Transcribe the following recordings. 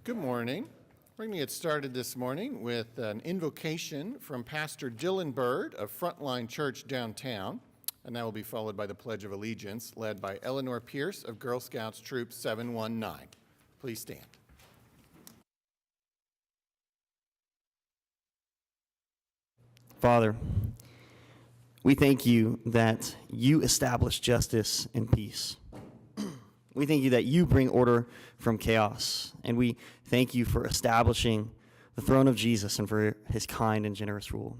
Good morning. We're going to get started this morning with an invocation from Pastor Dylan Bird of Frontline Church downtown, and that will be followed by the Pledge of Allegiance, led by Eleanor Pierce of Girl Scouts Troop 719. Please stand. Father, we thank you that you establish justice and peace. We thank you that you bring order from chaos, and we thank you for establishing the throne of Jesus and for his kind and generous rule.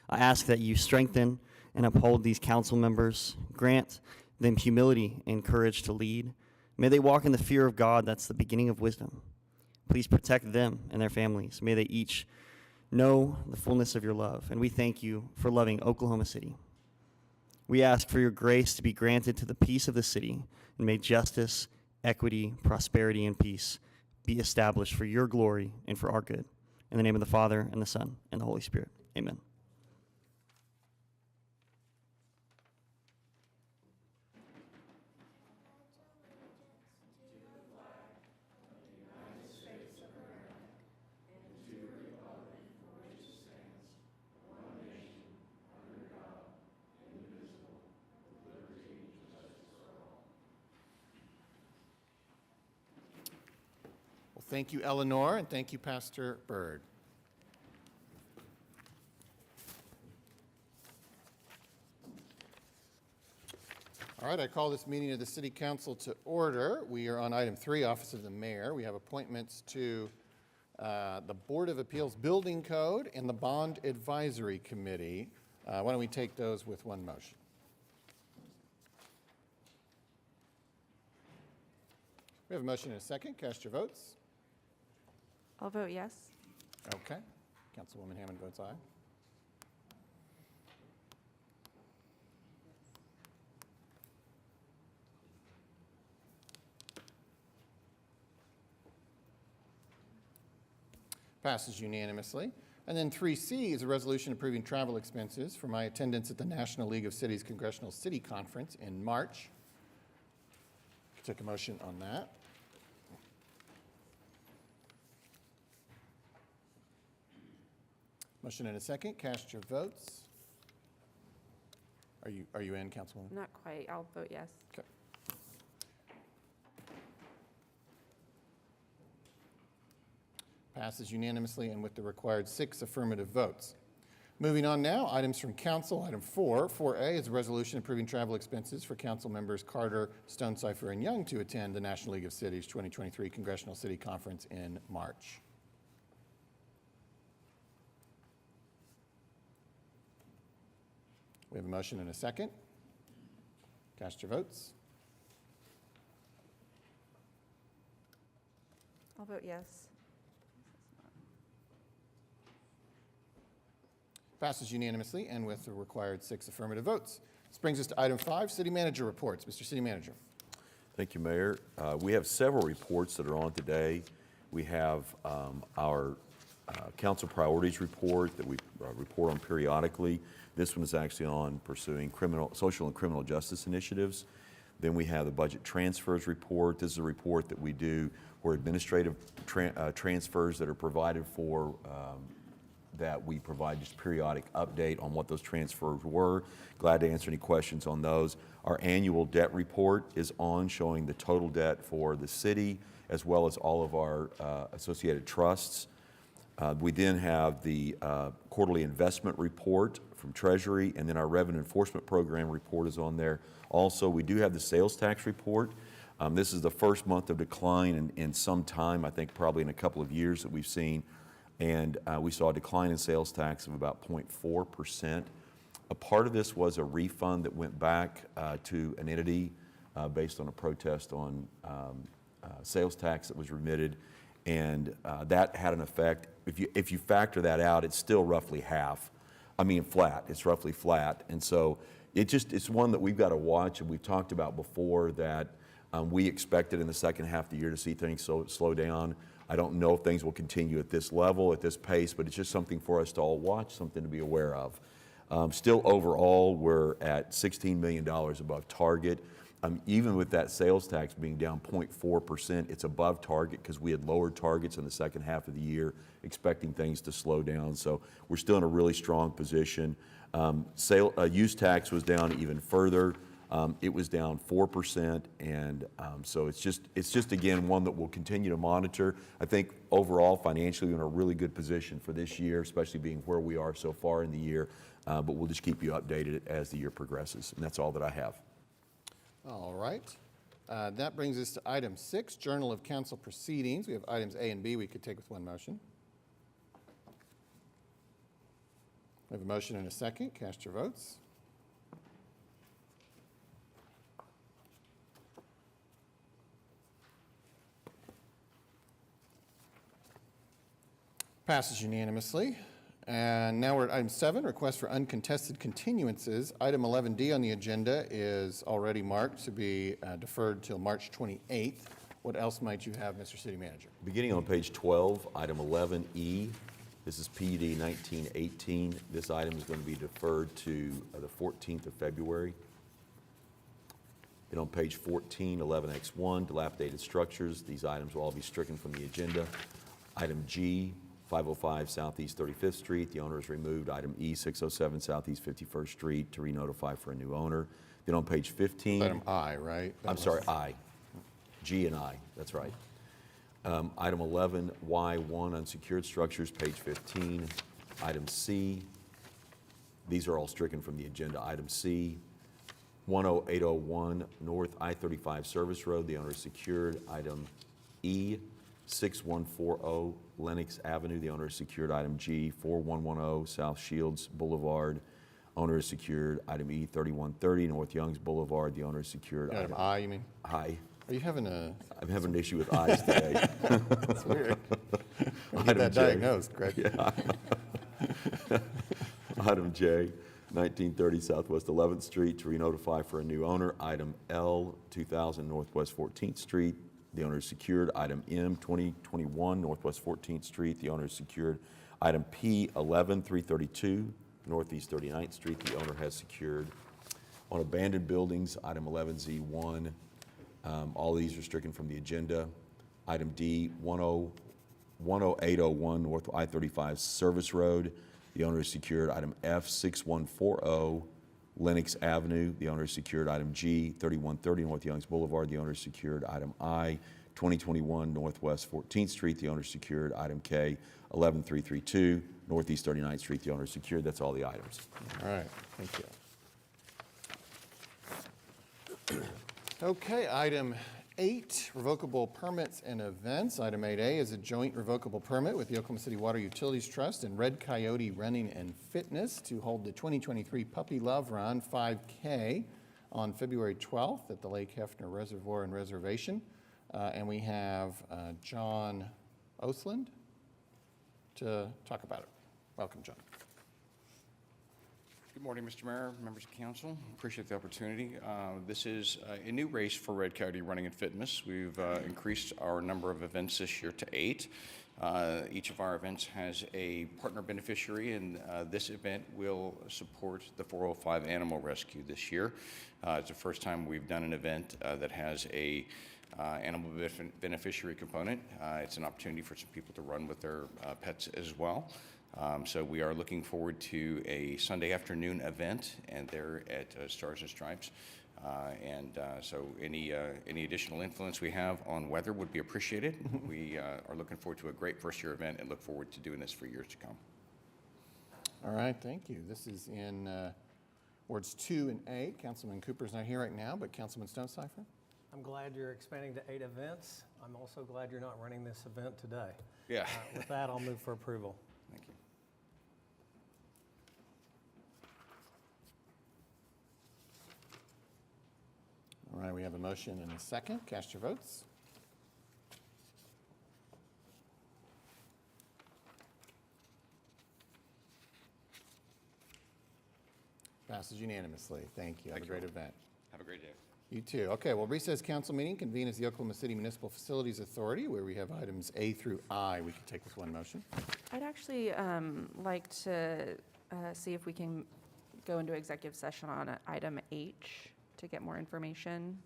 I ask that you strengthen and uphold these council members, grant them humility and courage to lead. May they walk in the fear of God, that's the beginning of wisdom. Please protect them and their families. May they each know the fullness of your love, and we thank you for loving Oklahoma City. We ask for your grace to be granted to the peace of the city, and may justice, equity, prosperity, and peace be established for your glory and for our good. In the name of the Father, and the Son, and the Holy Spirit. Amen. Thank you, Eleanor, and thank you, Pastor Bird. All right, I call this meeting of the City Council to order. We are on item 3, Office of the Mayor. We have appointments to the Board of Appeals Building Code and the Bond Advisory Committee. Why don't we take those with one motion? We have a motion and a second. Cast your votes. I'll vote yes. Okay. Councilwoman Hammond votes aye. Passes unanimously. And then 3C is a resolution approving travel expenses for my attendance at the National League of Cities Congressional City Conference in March. Take a motion on that. Motion and a second. Cast your votes. Are you in, Councilwoman? Not quite. I'll vote yes. Okay. Passes unanimously and with the required 6 affirmative votes. Moving on now, items from council. Item 4A is a resolution approving travel expenses for council members Carter, Stonecipher, and Young to attend the National League of Cities 2023 Congressional City Conference in March. We have a motion and a second. Cast your votes. I'll vote yes. Passes unanimously and with the required 6 affirmative votes. This brings us to item 5, City Manager reports. Mr. City Manager. Thank you, Mayor. We have several reports that are on today. We have our council priorities report that we report on periodically. This one is actually on pursuing social and criminal justice initiatives. Then we have the budget transfers report. This is a report that we do where administrative transfers that are provided for that we provide just periodic update on what those transfers were. Glad to answer any questions on those. Our annual debt report is on, showing the total debt for the city as well as all of our associated trusts. We then have the quarterly investment report from Treasury, and then our revenue enforcement program report is on there. Also, we do have the sales tax report. This is the first month of decline in some time, I think probably in a couple of years that we've seen. And we saw a decline in sales tax of about 0.4%. A part of this was a refund that went back to an entity based on a protest on sales tax that was remitted, and that had an effect. If you factor that out, it's still roughly flat. It's roughly flat, and so it's one that we've got to watch, and we've talked about before that we expected in the second half of the year to see things slow down. I don't know if things will continue at this level, at this pace, but it's just something for us to all watch, something to be aware of. Still overall, we're at $16 million above target. Even with that sales tax being down 0.4%, it's above target because we had lowered targets in the second half of the year, expecting things to slow down. So we're still in a really strong position. Use tax was down even further. It was down 4%, and so it's just again one that we'll continue to monitor. I think overall financially we're in a really good position for this year, especially being where we are so far in the year. But we'll just keep you updated as the year progresses, and that's all that I have. All right. That brings us to item 6, Journal of Council Proceedings. We have items A and B we could take with one motion. We have a motion and a second. Cast your votes. Passes unanimously. And now we're at item 7, request for uncontested continuances. Item 11D on the agenda is already marked to be deferred till March 28th. What else might you have, Mr. City Manager? Beginning on page 12, item 11E, this is PUD 1918. This item is going to be deferred to the 14th of February. Then on page 14, 11X1, dilapidated structures. These items will all be stricken from the agenda. Item G, 505 Southeast 35th Street. The owner is removed. Item E, 607 Southeast 51st Street to re-notify for a new owner. Then on page 15. Item I, right? I'm sorry, I. G and I, that's right. Item 11Y1, unsecured structures, page 15. Item C, these are all stricken from the agenda. Item C, 10801 North I-35 Service Road, the owner is secured. Item E, 6140 Lenox Avenue, the owner is secured. Item G, 4110 South Shields Boulevard, owner is secured. Item E, 3130 North Youngs Boulevard, the owner is secured. Item I, you mean? I. Are you having a... I'm having an issue with eyes today. That's weird. Get Item that J. diagnosed, Greg. Item J, 1930 Southwest 11th Street to re-notify for a new owner. Item L, 2000 Northwest 14th Street, the owner is secured. Item M, 2021 Northwest 14th Street, the owner is secured. Item P, 11332 Northeast 39th Street, the owner has secured. On abandoned buildings, item 11Z1, all these are stricken from the agenda. Item D, 10801 North I-35 Service Road, the owner is secured. Item F, 6140 Lenox Avenue, the owner is secured. Item G, 3130 North Youngs Boulevard, the owner is secured. Item I, 2021 Northwest 14th Street, the owner is secured. Item K, 11332 Northeast 39th Street, the owner is secured. That's all the items. All right, thank you. Okay, item 8, revocable permits and events. Item 8A is a joint revocable permit with the Oklahoma City Water Utilities Trust and Red Coyote Running and Fitness to hold the 2023 Puppy Love Run 5K on February 12th at the Lake Hefner Reservoir and Reservation. And we have John Othland to talk about it. Welcome, John. Good morning, Mr. Mayor, members of council. Appreciate the opportunity. This is a new race for Red Coyote Running and Fitness. We've increased our number of events this year to 8. Each of our events has a partner beneficiary, and this event will support the 405 Animal Rescue this year. It's the first time we've done an event that has a animal beneficiary component. It's an opportunity for some people to run with their pets as well. So we are looking forward to a Sunday afternoon event, and they're at Stars and Stripes. So any additional influence we have on weather would be appreciated. We are looking forward to a great first-year event and look forward to doing this for years to come. All right, thank you. This is in wards 2 and 8. Councilman Cooper's not here right now, but Councilman Stonecipher? I'm glad you're expanding to 8 events. I'm also glad you're not running this event today. Yeah. With that, I'll move for approval. Thank you. All right, we have a motion and a second. Cast your votes. Passes unanimously. Thank you. Have a Thank you. great event. Have a great day. You too. Okay, well, recess council meeting convene as the Oklahoma City Municipal Facilities Authority, where we have items A through I we can take with one motion. I'd actually like to see if we can go into executive session on item H to get more information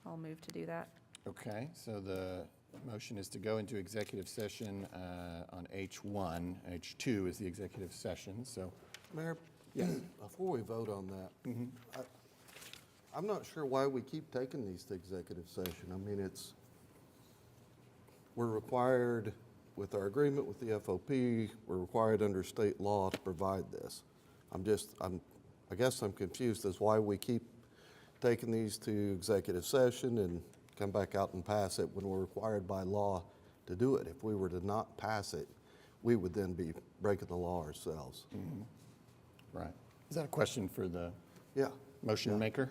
I'll move to do that. Okay, so the motion is to go into executive session on H1. H2 is the executive session, so, Mayor, yes. before we vote on that, I'm not sure why we keep taking these to executive session. I mean, we're required, with our agreement with the FOP, we're required under state law to provide this. I guess I'm confused as why we keep taking these to executive session and come back out and pass it when we're required by law to do it. If we were to not pass it, we would then be breaking the law ourselves. Right. Is that a question for the Yeah. motion maker?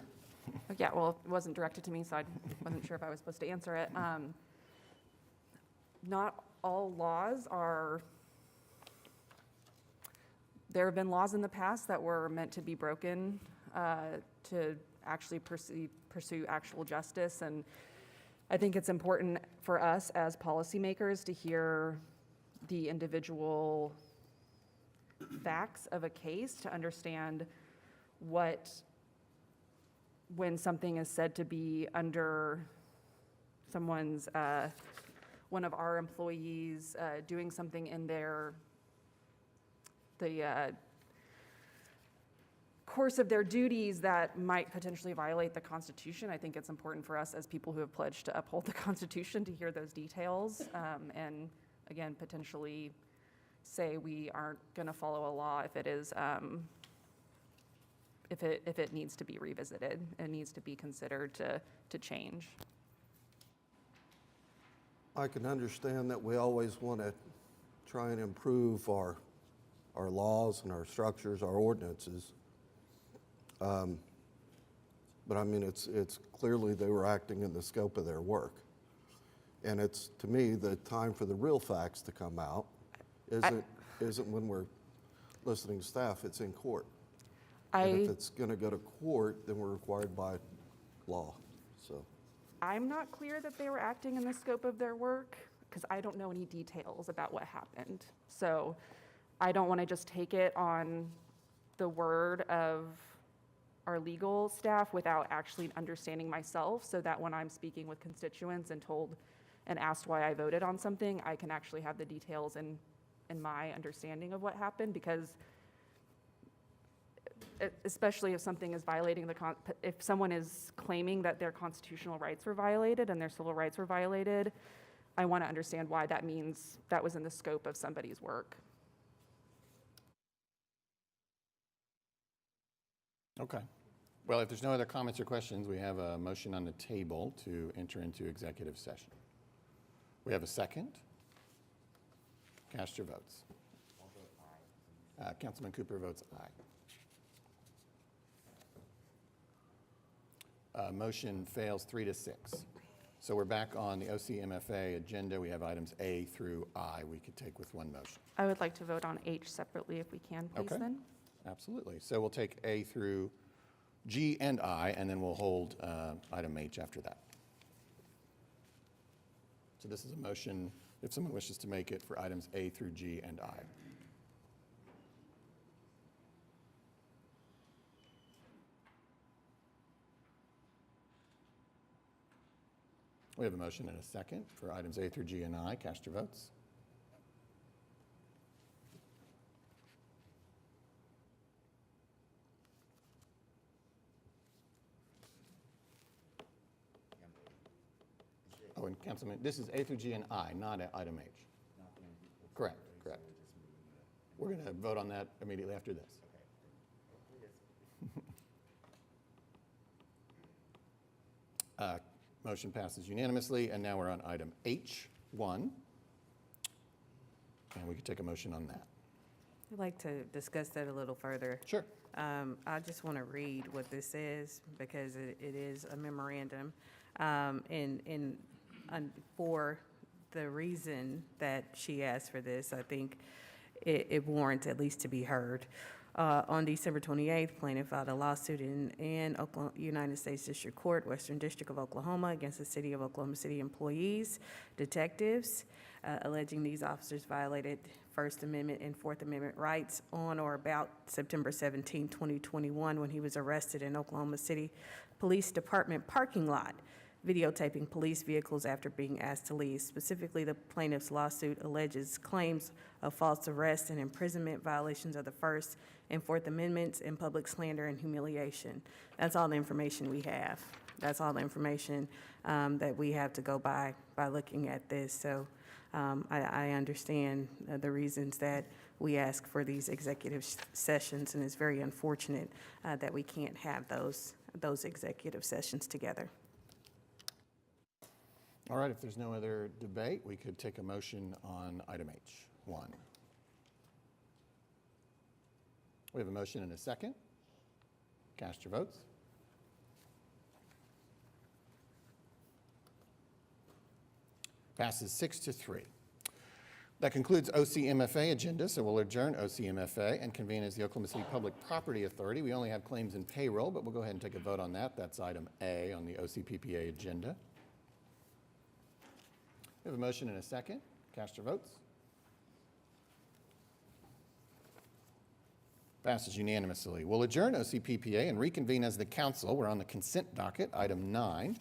Yeah, well, it wasn't directed to me, so I wasn't sure if I was supposed to answer it. Not all laws are, there have been laws in the past that were meant to be broken to actually pursue actual justice. And I think it's important for us as policymakers to hear the individual facts of a case to understand when something is said to be under someone's, one of our employees doing something in the course of their duties that might potentially violate the Constitution. I think it's important for us as people who have pledged to uphold the Constitution to hear those details and, again, potentially say we aren't going to follow a law if it is, if it needs to be revisited, it needs to be considered to change. I can understand that we always want to try and improve our laws and our structures, our ordinances. But I mean, it's clearly they were acting in the scope of their work. And it's, to me, the time for the real facts to come out isn't when we're listening to staff, it's in court. And if it's going to go to court, then we're required by law, so. I'm not clear that they were acting in the scope of their work because I don't know any details about what happened. So I don't want to just take it on the word of our legal staff without actually understanding myself, so that when I'm speaking with constituents and told and asked why I voted on something, I can actually have the details in my understanding of what happened. Because especially if something is violating if someone is claiming that their constitutional rights were violated and their civil rights were violated, I want to understand why that means that was in the scope of somebody's work. Okay. Well, if there's no other comments or questions, we have a motion on the table to enter into executive session. We have a second. Cast your votes. Councilman Cooper votes aye. Motion fails 3-6. So we're back on the OCMFA agenda. We have items A through I we could take with one motion. I would like to vote on H separately if we can, please, Okay. then. Absolutely. So we'll take A through G and I, and then we'll hold item H after that. So this is a motion, if someone wishes to make it, for items A through G and I. We have a motion and a second for items A through G and I. Cast your votes. Oh, and Councilman, this is A through G and I, not item H. Correct, correct. We're going to vote on that immediately after this. Motion passes unanimously, and now we're on item H1. And we could take a motion on that. I'd like to discuss that a little further. Sure. I just want to read what this is because it is a memorandum. And for the reason that she asked for this, I think it warrants at least to be heard. On December 28th, plaintiff filed a lawsuit in United States District Court, Western District of Oklahoma, against the City of Oklahoma City employees, detectives, alleging these officers violated First Amendment and Fourth Amendment rights on or about September 17, 2021, when he was arrested in Oklahoma City Police Department parking lot. videotaping police vehicles after being asked to leave. Specifically, the plaintiff's lawsuit alleges claims of false arrest and imprisonment, violations of the First and Fourth Amendments, and public slander and humiliation. That's all the information we have. That's all the information that we have to go by looking at this. So I understand the reasons that we ask for these executive sessions, and it's very unfortunate that we can't have those executive sessions together. All right, if there's no other debate, we could take a motion on item H1. We have a motion and a second. Cast your votes. Passes 6-3. That concludes OCMFA agenda, so we'll adjourn OCMFA and convene as the Oklahoma City Public Property Authority. We only have claims and payroll, but we'll go ahead and take a vote on that. That's item A on the OCPPA agenda. We have a motion and a second. Cast your votes. Passes unanimously. We'll adjourn OCPPA and reconvene as the council. We're on the consent docket, item 9.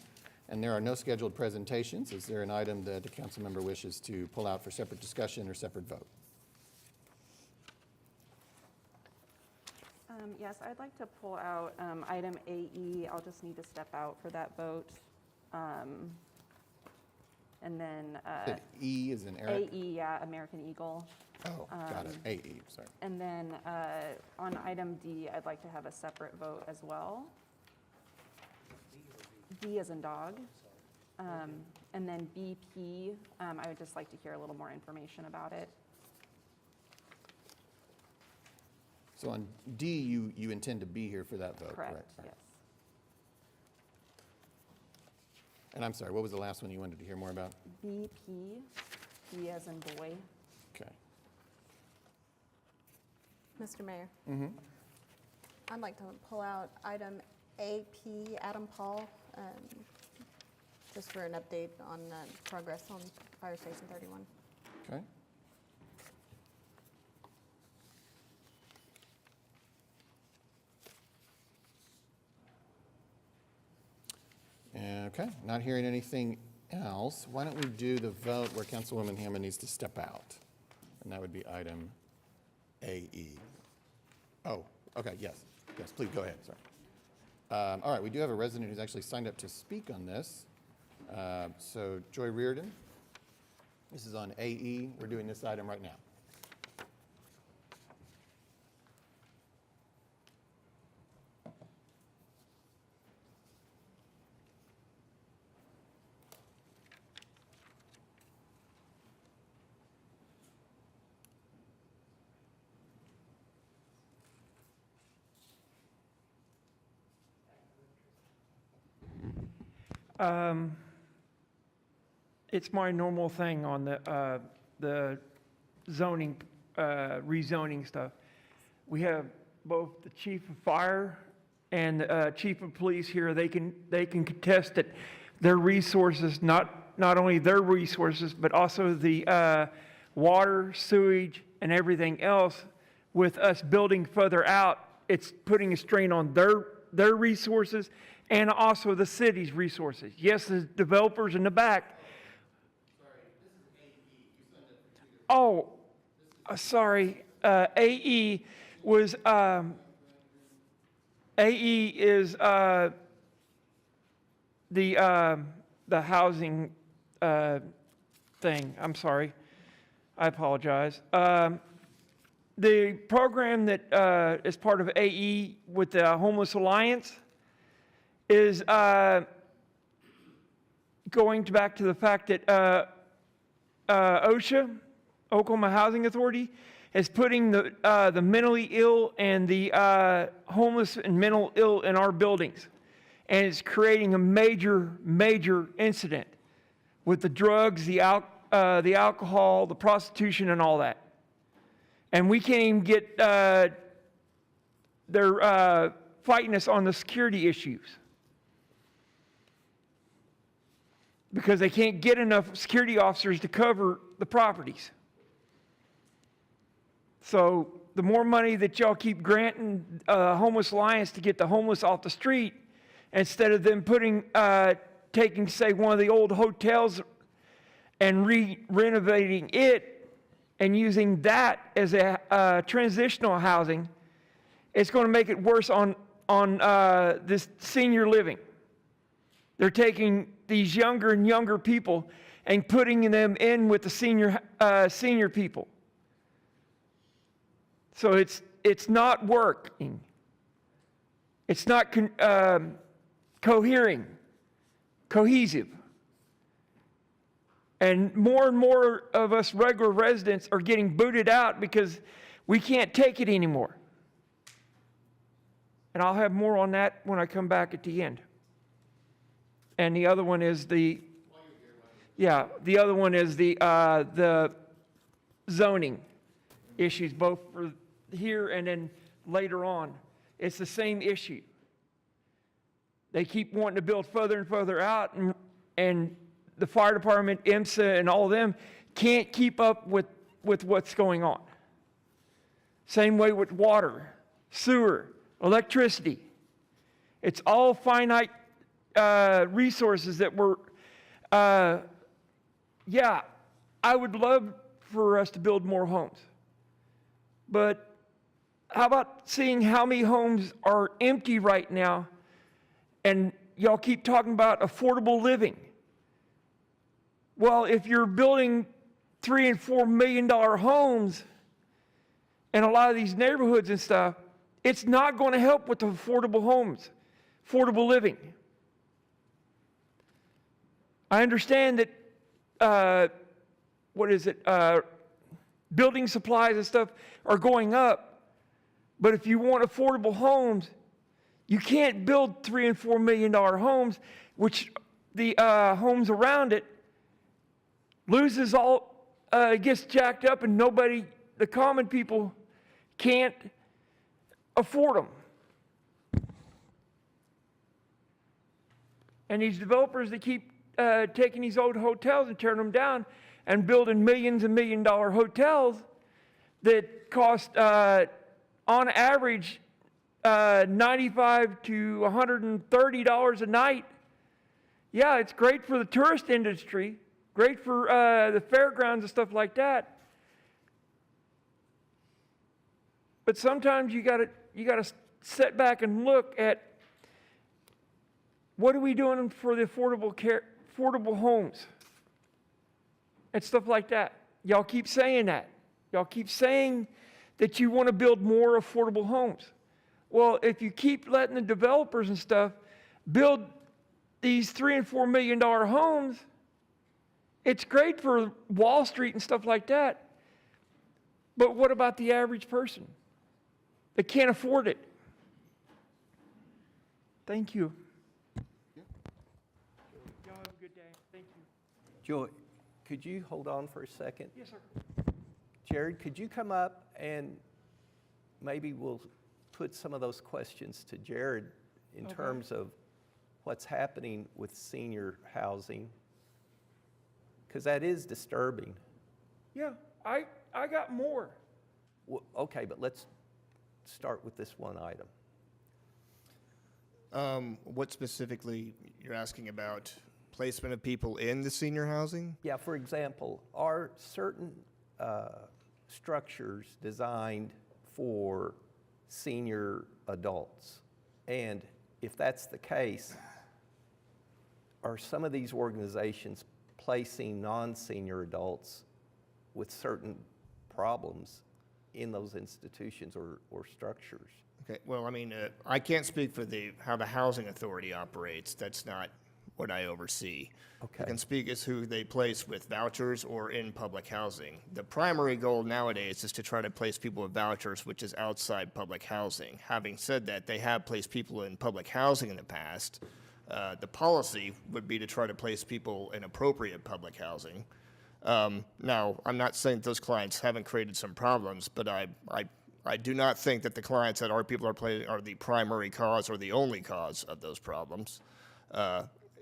And there are no scheduled presentations. Is there an item that a council member wishes to pull out for separate discussion or separate vote? Yes, I'd like to pull out item AE. I'll just need to step out for that vote. And then E is in Eric? AE, yeah, American Eagle. Oh, got it. AE, sorry. And then on item D, I'd like to have a separate vote as well. D as in dog. And then BP, I would just like to hear a little more information about it. So on D, you intend to be here for that vote, correct? Correct, Right. yes. And I'm sorry, what was the last one you wanted to hear more about? BP, B as in boy. Okay. Mr. Mayor. I'd like to pull out item AP, Adam Paul, just for an update on progress on Fire Station 31. Okay. Okay, not hearing anything else. Why don't we do the vote where Councilwoman Hammond needs to step out? And that would be item AE. Oh, okay, yes. Yes, please go ahead, sorry. All right, we do have a resident who's actually signed up to speak on this. So Joy Reardon, this is on AE. We're doing this item right now. It's my normal thing on the zoning, rezoning stuff. We have both the chief of fire and the chief of police here. They can contest that their resources, not only their resources, but also the water, sewage, and everything else. With us building further out, it's putting a strain on their resources and also the city's resources. Yes, the developers in the back. Oh, sorry. AE was AE is the housing thing. I'm sorry. I apologize. The program that is part of AE with the Homeless Alliance is going back to the fact that OSHA, Oklahoma Housing Authority, is putting the mentally ill and the homeless and mental ill in our buildings. And it's creating a major incident with the drugs, the alcohol, the prostitution, and all that. And we can't even get, they're fighting us on the security issues. Because they can't get enough security officers to cover the properties. So the more money that y'all keep granting Homeless Alliance to get the homeless off the street, instead of them putting taking, say, one of the old hotels and renovating it and using that as a transitional housing, it's going to make it worse on this senior living. They're taking these younger and younger people and putting them in with the senior people. So it's not working. It's not cohesive. And more of us regular residents are getting booted out because we can't take it anymore. And I'll have more on that when I come back at the end. And the other one is the zoning issues, both for here and then later on. It's the same issue. They keep wanting to build further and further out, and the fire department, IMSA, and all of them can't keep up with what's going on. Same way with water, sewer, electricity. It's all finite resources that we're, I would love for us to build more homes. But how about seeing how many homes are empty right now, and y'all keep talking about affordable living. Well, if you're building $3 and $4 million homes in a lot of these neighborhoods and stuff, it's not going to help with the affordable homes, affordable living. I understand that, building supplies and stuff are going up, but if you want affordable homes, you can't build $3 and $4 million homes, which the homes around it loses all, gets jacked up, and the common people can't afford them. And these developers, they keep taking these old hotels and tearing them down and building millions and million-dollar hotels that cost, on average, $95 to $130 a night. Yeah, it's great for the tourist industry, great for the fairgrounds and stuff like that. But sometimes you gotta sit back and look at what are we doing for the affordable homes and stuff like that. Y'all keep saying that. Y'all keep saying that you want to build more affordable homes. Well, if you keep letting the developers and stuff build these $3 and $4 million homes, it's great for Wall Street and stuff like that. But what about the average person that can't afford it? Thank you. Y'all have a good day. Thank you. Joy, could you hold on for a second? Yes, sir. Jared, could you come up and maybe we'll put some of those questions to Jared in terms of what's happening with senior housing? Because that is disturbing. Yeah, I got more. Well, okay, but let's start with this one item. What specifically you're asking about? Placement of people in the senior housing? Yeah, for example, are certain structures designed for senior adults? And if that's the case, are some of these organizations placing non-senior adults with certain problems in those institutions or structures? Okay, well, I mean, I can't speak for how the housing authority operates. That's not what I oversee. Okay. I can speak as who they place with vouchers or in public housing. The primary goal nowadays is to try to place people with vouchers, which is outside public housing. Having said that, they have placed people in public housing in the past. The policy would be to try to place people in appropriate public housing. Now, I'm not saying those clients haven't created some problems, but I do not think that the clients that our people are placing are the primary cause or the only cause of those problems.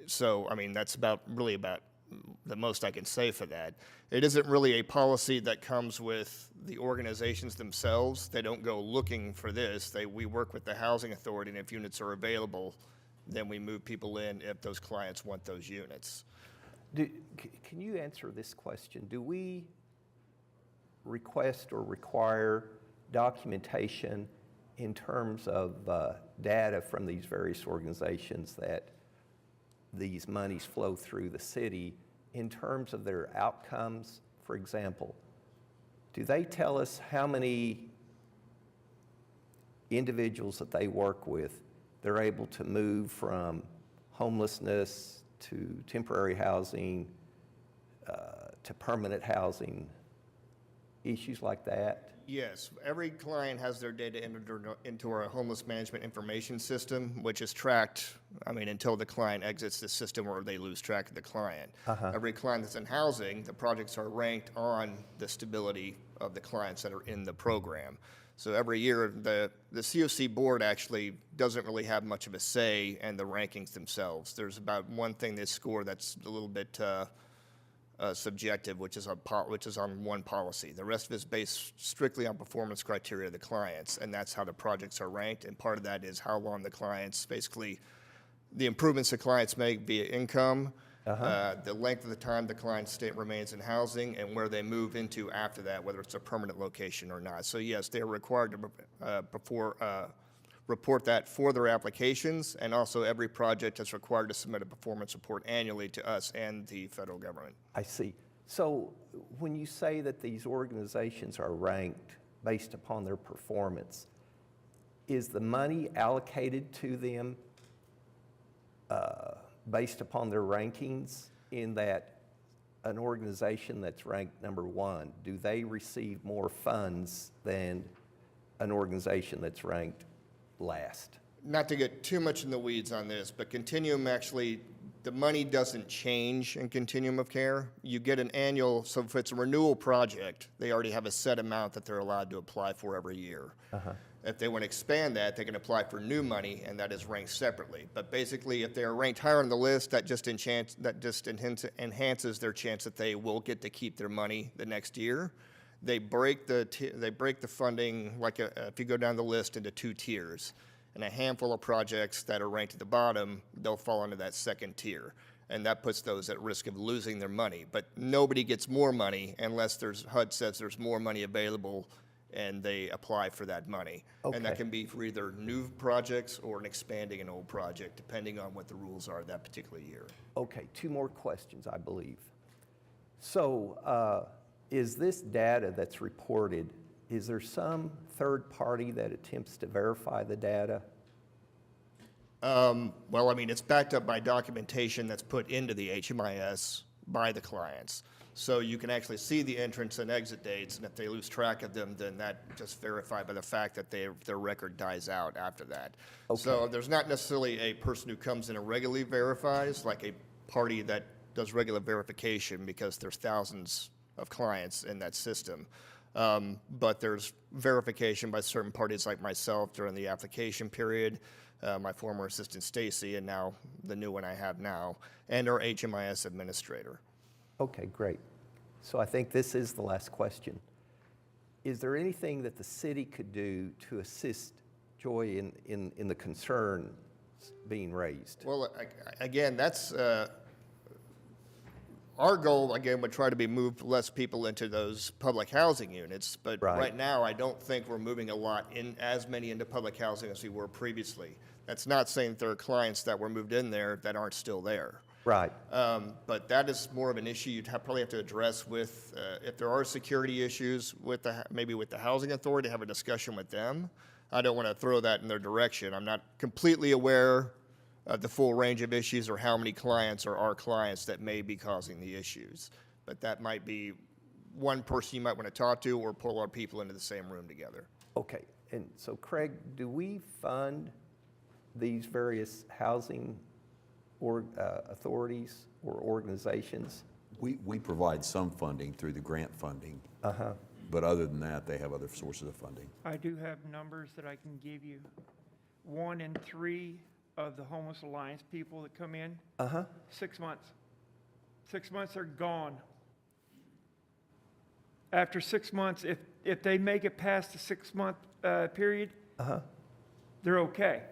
So, I mean, that's really about the most I can say for that. It isn't really a policy that comes with the organizations themselves. They don't go looking for this. We work with the housing authority, and if units are available then we move people in if those clients want those units. Can you answer this question? Do we request or require documentation in terms of data from these various organizations that these monies flow through the city in terms of their outcomes? For example, do they tell us how many individuals that they work with they're able to move from homelessness to temporary housing to permanent housing, issues like that? Yes, every client has their data entered into our homeless management information system, which is tracked, until the client exits the system or they lose track of the client. Every client that's in housing, the projects are ranked on the stability of the clients that are in the program. So every year, the COC board actually doesn't really have much of a say in the rankings themselves. There's about one thing they score that's a little bit subjective, which is on one policy. The rest of it is based strictly on performance criteria of the clients, and that's how the projects are ranked. And part of that is how long the clients, basically, the improvements the clients make via income, the length of the time the client remains in housing, and where they move into after that, whether it's a permanent location or not. So yes, they are required to report that for their applications, and also every project is required to submit a performance report annually to us and the federal government. I see. So when you say that these organizations are ranked based upon their performance, is the money allocated to them based upon their rankings, in that an organization that's ranked number one, do they receive more funds than an organization that's ranked last? Not to get too much in the weeds on this, but Continuum actually, the money doesn't change in Continuum of Care. You get an annual, so if it's a renewal project, they already have a set amount that they're allowed to apply for every year. If they want to expand that, they can apply for new money, and that is ranked separately. But basically, if they are ranked higher on the list, that just enhances their chance that they will get to keep their money the next year. They break the funding, if you go down the list, into two tiers. And a handful of projects that are ranked at the bottom, they'll fall into that second tier. And that puts those at risk of losing their money. But nobody gets more money unless HUD says there's more money available and they apply for that money. And that Okay. can be for either new projects or an expanding an old project, depending on what the rules are that particular year. Okay, two more questions, I believe. So is this data that's reported, is there some third party that attempts to verify the data? It's backed up by documentation that's put into the HMIS by the clients. So you can actually see the entrance and exit dates, and if they lose track of them, then that just verified by the fact that their record dies out after that. So there's not necessarily a person who comes in and regularly verifies, like a party that does regular verification, because there's thousands of clients in that system. But there's verification by certain parties like myself during the application period, my former assistant Stacy, and now the new one I have now, and our HMIS administrator. Okay, great. So I think this is the last question. Is there anything that the city could do to assist Joy in the concerns being raised? Well, again, that's our goal, again, would try to be move less people into those public housing units. But right now, I don't think we're moving as many into public housing as we were previously. That's not saying that there are clients that were moved in there that aren't still there. Right. But that is more of an issue you'd probably have to address with, if there are security issues maybe with the housing authority, have a discussion with them. I don't want to throw that in their direction. I'm not completely aware of the full range of issues or how many clients are our clients that may be causing the issues. But that might be one person you might want to talk to, or pull our people into the same room together. Okay, and so Craig, do we fund these various housing authorities or organizations? We provide some funding through the grant funding. But other than that, they have other sources of funding. I do have numbers that I can give you. 1 in 3 of the Homeless Alliance people that come in, 6 months. 6 months are gone. After 6 months, if they make it past the 6-month period, they're okay.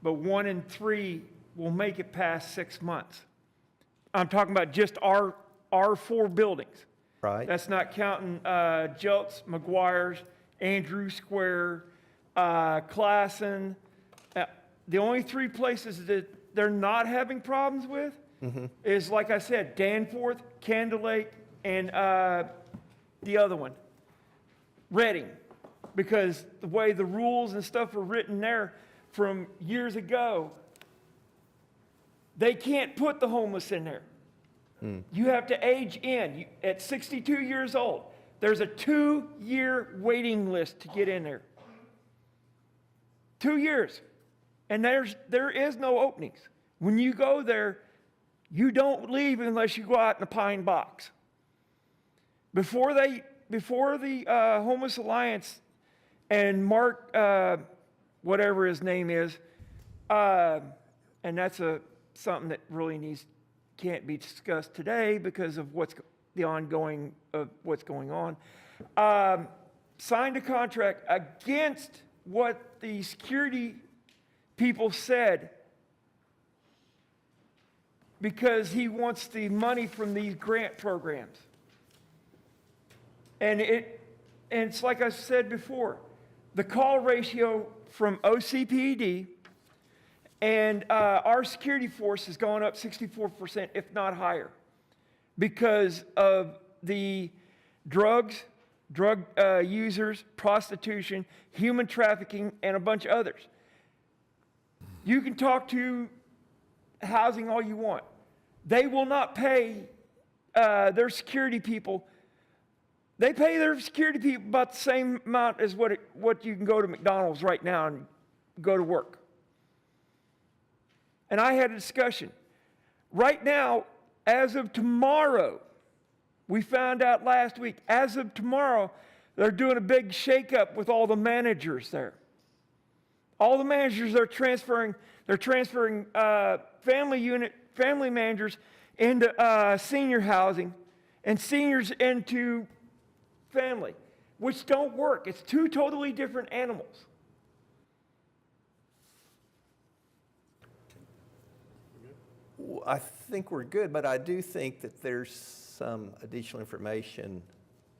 But 1 in 3 will make it past 6 months. I'm talking about just our 4 buildings. Right? That's not counting Jeltz, McGuire's, Andrew Square, Classen. The only 3 places that they're not having problems with is, like I said, Danforth, Candle Lake, and the other one, Reading. Because the way the rules and stuff were written there from years ago, they can't put the homeless in there. You have to age in. At 62 years old, there's a 2-year waiting list to get in there. 2 years. And there is no openings. When you go there, you don't leave unless you go out in a pine box. Before the Homeless Alliance and Mark, whatever his name is, and that's something that really can't be discussed today because of what's going on, signed a contract against what the security people said because he wants the money from these grant programs. And it's like I said before, the call ratio from OCPD and our security force has gone up 64%, if not higher, because of the drug users, prostitution, human trafficking, and a bunch of others. You can talk to housing all you want. They will not pay their security people. They pay their security people about the same amount as what you can go to McDonald's right now and go to work. And I had a discussion. Right now, as of tomorrow, we found out last week, as of tomorrow, they're doing a big shakeup with all the managers there. All the managers are transferring family managers into senior housing and seniors into family, which don't work. It's 2 totally different animals. I think we're good, but I do think that there's some additional information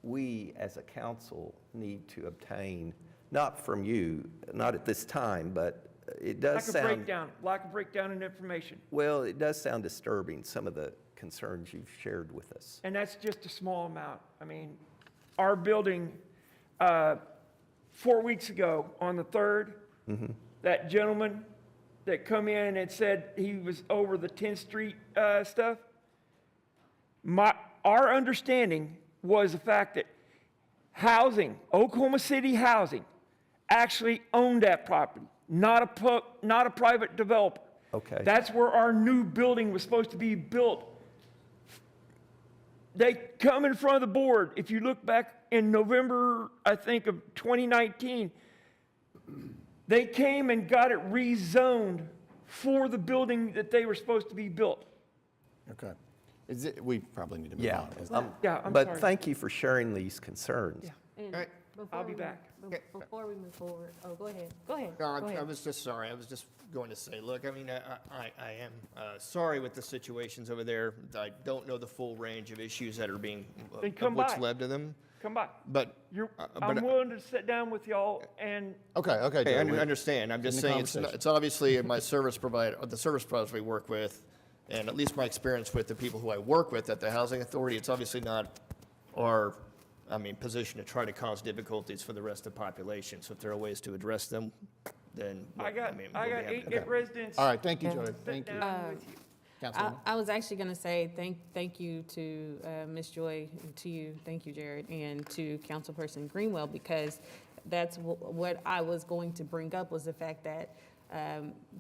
we as a council need to obtain, not from you, not at this time, but it does sound... Lack of breakdown in information. Well, it does sound disturbing, some of the concerns you've shared with us. And that's just a small amount. I mean, our building, 4 weeks ago on the 3rd, that gentleman that come in and said he was over the 10th Street stuff, our understanding was the fact that housing, Oklahoma City Housing, actually owned that property, not a private developer. Okay. That's where our new building was supposed to be built. They come in front of the board. If you look back in November, I think, of 2019, they came and got it rezoned for the building that they were supposed to be built. Okay. We probably need to move Yeah. on. I'm But sorry. thank you for sharing these concerns. And right. before I'll be we- back. Before we move forward, oh, go ahead. Go ahead. No, Go I ahead. was just sorry. I was just going to say, look, I mean, I am sorry with the situations over there. I don't know the full range of issues that are being, Then of come what's by. led to them. Come by. But, I'm but willing to sit down with y'all and Okay, I Joe, understand. I'm just in the saying, conversation. it's obviously my service provider, the service providers we work with, and at least my experience with the people who I work with at the Housing Authority, it's obviously not our, position to try to cause difficulties for the rest of the population. So if there are ways to address them, then. I got we'll be happy to- 8 residents. All right, thank you, Joey. sit Thank you. down with you. Councilwoman. I was actually going to say thank you to Ms. Joy, and to you, thank you, Jared, and to Councilperson Greenwell, because that's what I was going to bring up, was the fact that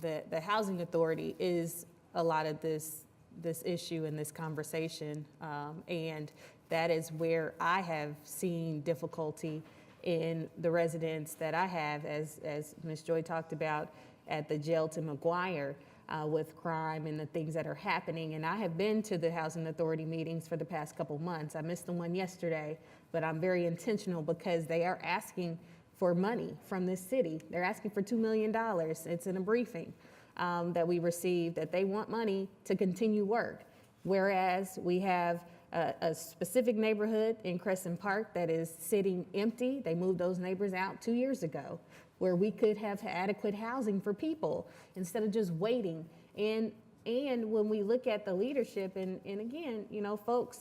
the Housing Authority is a lot of this issue and this conversation, and that is where I have seen difficulty in the residents that I have, as Ms. Joy talked about at the Jeltz and McGuire, with crime and the things that are happening. And I have been to the Housing Authority meetings for the past couple months. I missed the one yesterday, but I'm very intentional because they are asking for money from this city. They're asking for $2 million. It's in a briefing. that we received, that they want money to continue work. Whereas we have a specific neighborhood in Crescent Park that is sitting empty. They moved those neighbors out 2 years ago, where we could have adequate housing for people instead of just waiting. And when we look at the leadership, and again, you know, folks,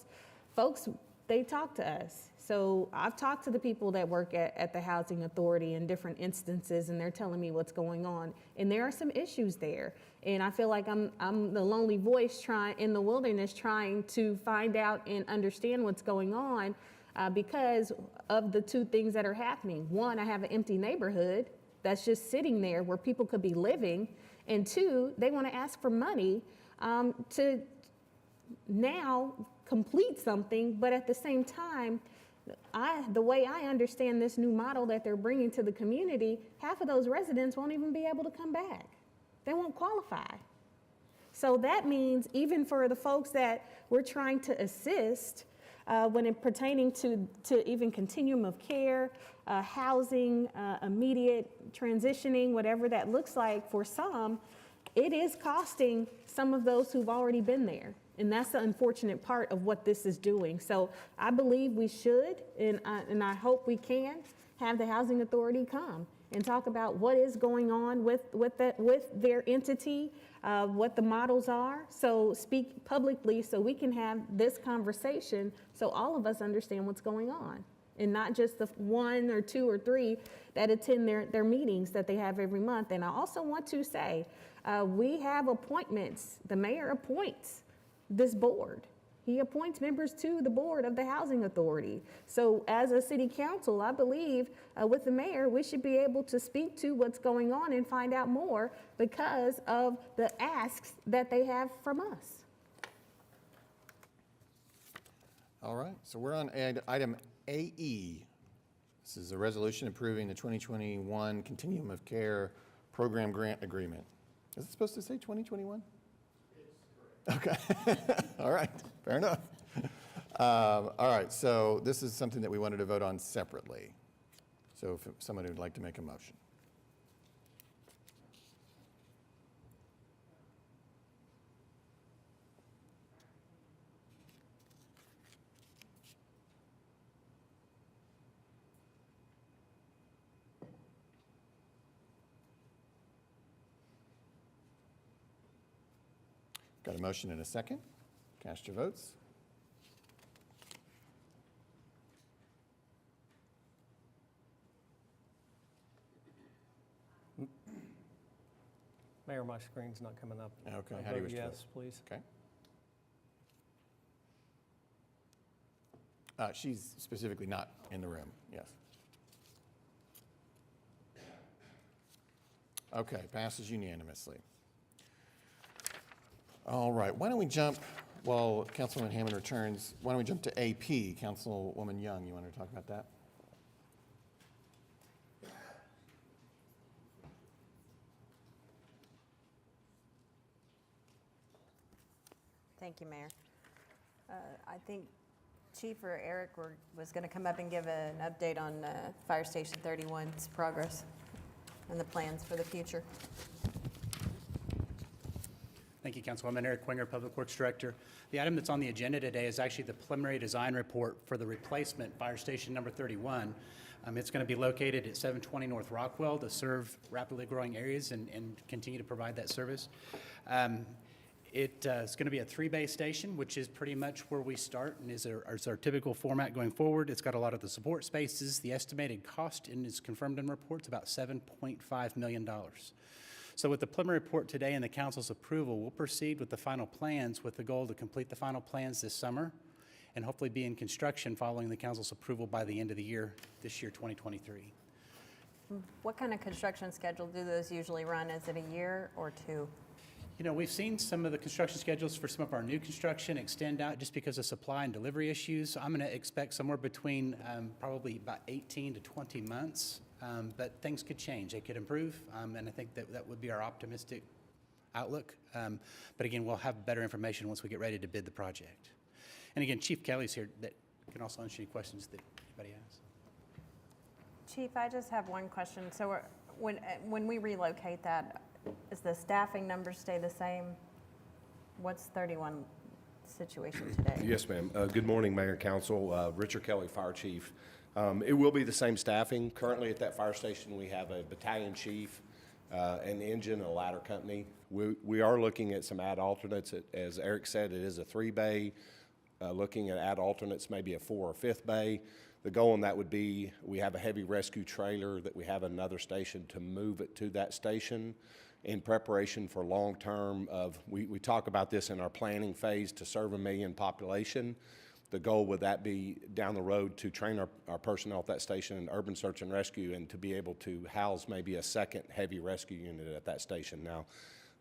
they talk to us. So I've talked to the people that work at the Housing Authority in different instances, and they're telling me what's going on. And there are some issues there. And I feel like I'm the lonely voice in the wilderness trying to find out and understand what's going on because of the two things that are happening. One, I have an empty neighborhood that's just sitting there where people could be living. And two, they want to ask for money to now complete something, but at the same time, the way I understand this new model that they're bringing to the community, half of those residents won't even be able to come back. They won't qualify. So that means even for the folks that we're trying to assist when it pertaining to even continuum of care, housing, immediate transitioning, whatever that looks like for some, it is costing some of those who've already been there. And that's the unfortunate part of what this is doing. So I believe we should, and I hope we can, have the Housing Authority come and talk about what is going on with their entity, what the models are. So speak publicly so we can have this conversation so all of us understand what's going on. And not just the one or two or three that attend their meetings that they have every month. And I also want to say, we have appointments. The mayor appoints this board. He appoints members to the board of the Housing Authority. So as a city council, I believe with the mayor, we should be able to speak to what's going on and find out more because of the asks that they have from us. All right, so we're on item AE. This is a resolution approving the 2021 Continuum of Care Program Grant Agreement. Is it supposed to say 2021? Okay, all right, fair enough. All right, so this is something that we wanted to vote on separately. So if somebody would like to make a motion. Got a motion and a second. Cast your votes. Mayor, my screen's not coming up. Okay, I how do you vote wish to vote? yes, please. Okay. She's specifically not in the room, yes. Okay, passes unanimously. All right, why don't we jump, while Councilwoman Hammond returns, why don't we jump to AP? Councilwoman Young, you want to talk about that? Thank you, Mayor. I think Chief or Eric was going to come up and give an update on Fire Station 31's progress and the plans for the future. Thank you, Councilwoman. Eric Winger, Public Works Director. The item that's on the agenda today is actually the preliminary design report for the replacement Fire Station number 31. It's going to be located at 720 North Rockwell to serve rapidly growing areas and continue to provide that service. It's going to be a 3-bay station, which is pretty much where we start and is our typical format going forward. It's got a lot of the support spaces. The estimated cost is confirmed in reports about $7.5 million. So with the preliminary report today and the council's approval, we'll proceed with the final plans with the goal to complete the final plans this summer and hopefully be in construction following the council's approval by the end of the year, this year, 2023. What kind of construction schedule do those usually run? Is it a year or two? You know, we've seen some of the construction schedules for some of our new construction extend out just because of supply and delivery issues. I'm going to expect somewhere between probably about 18 to 20 months, but things could change. They could improve, and I think that would be our optimistic outlook. But again, we'll have better information once we get ready to bid the project. And again, Chief Kelly's here that can also answer any questions that anybody has. Chief, I just have one question. So when we relocate that, Is the staffing numbers stay the same? What's 31 situation today? Yes, ma'am. Good morning, Mayor and Council. Richard Kelly, Fire Chief. It will be the same staffing. Currently at that fire station, we have a battalion chief, an engine, a ladder company. We are looking at some add alternates. As Eric said, it is a 3-bay. Looking at add alternates, maybe a 4- or 5th bay. The goal on that would be, we have a heavy rescue trailer that we have another station to move it to that station in preparation for long-term of, we talk about this in our planning phase to serve 1 million population. The goal would that be down the road to train our personnel at that station in urban search and rescue and to be able to house maybe a second heavy rescue unit at that station. Now,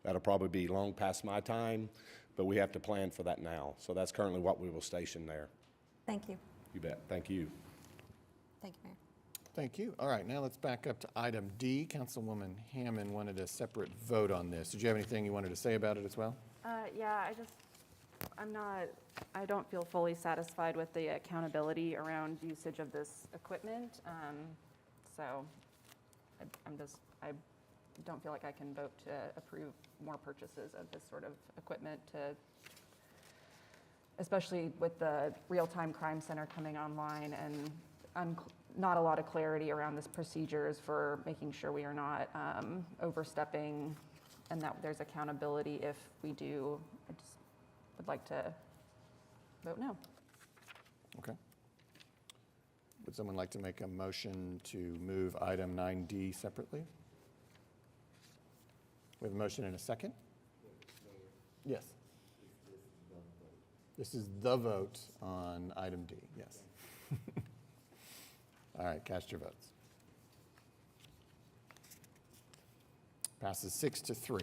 that'll probably be long past my time, but we have to plan for that now. So that's currently what we will station there. Thank you. You bet. Thank you. Thank you, Mayor. Thank you. All right, now let's back up to item D. Councilwoman Hammond wanted a separate vote on this. Did you have anything you wanted to say about it as well? Yeah, I don't feel fully satisfied with the accountability around usage of this equipment. So I don't feel like I can vote to approve more purchases of this sort of equipment especially with the real-time crime center coming online and not a lot of clarity around this procedures for making sure we are not overstepping and that there's accountability if we do. I just would like to vote no. Okay. Would someone like to make a motion to move item 9D separately? We have a motion and a second? Yes. This is the vote on item D, yes. All right, cast your votes. Passes 6-3.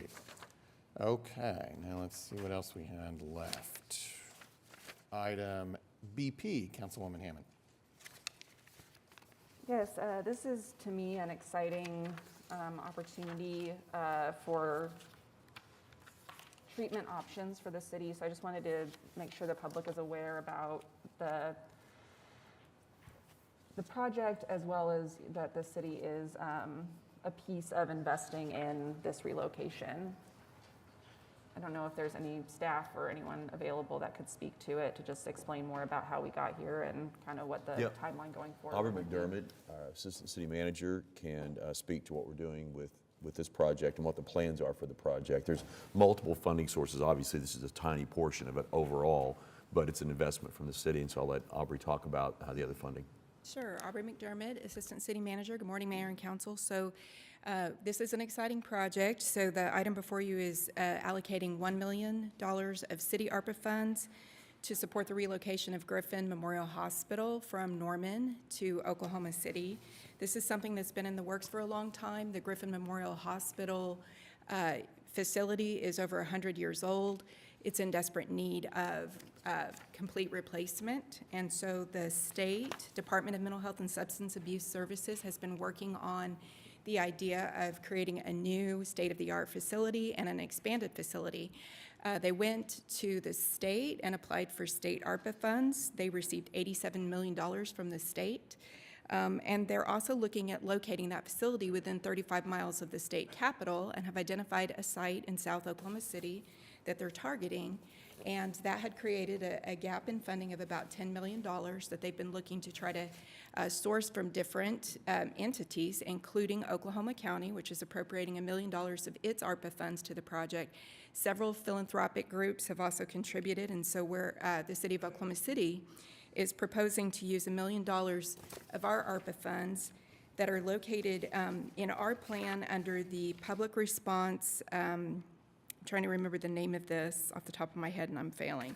Okay, now let's see what else we had left. Item BP, Councilwoman Hammond. Yes, this is to me an exciting opportunity for treatment options for the city. So I just wanted to make sure the public is aware about the project as well as that the city is a piece of investing in this relocation. I don't know if there's any staff or anyone available that could speak to it to just explain more about how we got here and kind of what the timeline going forward. Aubrey would be. McDermott, our Assistant City Manager, can speak to what we're doing with this project and what the plans are for the project. There's multiple funding sources. Obviously, this is a tiny portion of it overall, but it's an investment from the city, and so I'll let Aubrey talk about the other funding. Sure. Aubrey McDermott, Assistant City Manager. Good morning, Mayor and Council. So this is an exciting project. So the item before you is allocating $1 million of city ARPA funds to support the relocation of Griffin Memorial Hospital from Norman to Oklahoma City. This is something that's been in the works for a long time. The Griffin Memorial Hospital facility is over 100 years old. It's in desperate need of complete replacement. And so the State Department of Mental Health and Substance Abuse Services has been working on the idea of creating a new state-of-the-art facility and an expanded facility. They went to the state and applied for state ARPA funds. They received $87 million from the state. And they're also looking at locating that facility within 35 miles of the state capitol and have identified a site in South Oklahoma City that they're targeting. And that had created a gap in funding of about $10 million that they've been looking to try to source from different entities, including Oklahoma County, which is appropriating $1 million of its ARPA funds to the project. Several philanthropic groups have also contributed, and so the city of Oklahoma City is proposing to use $1 million of our ARPA funds that are located in our plan under the public response. I'm trying to remember the name of this off the top of my head, and I'm failing.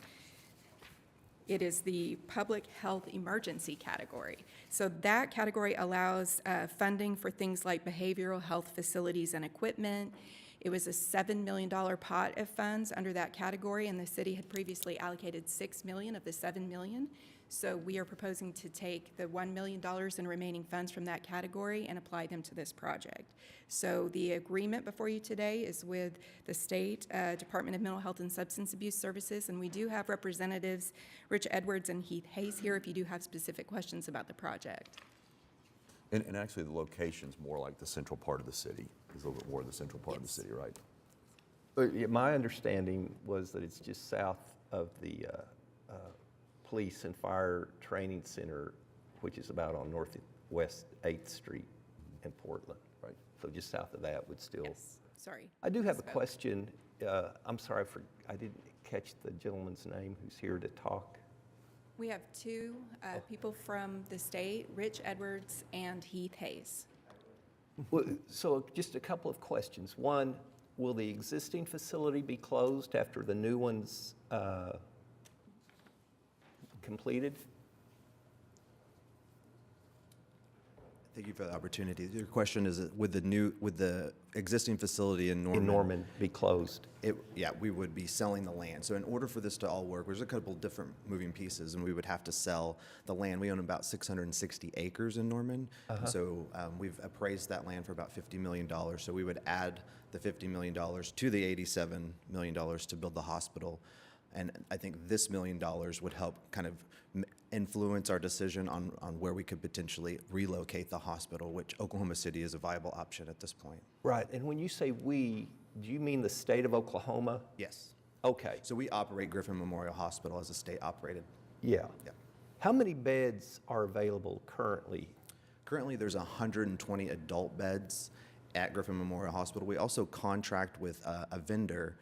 It is the public health emergency category. So that category allows funding for things like behavioral health facilities and equipment. It was a $7 million pot of funds under that category, and the city had previously allocated $6 million of the $7 million. So we are proposing to take the $1 million in remaining funds from that category and apply them to this project. So the agreement before you today is with the State Department of Mental Health and Substance Abuse Services, and we do have representatives Rich Edwards and Heath Hayes here if you do have specific questions about the project. And actually, the location's more like the central part of the city. It's a little bit more the central part of the city, right? Yeah, my understanding was that it's just south of the Police and Fire Training Center, which is about on Northwest 8th Street in Portland. Right. So just south of that would still. Yes, sorry. I do have a Misspoke. question. I'm sorry, I didn't catch the gentleman's name who's here to talk. We have two people from the state, Rich Edwards and Heath Hayes. Well, so just a couple of questions. One, will the existing facility be closed after the new one's completed? Thank you for the opportunity. Your question is, would the existing facility in Norman? In Norman be closed? Yeah, we would be selling the land. So in order for this to all work, there's a couple different moving pieces, and we would have to sell the land. We own about 660 acres in Norman. So we've appraised that land for about $50 million. So we would add the $50 million to the $87 million to build the hospital. And I think this $1 million would help kind of influence our decision on where we could potentially relocate the hospital, which Oklahoma City is a viable option at this point. Right, and when you say we, do you mean the state of Oklahoma? Yes. Okay. So we operate Griffin Memorial Hospital as a state-operated. Yeah. Yeah. How many beds are available currently? Currently, there's 120 adult beds at Griffin Memorial Hospital. We also contract with a vendor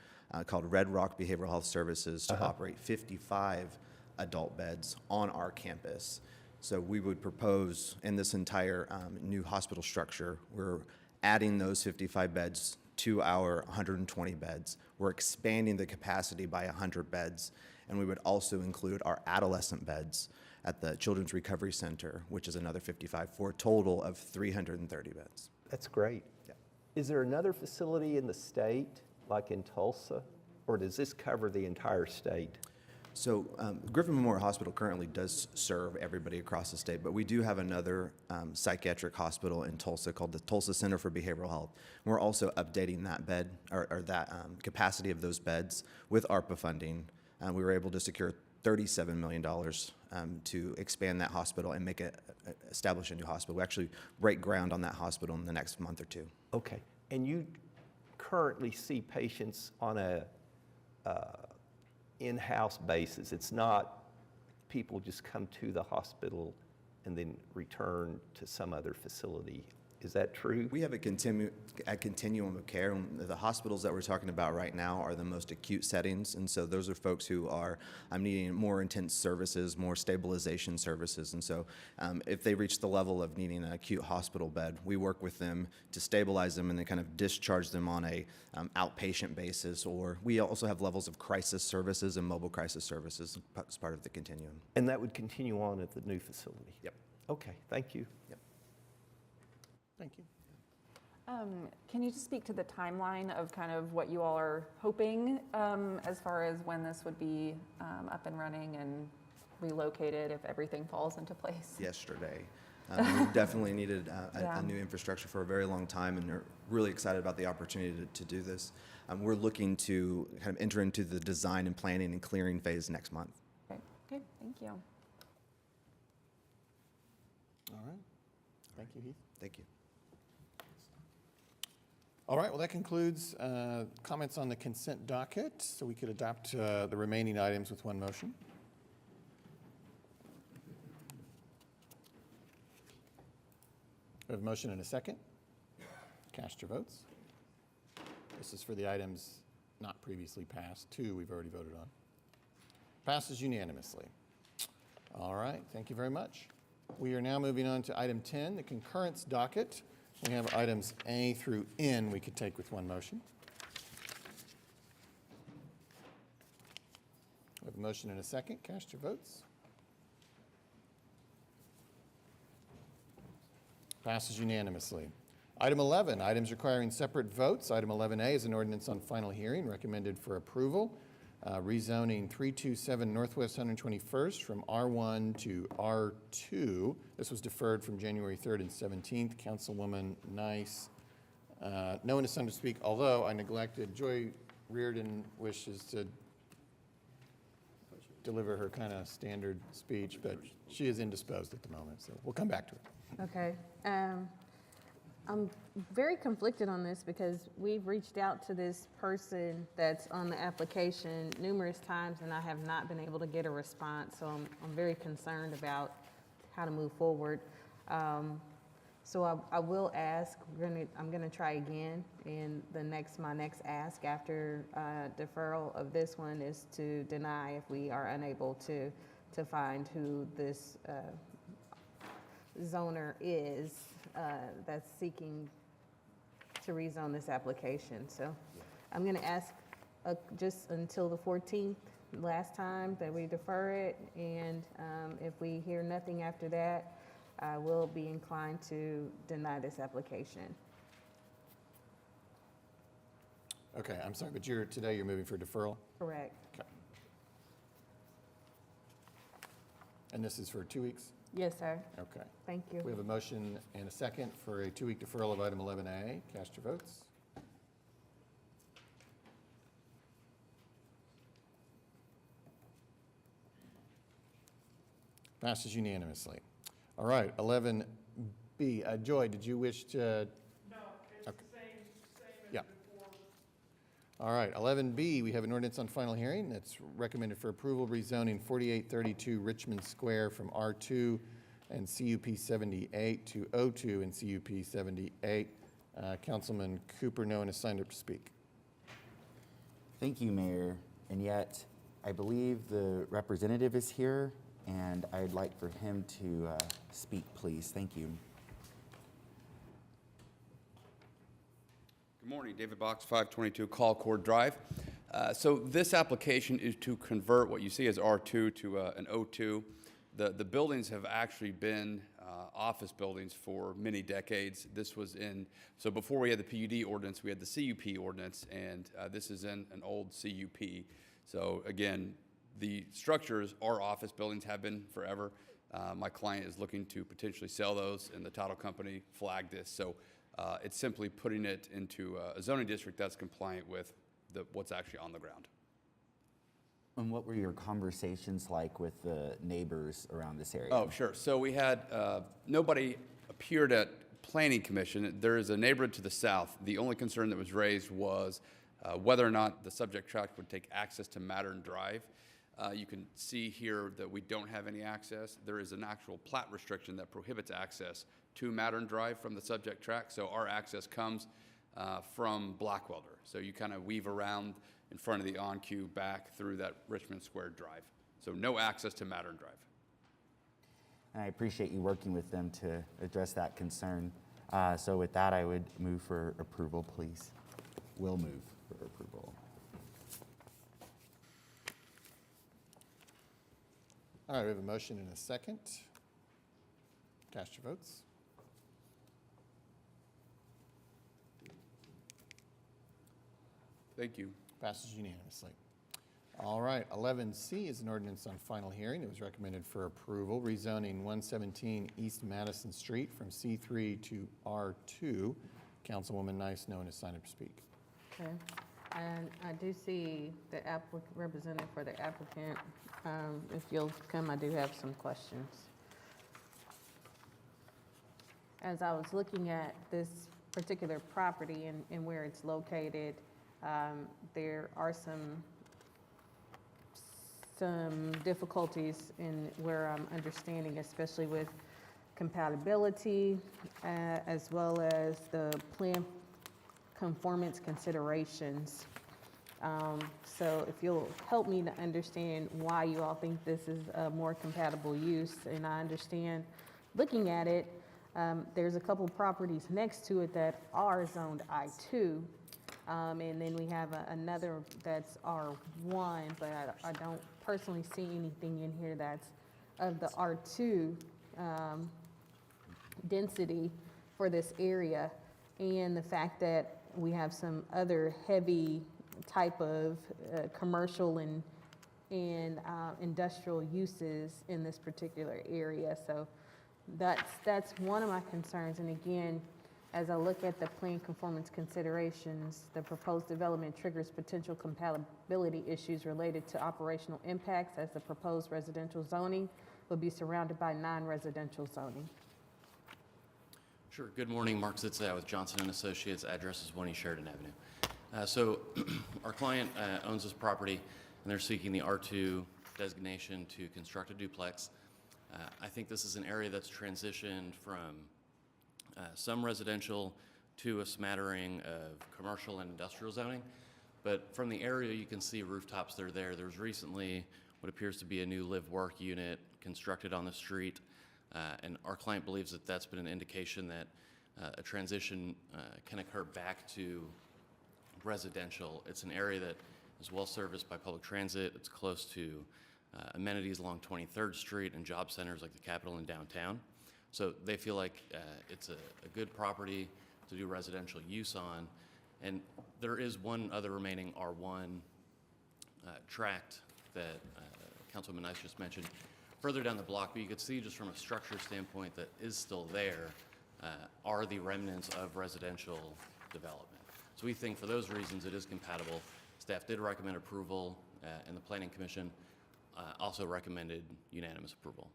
called Red Rock Behavioral Health Services to operate 55 adult beds on our campus. So we would propose in this entire new hospital structure, we're adding those 55 beds to our 120 beds. We're expanding the capacity by 100 beds, and we would also include our adolescent beds at the Children's Recovery Center, which is another 55, for a total of 330 beds. That's great. Yeah. Is there another facility in the state, like in Tulsa, or does this cover the entire state? So Griffin Memorial Hospital currently does serve everybody across the state, but we do have another psychiatric hospital in Tulsa called the Tulsa Center for Behavioral Health. We're also updating that bed, or that capacity of those beds with ARPA funding. We were able to secure $37 million to expand that hospital and establish a new hospital. We actually break ground on that hospital in the next month or two. Okay, and you currently see patients on a in-house basis. It's not people just come to the hospital and then return to some other facility. Is that true? We have a continuum of care. The hospitals that we're talking about right now are the most acute settings, and so those are folks who are needing more intense services, more stabilization services. And so if they reach the level of needing an acute hospital bed, we work with them to stabilize them and then kind of discharge them on a outpatient basis. Or we also have levels of crisis services and mobile crisis services as part of the continuum. And that would continue on at the new facility? Yep. Okay, thank you. Yep. Thank you. Can you just speak to the timeline of kind of what you all are hoping as far as when this would be up and running and relocated if everything falls into place? Yesterday. We definitely needed Yeah. a new infrastructure for a very long time, and are really excited about the opportunity to do this. We're looking to kind of enter into the design and planning and clearing phase next month. Okay, thank you. All right. Thank you, Heath. Thank you. All right, well, that concludes comments on the consent docket, so we could adopt the remaining items with one motion. We have a motion and a second. Cast your votes. This is for the items not previously passed. 2 we've already voted on. Passes unanimously. All right, thank you very much. We are now moving on to item 10, the concurrence docket. We have items A through N we could take with one motion. We have a motion and a second. Cast your votes. Passes unanimously. Item 11, items requiring separate votes. Item 11A is an ordinance on final hearing recommended for approval. Rezoning 327 Northwest 121st from R1 to R2. This was deferred from January 3rd and 17th. Councilwoman Nice. No one is signed to speak, although I neglected. Joy Reardon wishes to deliver her kind of standard speech, but she is indisposed at the moment, so we'll come back to her. Okay. I'm very conflicted on this because we've reached out to this person that's on the application numerous times and I have not been able to get a response. So I'm very concerned about how to move forward. So I will ask, I'm gonna try again, and my next ask after deferral of this one is to deny if we are unable to find who this zoner is that's seeking to rezone this application. So I'm gonna ask just until the 14th, last time that we defer it, and if we hear nothing after that, I will be inclined to deny this application. Okay, I'm sorry, but today you're moving for deferral? Correct. Okay. And this is for 2 weeks? Yes, sir. Okay. Thank you. We have a motion and a second for a 2-week deferral of item 11A. Cast your votes. Passes unanimously. All right, 11B. Joy, did you wish to? No, it's the same as Yeah. before. All right, 11B, we have an ordinance on final hearing that's recommended for approval, rezoning 4832 Richmond Square from R2 and CUP 78 to O2 and CUP 78. Councilman Cooper, no one has signed up to speak. Thank you, Mayor. And yet, I believe the representative is here, and I'd like for him to speak, please. Thank you. Good morning, David Box, 522 Colcord Drive. So this application is to convert what you see as R2 to an O2. The buildings have actually been office buildings for many decades. This was so before we had the PUD ordinance, we had the CUP ordinance, and this is in an old CUP. So again, the structures are office buildings, have been forever. My client is looking to potentially sell those, and the title company flagged this. So it's simply putting it into a zoning district that's compliant with what's actually on the ground. And what were your conversations like with the neighbors around this area? Oh, sure. So we had, nobody appeared at Planning Commission. There is a neighborhood to the south. The only concern that was raised was whether or not the subject tract would take access to Mattern Drive. You can see here that we don't have any access. There is an actual plat restriction that prohibits access to Mattern Drive from the subject tract. So our access comes from Blackwelder. So you kind of weave around in front of the on-queue back through that Richmond Square Drive. So no access to Mattern Drive. And I appreciate you working with them to address that concern. So with that, I would move for approval, please. Will move for approval. All right, we have a motion and a second. Cast your votes. Thank you. Passes unanimously. All right, 11C is an ordinance on final hearing. It was recommended for approval, rezoning 117 East Madison Street from C3 to R2. Councilwoman Nice, no one has signed up to speak. Okay. And I do see the representative for the applicant. If you'll come, I do have some questions. As I was looking at this particular property and where it's located, there are some difficulties in where I'm understanding, especially with compatibility, as well as the plan conformance considerations. So if you'll help me to understand why you all think this is a more compatible use, and I understand, looking at it, there's a couple properties next to it that are zoned I2, and then we have another that's R1, but I don't personally see anything in here that's of the R2 density for this area, and the fact that we have some other heavy type of commercial and industrial uses in this particular area. So that's one of my concerns. And again, As I look at the plan conformance considerations, the proposed development triggers potential compatibility issues related to operational impacts as the proposed residential zoning will be surrounded by non-residential zoning. Sure. Good morning, Mark Zitzau with Johnson & Associates. Address is 1 East Sheridan Avenue. So our client owns this property, and they're seeking the R2 designation to construct a duplex. I think this is an area that's transitioned from some residential to a smattering of commercial and industrial zoning. But from the area, you can see rooftops that are there. There was recently what appears to be a new live-work unit constructed on the street. And our client believes that that's been an indication that a transition can occur back to residential. It's an area that is well serviced by public transit. It's close to amenities along 23rd Street and job centers like the Capitol and downtown. So they feel like it's a good property to do residential use on. And there is one other remaining R1 tract that Councilwoman Nice just mentioned further down the block, but you could see just from a structure standpoint that is still there are the remnants of residential development. So we think for those reasons it is compatible. Staff did recommend approval, and the Planning Commission also recommended unanimous approval.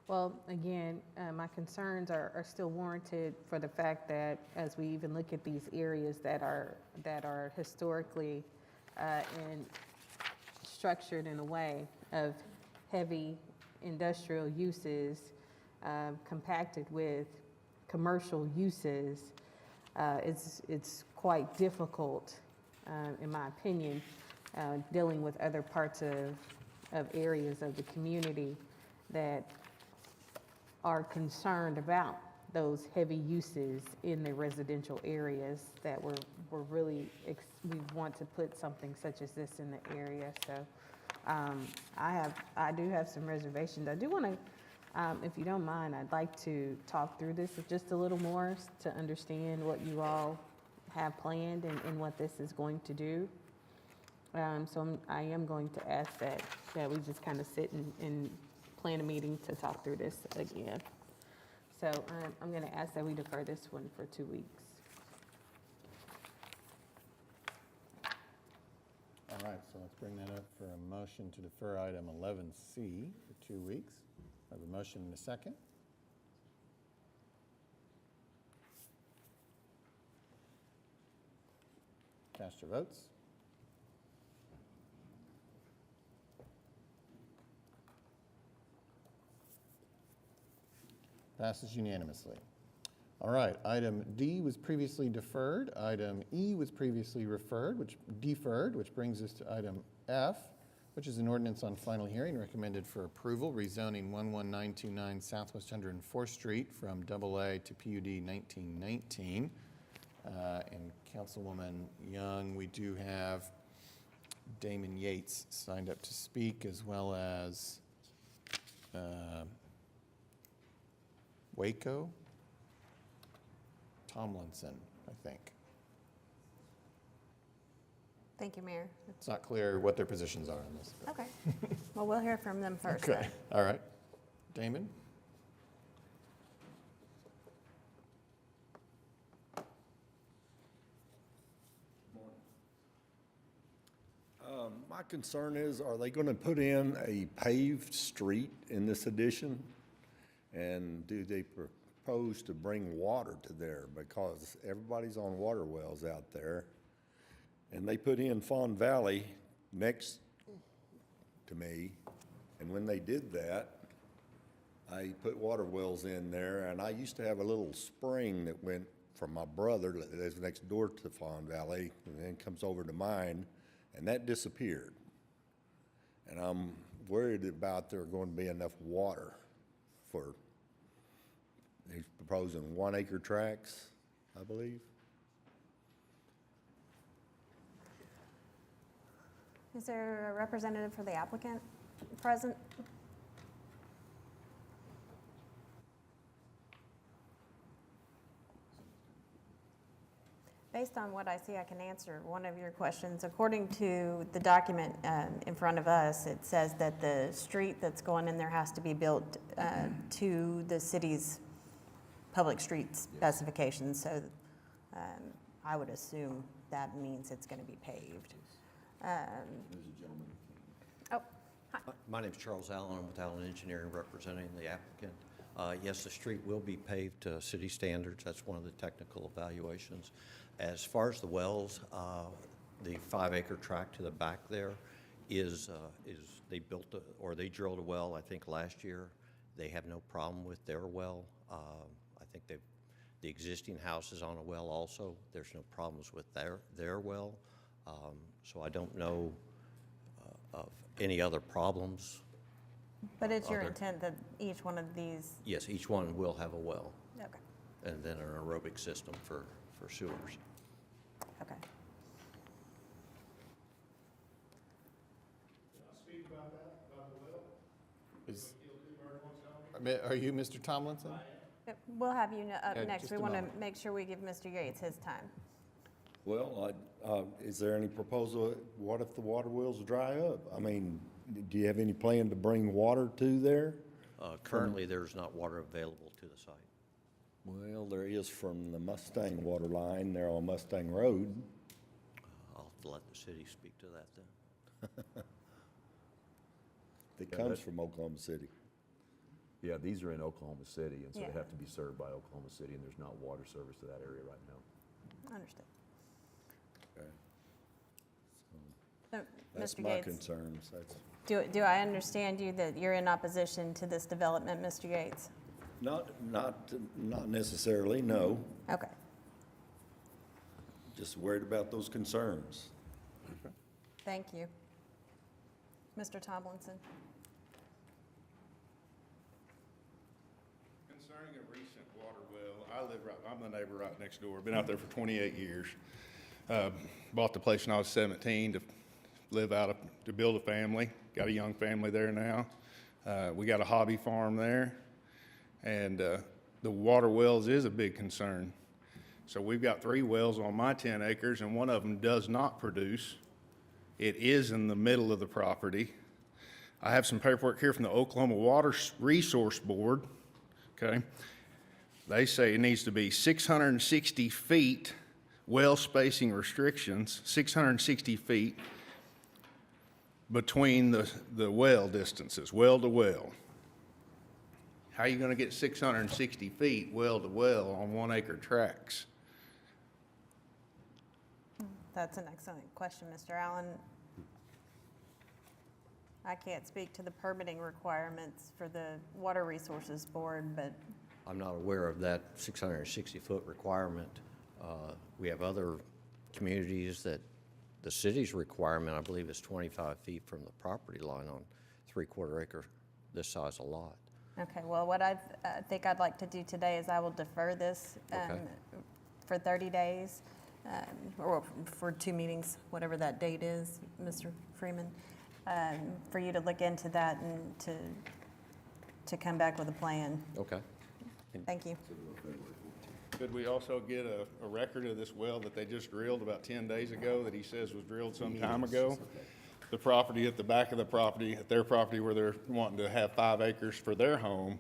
Well, again, my concerns are still warranted for the fact that as we even look at these areas that are historically and structured in a way of heavy industrial uses compacted with commercial uses, it's quite difficult, in my opinion, dealing with other parts of areas of the community that are concerned about those heavy uses in the residential areas that we're really, we want to put something such as this in the area. So I do have some reservations. I do want to, if you don't mind, I'd like to talk through this just a little more to understand what you all have planned and what this is going to do. So I am going to ask that we just kind of sit and plan a meeting to talk through this again. So I'm going to ask that we defer this one for 2 weeks. All right, so let's bring that up for a motion to defer item 11C for 2 weeks. I have a motion and a second. Cast your votes. Passes unanimously. All right, item D was previously deferred. Item E was previously deferred, which brings us to item F, which is an ordinance on final hearing recommended for approval, rezoning 11929 Southwest 104th Street from AA to PUD 1919. And Councilwoman Young, we do have Damon Yates signed up to speak, as well as Waco Tomlinson, I think. Thank you, Mayor. It's not clear what their positions are on this. Okay. Well, we'll hear from them first. Okay, then. all right. Damon? My concern is, are they going to put in a paved street in this addition? And do they propose to bring water to there? Because everybody's on water wells out there. And they put in Fawn Valley next to me. And when they did that, I put water wells in there. And I used to have a little spring that went from my brother that lives next door to Fawn Valley and then comes over to mine. And that disappeared. And I'm worried about there going to be enough water for, he's proposing 1 acre tracts, I believe. Is there a representative for the applicant present? Based on what I see, I can answer one of your questions. According to the document in front of us, it says that the street that's going in there has to be built to the city's public street specifications, so I would assume that means it's going to be paved. Oh, hi. My name's Charles Allen. I'm with Allen Engineering representing the applicant. Yes, the street will be paved to city standards. That's one of the technical evaluations. As far as the wells, the 5-acre tract to the back there is they built or they drilled a well, I think, last year. They have no problem with their well. I think the existing house is on a well also. There's no problems with their well. So I don't know of any other problems. But it's your intent that each one of these, Yes, each one will have a well, okay, and then an aerobic system for sewers. okay. Are you Mr. Tomlinson? Yep, we'll have you up Yeah, next. just We a want to moment. make sure we give Mr. Yates his time. Well, is there any proposal, what if the water wells dry up? I mean, do you have any plan to bring water to there? Currently, there's not water available to the site. Well, there is from the Mustang water line there on Mustang Road. I'll have to let the city speak to that then. That Yeah, comes that- from Oklahoma City. Yeah, these are in Oklahoma City, and so Yeah. they have to be served by Oklahoma City, and there's not water service to that area right now. Understood. Okay. So, That's Mr. my Yates, concerns. That's do I understand you that you're in opposition to this development, Mr. Yates? not necessarily, no. Okay. Just worried about those concerns. Thank you. Mr. Tomlinson? Concerning a recent water well, I'm the neighbor right next door, been out there for 28 years. Bought the place when I was 17 to build a family, got a young family there now. We got a hobby farm there, and the water wells is a big concern. So we've got 3 wells on my 10 acres, and one of them does not produce. It is in the middle of the property. I have some paperwork here from the Oklahoma Water Resource Board, okay? They say it needs to be 660 feet, well spacing restrictions, 660 feet between the well distances, well to well. How are you gonna get 660 feet well to well on 1-acre tracts? That's an excellent question, Mr. Allen. I can't speak to the permitting requirements for the Water Resources Board, but I'm not aware of that 660-foot requirement. We have other communities that the city's requirement, I believe, is 25 feet from the property line on 3/4 acre, this size a lot. okay, well, what I think I'd like to do today is I will defer this Okay. for 30 days, or for 2 meetings, whatever that date is, Mr. Freeman, for you to look into that and to come back with a plan. Okay. Thank you. Could we also get a record of this well that they just drilled about 10 days ago that he says was drilled some time ago? The property at the back of the property, at their property where they're wanting to have 5 acres for their home,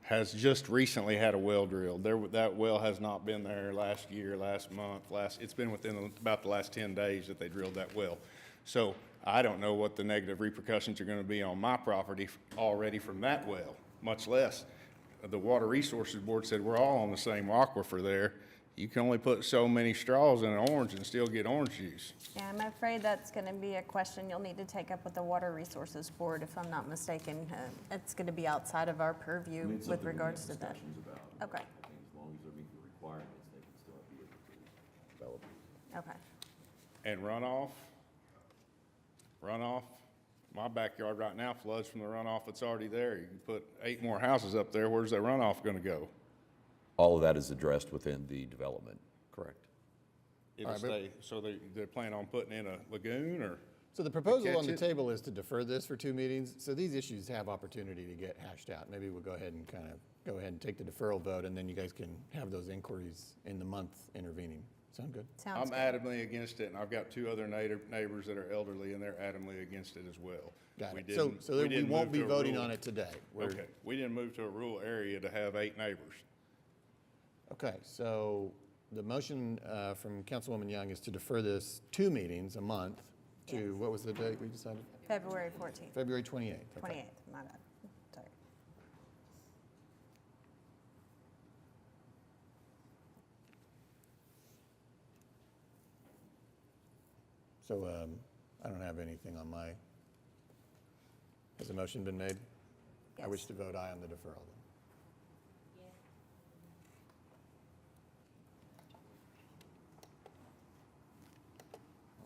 has just recently had a well drilled. That well has not been there last year, last month, it's been within about the last 10 days that they drilled that well. So I don't know what the negative repercussions are gonna be on my property already from that well, much less. The Water Resources Board said we're all on the same aquifer there. You can only put so many straws in an orange and still get orange juice. Yeah, I'm afraid that's going to be a question you'll need to take up with the Water Resources Board, if I'm not mistaken. It's going to be outside of our purview with regards to that. Okay, I think as long as they meet the requirements, they can still be able to develop. okay. And runoff, my backyard right now floods from the runoff that's already there. You can put 8 more houses up there. Where's that runoff gonna go? All of that is addressed within the development. Correct. It'll stay, so they're planning on putting in a lagoon or? So the proposal on the catch it? table is to defer this for 2 meetings. So these issues have opportunity to get hashed out. Maybe we'll go ahead and take the deferral vote, and then you guys can have those inquiries in the month intervening. Sound good? Sounds I'm adamantly against it, and I've got 2 other neighbors that are elderly, and they're adamantly against it as well. Got We it. So we didn't won't move be to a voting rural- on it today. Okay, we didn't move to a rural area to have 8 neighbors. Okay, so the motion from Councilwoman Young is to defer this 2 meetings a month to, what was the date we decided? February 14th, February 28th. Okay. 28th, my bad, sorry. So I don't have anything on my, has a motion been made? I wish to vote aye on the deferral then.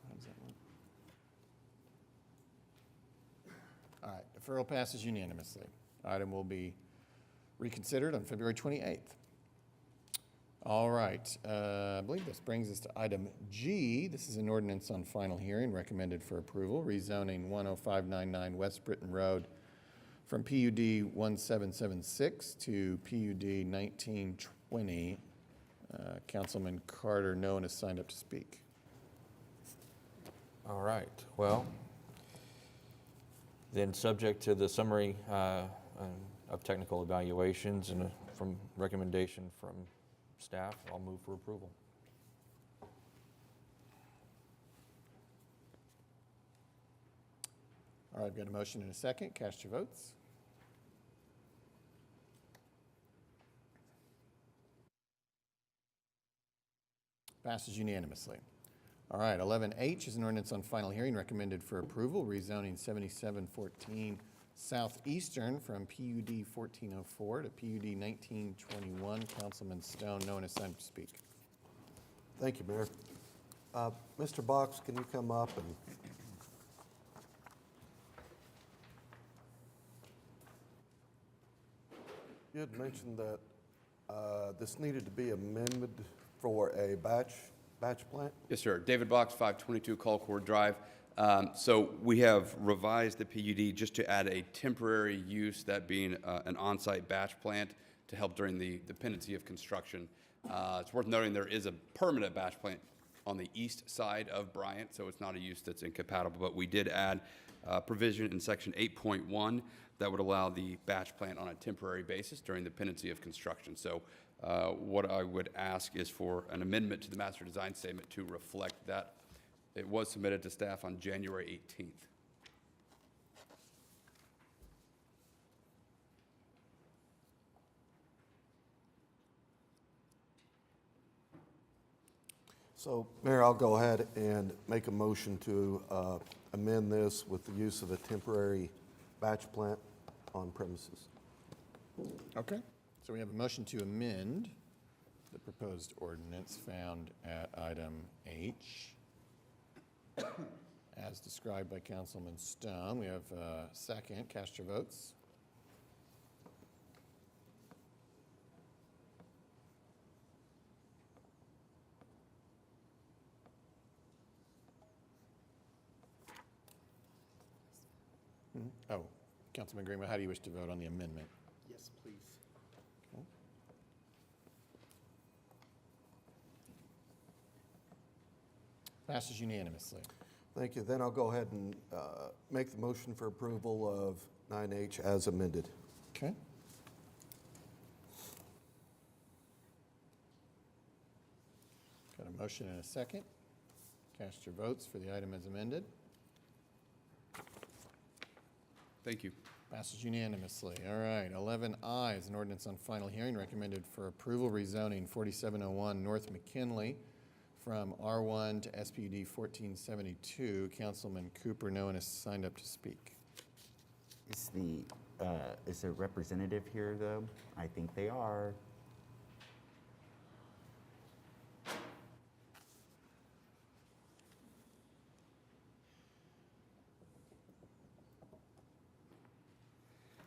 How does that work? All right, deferral passes unanimously. Item will be reconsidered on February 28th. All right, I believe this brings us to item G. This is an ordinance on final hearing recommended for approval, rezoning 10599 West Britton Road from PUD 1776 to PUD 1920. Councilman Carter, no one has signed up to speak. All right, well, then subject to the summary of technical evaluations and from recommendation from staff, I'll move for approval. All right, I've got a motion and a second. Cast your votes. Passes unanimously. All right, 11H is an ordinance on final hearing recommended for approval, rezoning 7714 Southeastern from PUD 1404 to PUD 1921. Councilman Stone, no one has signed up to speak. Thank you, Mayor. Mr. Box, can you come up and you had mentioned that this needed to be amended for a batch plant? Yes, sir. David Box, 522 Colcord Drive. So we have revised the PUD just to add a temporary use, that being an on-site batch plant to help during the pendency of construction. It's worth noting there is a permanent batch plant on the east side of Bryant, so it's not a use that's incompatible, but we did add provision in section 8.1 that would allow the batch plant on a temporary basis during the pendency of construction. So what I would ask is for an amendment to the master design statement to reflect that. It was submitted to staff on January 18th. So, Mayor, I'll go ahead and make a motion to amend this with the use of a temporary batch plant on premises. Okay, so we have a motion to amend the proposed ordinance found at item H. As described by Councilman Stone, we have a second. Cast your votes. Oh, Councilman Greenwell, how do you wish to vote on the amendment? Yes, please. Okay. Passes unanimously. Thank you. Then I'll go ahead and make the motion for approval of 9H as amended. Okay. Got a motion and a second. Cast your votes for the item as amended. Thank you. Passes unanimously. All right, 11I is an ordinance on final hearing recommended for approval, rezoning 4701 North McKinley from R1 to SPUD 1472. Councilman Cooper, no one has signed up to speak. Is there a representative here, though? I think they are.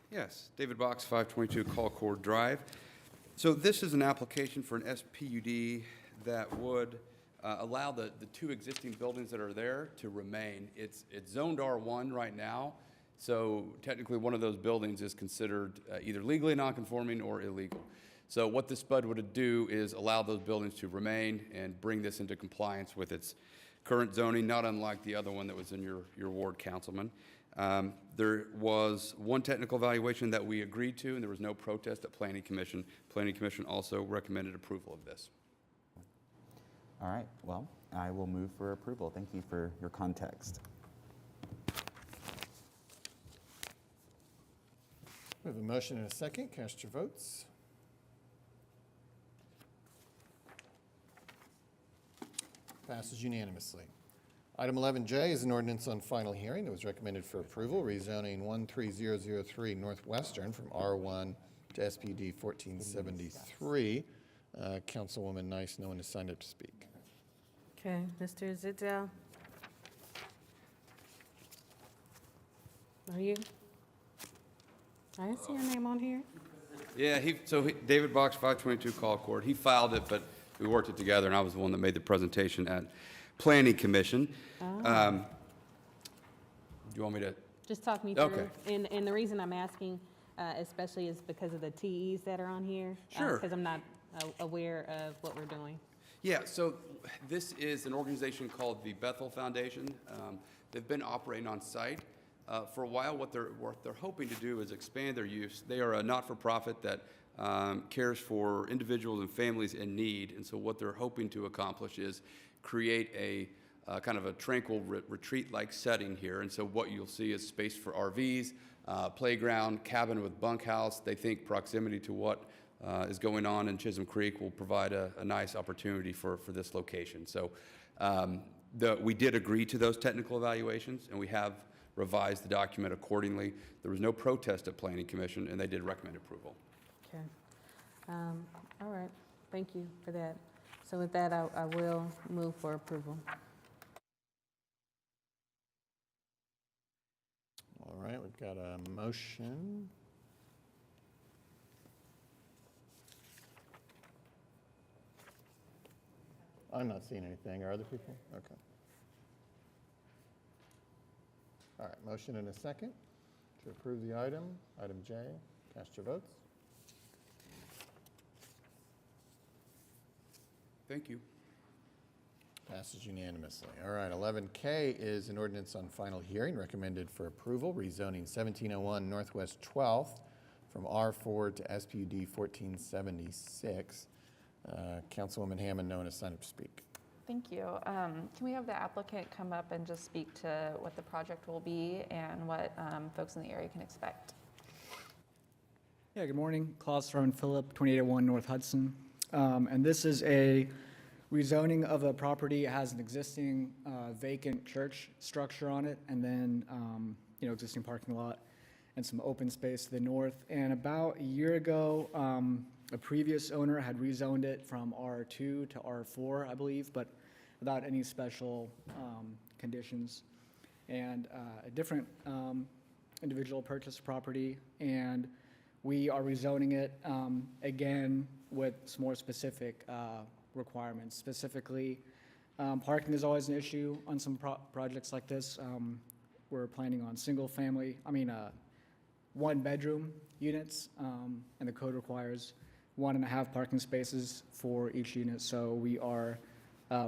Yes, David Box, 522 Colcord Drive. So this is an application for an SPUD that would allow the two existing buildings that are there to remain. It's zoned R1 right now, so technically one of those buildings is considered either legally nonconforming or illegal. So what this SPUD would do is allow those buildings to remain and bring this into compliance with its current zoning, not unlike the other one that was in your ward, Councilman. There was one technical evaluation that we agreed to, and there was no protest at Planning Commission. Planning Commission also recommended approval of this. All right, well, I will move for approval. Thank you for your context. We have a motion and a second. Cast your votes. Passes unanimously. Item 11J is an ordinance on final hearing that was recommended for approval, rezoning 13003 Northwestern from R1 to SPD 1473. Councilwoman Nice, no one has signed up to speak. Okay, Mr. Zittel? Are you? I didn't see your name on here. Yeah, David Box, 522 Colcord, he filed it, but we worked it together, and I was the one that made the presentation at Planning Commission. Do you want me to? Just talk me through. Okay. And the reason I'm asking, especially is because of the TEs that are on here. Sure. Because I'm not aware of what we're doing. Yeah, so this is an organization called the Bethel Foundation. They've been operating on site for a while. What they're hoping to do is expand their use. They are a not-for-profit that cares for individuals and families in need, and so what they're hoping to accomplish is create a kind of a tranquil retreat-like setting here. And so what you'll see is space for RVs, playground, cabin with bunkhouse. They think proximity to what is going on in Chisholm Creek will provide a nice opportunity for this location. So we did agree to those technical evaluations, and we have revised the document accordingly. There was no protest at Planning Commission, and they did recommend approval. Okay. All right. Thank you for that. So with that, I will move for approval. All right, we've got a motion. I'm not seeing anything. Are other people? Okay. All right, motion and a second to approve the item. Item J, cast your votes. Thank you. Passes unanimously. All right, 11K is an ordinance on final hearing recommended for approval, rezoning 1701 Northwest 12th from R4 to SPUD 1476. Councilwoman Hammond, no one has signed up to speak. Thank you. Can we have the applicant come up and just speak to what the project will be and what folks in the area can expect? Yeah, good morning. Klaus Rowan Phillip, 2801 North Hudson. And this is a rezoning of a property. It has an existing vacant church structure on it, and then existing parking lot and some open space to the north. And about a year ago, a previous owner had rezoned it from R2 to R4, I believe, but without any special conditions. And a different individual purchased property, and we are rezoning it again with some more specific requirements. Specifically, parking is always an issue on some projects like this. We're planning on one-bedroom units, and the code requires 1.5 parking spaces for each unit. So we are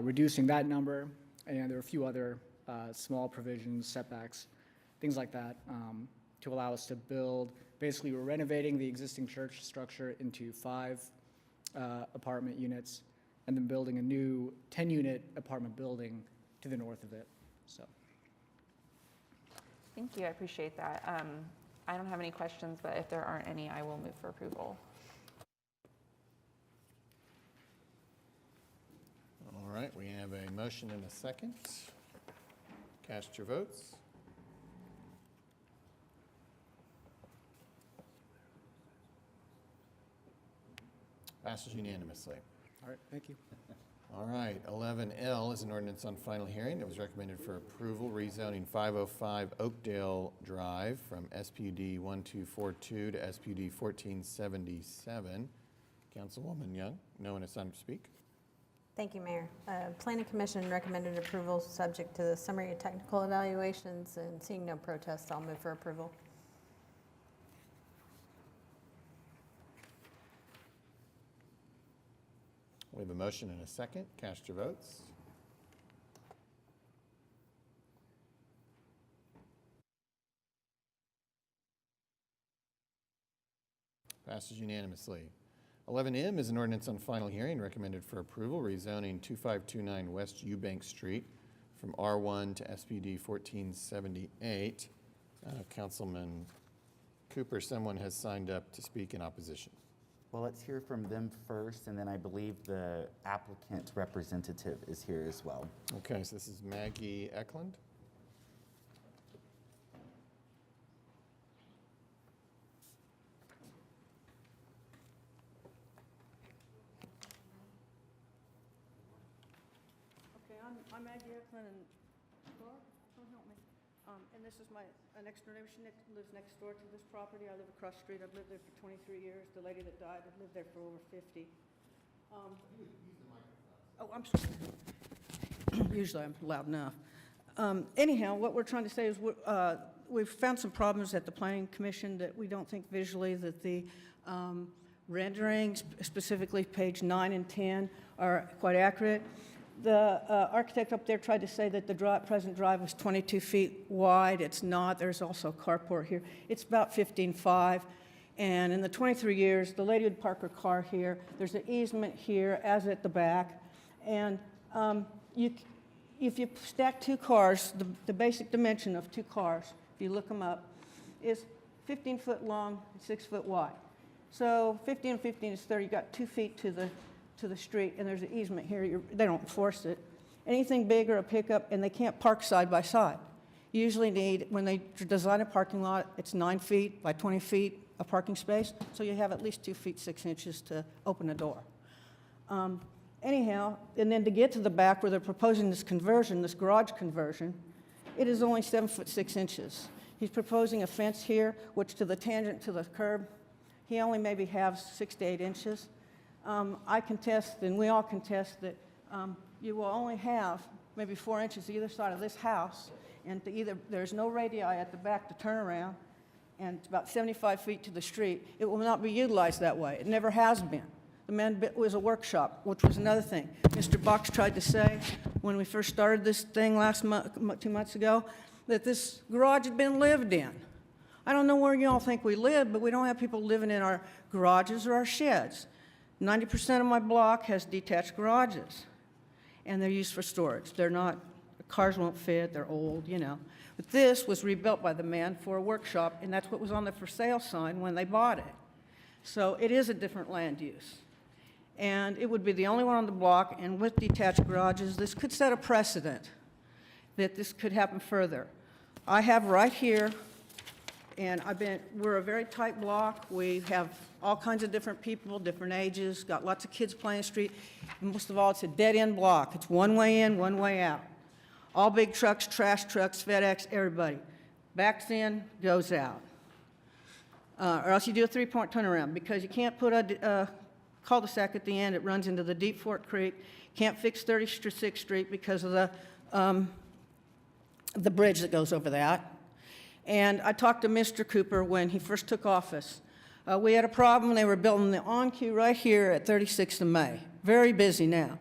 reducing that number, and there are a few other small provisions, setbacks, things like that, to allow us to build. Basically, we're renovating the existing church structure into 5 apartment units, and then building a new 10-unit apartment building to the north of it. So. Thank you, I appreciate that. I don't have any questions, but if there aren't any, I will move for approval. All right, we have a motion and a second. Cast your votes. Passes unanimously. All right, thank you. All right, 11L is an ordinance on final hearing that was recommended for approval, rezoning 505 Oakdale Drive from SPUD 1242 to SPUD 1477. Councilwoman Young, no one has signed up to speak. Thank you, Mayor. Planning Commission recommended approval subject to the summary of technical evaluations, and seeing no protests, I'll move for approval. We have a motion and a second. Cast your votes. Passes unanimously. 11M is an ordinance on final hearing recommended for approval, rezoning 2529 West Eubank Street from R1 to SPD 1478. Councilman Cooper, someone has signed up to speak in opposition. Well, let's hear from them first, and then I believe the applicant representative is here as well. Okay, so this is Maggie Eklund. Okay, I'm Maggie Eklund, and Laura, come help me. And this is an extra neighbor. She lives next door to this property. I live across the street. I've lived there for 23 years. The lady that died, I've lived there for over 50. Oh, I'm sorry. Usually I'm loud enough. Anyhow, what we're trying to say is we've found some problems at the Planning Commission that we don't think visually that the renderings, specifically page 9 and 10, are quite accurate. The architect up there tried to say that the present drive was 22 feet wide. It's not. There's also a carport here. It's about 15.5. And in the 23 years, the lady would park her car here. There's an easement here, as at the back. And if you stack two cars, the basic dimension of two cars, if you look them up, is 15 foot long and 6 foot wide. So 15 and 15 is 30. You've got 2 feet to the street, and there's an easement here. They don't enforce it. Anything bigger, a pickup, and they can't park side by side. You usually need, when they design a parking lot, it's 9 feet by 20 feet, a parking space, so you have at least 2 feet 6 inches to open a door. Anyhow, and then to get to the back where they're proposing this conversion, this garage conversion, it is only 7 foot 6 inches. He's proposing a fence here, which to the tangent to the curb, he only maybe has 6 to 8 inches. I contest, and we all contest, that you will only have maybe 4 inches either side of this house, and there's no radii at the back to turn around, and it's about 75 feet to the street. It will not be utilized that way. It never has been. The man was a workshop, which was another thing. Mr. Box tried to say when we first started this thing last month, 2 months ago, that this garage had been lived in. I don't know where you all think we live, but we don't have people living in our garages or our sheds. 90% of my block has detached garages, and they're used for storage. They're not, the cars won't fit, they're old, you know. But this was rebuilt by the man for a workshop, and that's what was on the for sale sign when they bought it. So it is a different land use. And it would be the only one on the block, and with detached garages, this could set a precedent that this could happen further. I have right here, and we're a very tight block. We have all kinds of different people, different ages, got lots of kids playing the street. And most of all, it's a dead-end block. It's one way in, one way out. All big trucks, trash trucks, FedEx, everybody. Backs in, goes out. Or else you do a three-point turnaround, because you can't put a cul-de-sac at the end. It runs into the Deep Fork Creek. Can't fix 36th Street because of the bridge that goes over that. And I talked to Mr. Cooper when he first took office. We had a problem. They were building the on-queue right here at 36th and May. Very busy now.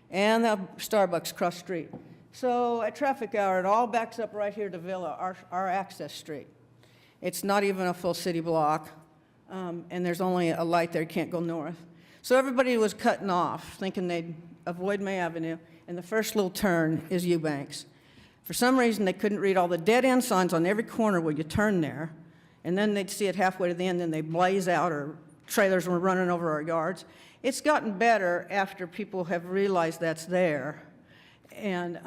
And the Starbucks across the street. So at traffic hour, it all backs up right here to Villa, our access street. It's not even a full city block, and there's only a light there. You can't go north. So everybody was cutting off, thinking they'd avoid May Avenue, and the first little turn is Eubanks. For some reason, they couldn't read all the dead-end signs on every corner where you turn there, and then they'd see it halfway to the end, then they blaze out, or trailers were running over our yards. It's gotten better after people have realized that's there, and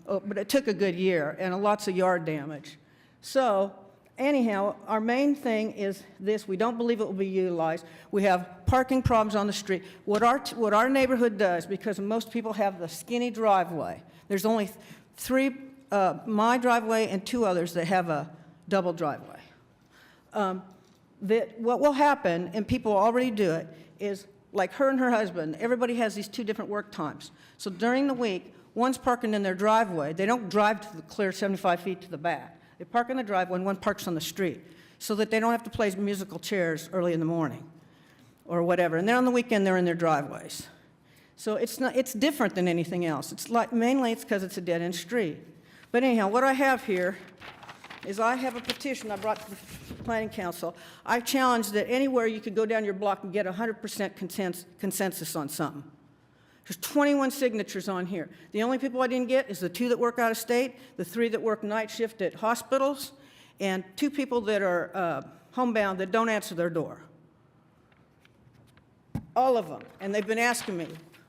but it took a good year, and lots of yard damage. So anyhow, our main thing is this: we don't believe it will be utilized. We have parking problems on the street. What our neighborhood does, because most people have the skinny driveway, there's only three, my driveway and two others that have a double driveway. What will happen, and people already do it, is like her and her husband, everybody has these two different work times. So during the week, one's parking in their driveway. They don't drive to the clear 75 feet to the back. They park in the driveway, and one parks on the street, so that they don't have to play musical chairs early in the morning or whatever. And then on the weekend, they're in their driveways. So it's different than anything else. Mainly it's because it's a dead-end street. But anyhow, what I have here is I have a petition I brought to the Planning Council. I challenge that anywhere you could go down your block and get 100% consensus on something. There's 21 signatures on here. The only people I didn't get is the 2 that work out of state, the 3 that work night shift at hospitals, and 2 people that are homebound that don't answer their door. All of them. And they've been asking me,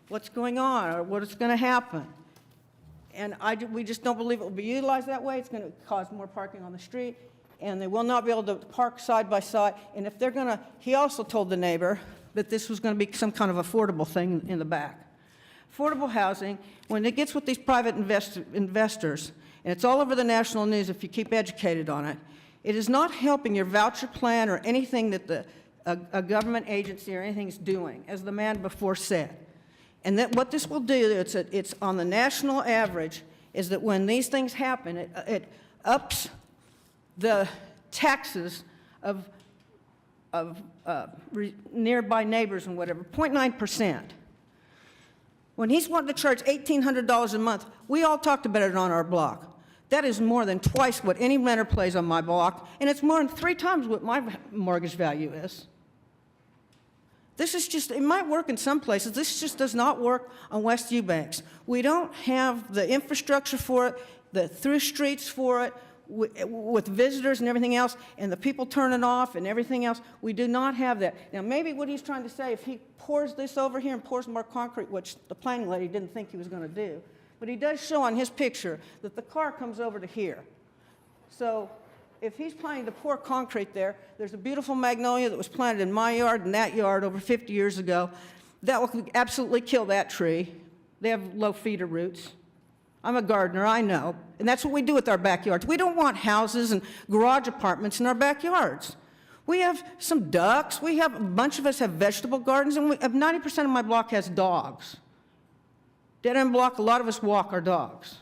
what's going on, or what is going to happen? And we just don't believe it will be utilized that way. It's going to cause more parking on the street, and they will not be able to park side by side. And if they're going to, he also told the neighbor that this was going to be some kind of affordable thing in the back. Affordable housing, when it gets with these private investors, and it's all over the national news if you keep educated on it, it is not helping your voucher plan or anything that a government agency or anything is doing, as the man before said. And that what this will do, it's on the national average, is that when these things happen, it ups the taxes of nearby neighbors and whatever, 0.9%. When he's wanting to charge $1,800 a month, we all talked about it on our block. That is more than twice what any renter pays on my block, and it's more than 3 times what my mortgage value is. This is just, it might work in some places. This just does not work on West Eubanks. We don't have the infrastructure for it, the through streets for it, with visitors and everything else, and the people turning off and everything else. We do not have that. Now, maybe what he's trying to say, if he pours this over here and pours more concrete, which the planning lady didn't think he was going to do, but he does show on his picture that the car comes over to here. So if he's planning to pour concrete there, there's a beautiful magnolia that was planted in my yard and that yard over 50 years ago. That will absolutely kill that tree. They have low feeder roots. I'm a gardener, I know. And that's what we do with our backyards. We don't want houses and garage apartments in our backyards. We have some ducks. We have, a bunch of us have vegetable gardens, and 90% of my block has dogs. Dead end block, a lot of us walk our dogs.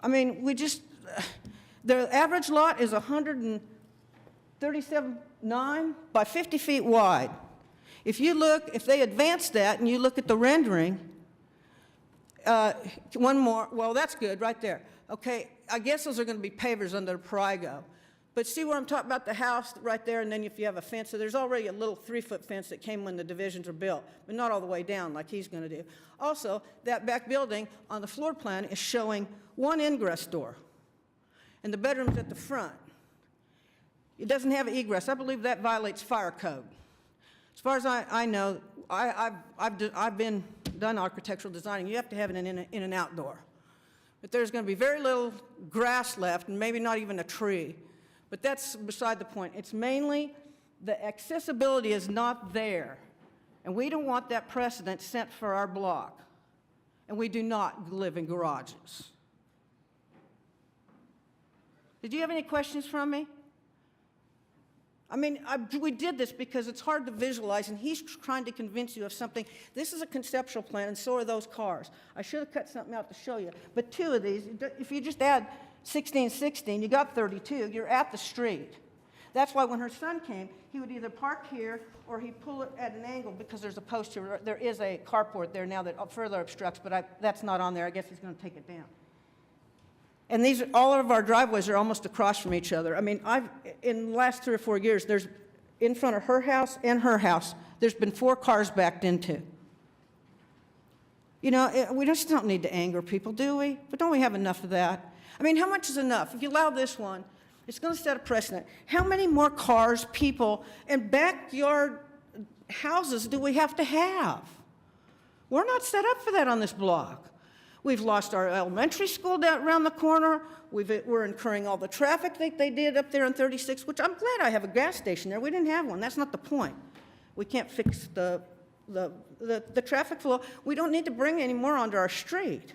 I mean, the average lot is 137.9 by 50 feet wide. If they advance that and you look at the rendering, one more, well, that's good right there. Okay, I guess those are going to be pavers under the Perigo. But see where I'm talking about the house right there, and then if you have a fence, so there's already a little 3-foot fence that came when the divisions were built, but not all the way down like he's going to do. Also, that back building on the floor plan is showing 1 ingress door, and the bedroom's at the front. It doesn't have egress. I believe that violates fire code. As far as I know, I've done architectural designing. You have to have it in and outdoor. But there's going to be very little grass left, and maybe not even a tree. But that's beside the point. It's mainly the accessibility is not there. And we don't want that precedent set for our block. And we do not live in garages. Did you have any questions from me? I mean, we did this because it's hard to visualize, and he's trying to convince you of something. This is a conceptual plan, and so are those cars. I should have cut something out to show you. But 2 of these, if you just add 16, 16, you got 32. You're at the street. That's why when her son came, he would either park here or he'd pull it at an angle because there's a post here. There is a carport there now that further obstructs, but that's not on there. I guess he's going to take it down. And all of our driveways are almost across from each other. I mean, in the last 3 or 4 years, there's in front of her house and her house, there's been 4 cars backed into. You know, we just don't need to anger people, do we? But don't we have enough of that? I mean, how much is enough? If you allow this one, it's going to set a precedent. How many more cars, people, and backyard houses do we have to have? We're not set up for that on this block. We've lost our elementary school down around the corner. We're incurring all the traffic that they did up there on 36, which I'm glad I have a gas station there. We didn't have one. That's not the point. We can't fix the traffic flow. We don't need to bring any more onto our street.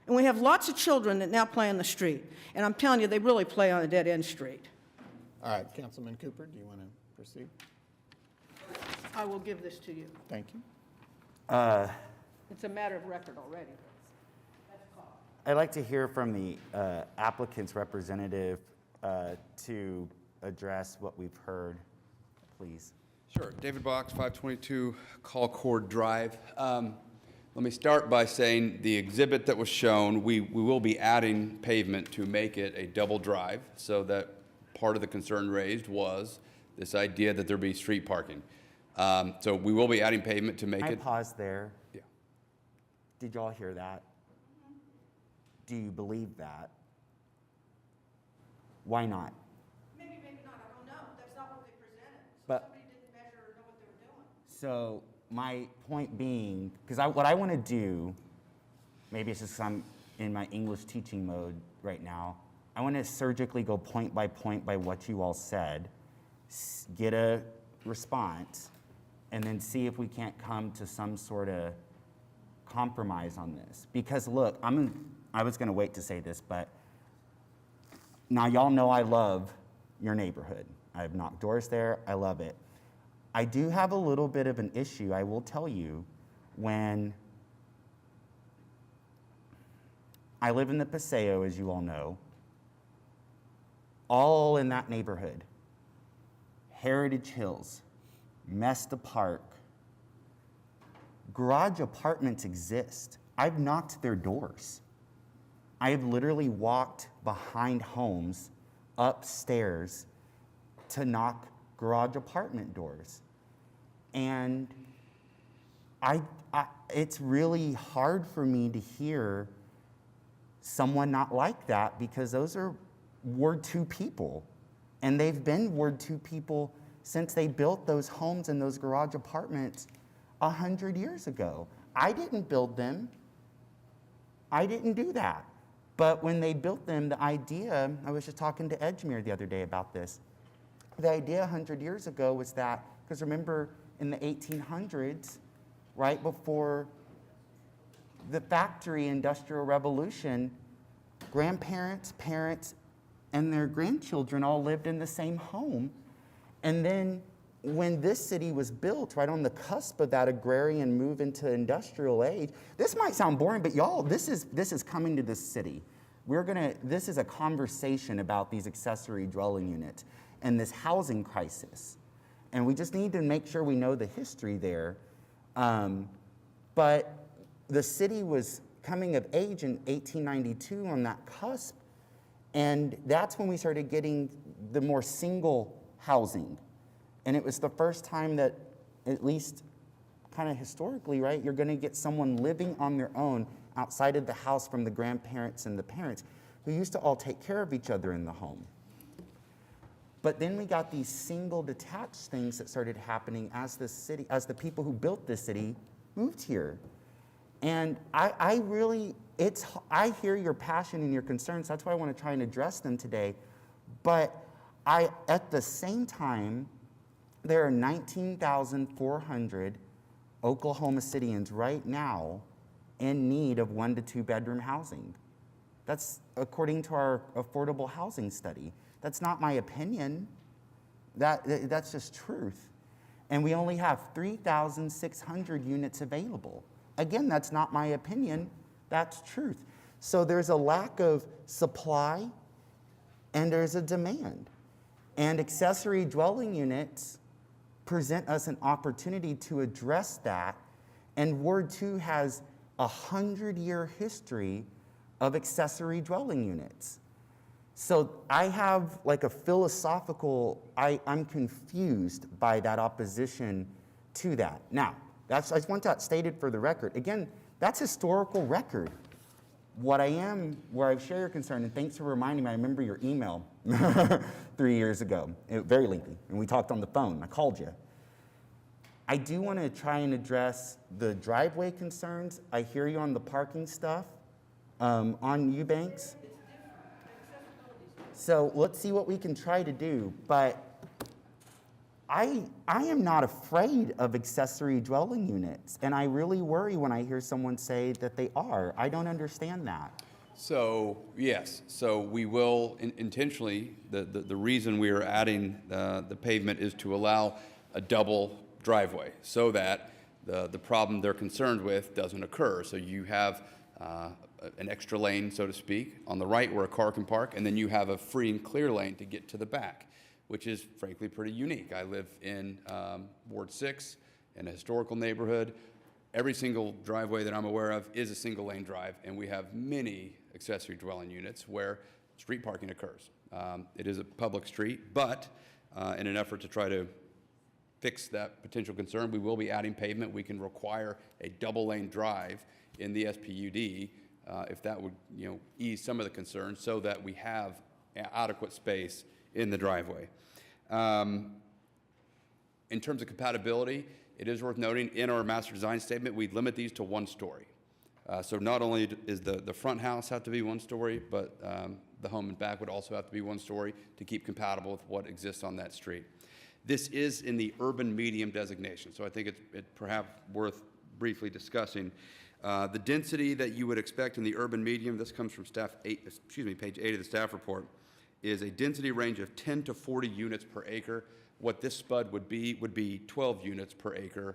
And we have lots of children that now play on the street. And I'm telling you, they really play on a dead-end street. All right, Councilman Cooper, do you want to proceed? I will give this to you. Thank you. It's a matter of record already. I'd like to hear from the applicant's representative to address what we've heard, please. Sure. David Box, 522 Colcord Drive. Let me start by saying the exhibit that was shown, we will be adding pavement to make it a double drive, so that part of the concern raised was this idea that there be street parking. So we will be adding pavement to make I it. pause there. Yeah. Did y'all hear that? Do you believe that? Why not? Maybe not, I don't know. That's not what they presented. But- Somebody didn't measure or know what they were doing. So my point being, because what I want to do, maybe it's just 'cause I'm in my English teaching mode right now, I want to surgically go point by what you all said, get a response, and then see if we can't come to some sort of compromise on this. Because look, I was going to wait to say this, but now y'all know I love your neighborhood. I've knocked doors there. I love it. I do have a little bit of an issue, I will tell you, when I live in the Paseo, as you all know, all in that neighborhood. Heritage Hills, Mesta Park. Garage apartments exist. I've knocked their doors. I have literally walked behind homes upstairs to knock garage apartment doors. And it's really hard for me to hear someone not like that, because those are Ward 2 people. And they've been Ward 2 people since they built those homes and those garage apartments 100 years ago. I didn't build them. I didn't do that. But when they built them, the idea, I was just talking to Edgemere the other day about this. The idea 100 years ago was that, because remember in the 1800s, right before the factory industrial revolution, grandparents, parents, and their grandchildren all lived in the same home. And then when this city was built, right on the cusp of that agrarian move into industrial age, this might sound boring, but y'all, this is coming to this city. This is a conversation about these accessory dwelling units and this housing crisis. And we just need to make sure we know the history there. But the city was coming of age in 1892 on that cusp. And that's when we started getting the more single housing. And it was the first time that, at least kind of historically, right, you're going to get someone living on their own outside of the house from the grandparents and the parents who used to all take care of each other in the home. But then we got these single detached things that started happening as the people who built this city moved here. And I hear your passion and your concerns. That's why I want to try and address them today. But at the same time, there are 19,400 Oklahoma Cityans right now in need of 1 to 2 bedroom housing. That's according to our affordable housing study. That's not my opinion. That's just truth. And we only have 3,600 units available. Again, that's not my opinion. That's truth. So there's a lack of supply and there's a demand. And accessory dwelling units present us an opportunity to address that. And Ward 2 has a 100-year history of accessory dwelling units. So I have like a philosophical, I'm confused by that opposition to that. Now, I just want that stated for the record. Again, that's historical record. Where I share your concern, and thanks for reminding me, I remember your email 3 years ago, very lengthy, and we talked on the phone, I called you. I do want to try and address the driveway concerns. I hear you on the parking stuff, on Eubanks. So let's see what we can try to do, but I am not afraid of accessory dwelling units, and I really worry when I hear someone say that they are. I don't understand that. So, yes, so we will intentionally, the reason we are adding the pavement is to allow a double driveway so that the problem they're concerned with doesn't occur. So you have an extra lane, so to speak, on the right where a car can park, and then you have a free and clear lane to get to the back, which is frankly pretty unique. I live in Ward 6 in a historical neighborhood. Every single driveway that I'm aware of is a single lane drive, and we have many accessory dwelling units where street parking occurs. It is a public street, but in an effort to try to fix that potential concern, we will be adding pavement. We can require a double lane drive in the SPUD if that would, ease some of the concerns so that we have adequate space in the driveway. In terms of compatibility, it is worth noting in our master design statement, we limit these to 1 story. So not only is the front house have to be 1 story, but the home and back would also have to be 1 story to keep compatible with what exists on that street. This is in the urban medium designation, so I think it's perhaps worth briefly discussing. The density that you would expect in the urban medium, this comes from page 8 of the staff report, is a density range of 10 to 40 units per acre. What this SPUD would be 12 units per acre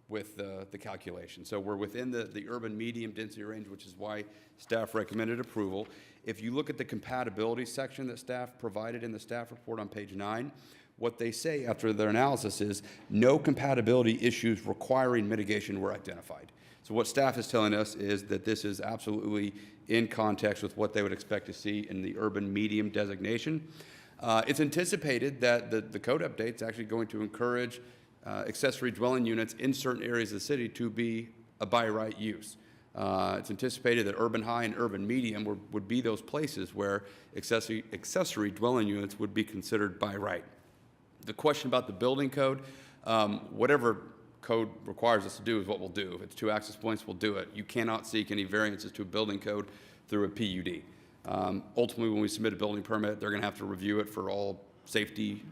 with the calculation. So we're within the urban medium density range, which is why staff recommended approval. If you look at the compatibility section that staff provided in the staff report on page 9, what they say after their analysis is no compatibility issues requiring mitigation were identified. So what staff is telling us is that this is absolutely in context with what they would expect to see in the urban medium designation. It's anticipated that the code update is actually going to encourage accessory dwelling units in certain areas of the city to be a by right use. It's anticipated that urban high and urban medium would be those places where accessory dwelling units would be considered by right. The question about the building code, whatever code requires us to do is what we'll do. If it's 2 access points, we'll do it. You cannot seek any variances to a building code through a PUD. Ultimately, when we submit a building permit, they're going to have to review it for all safety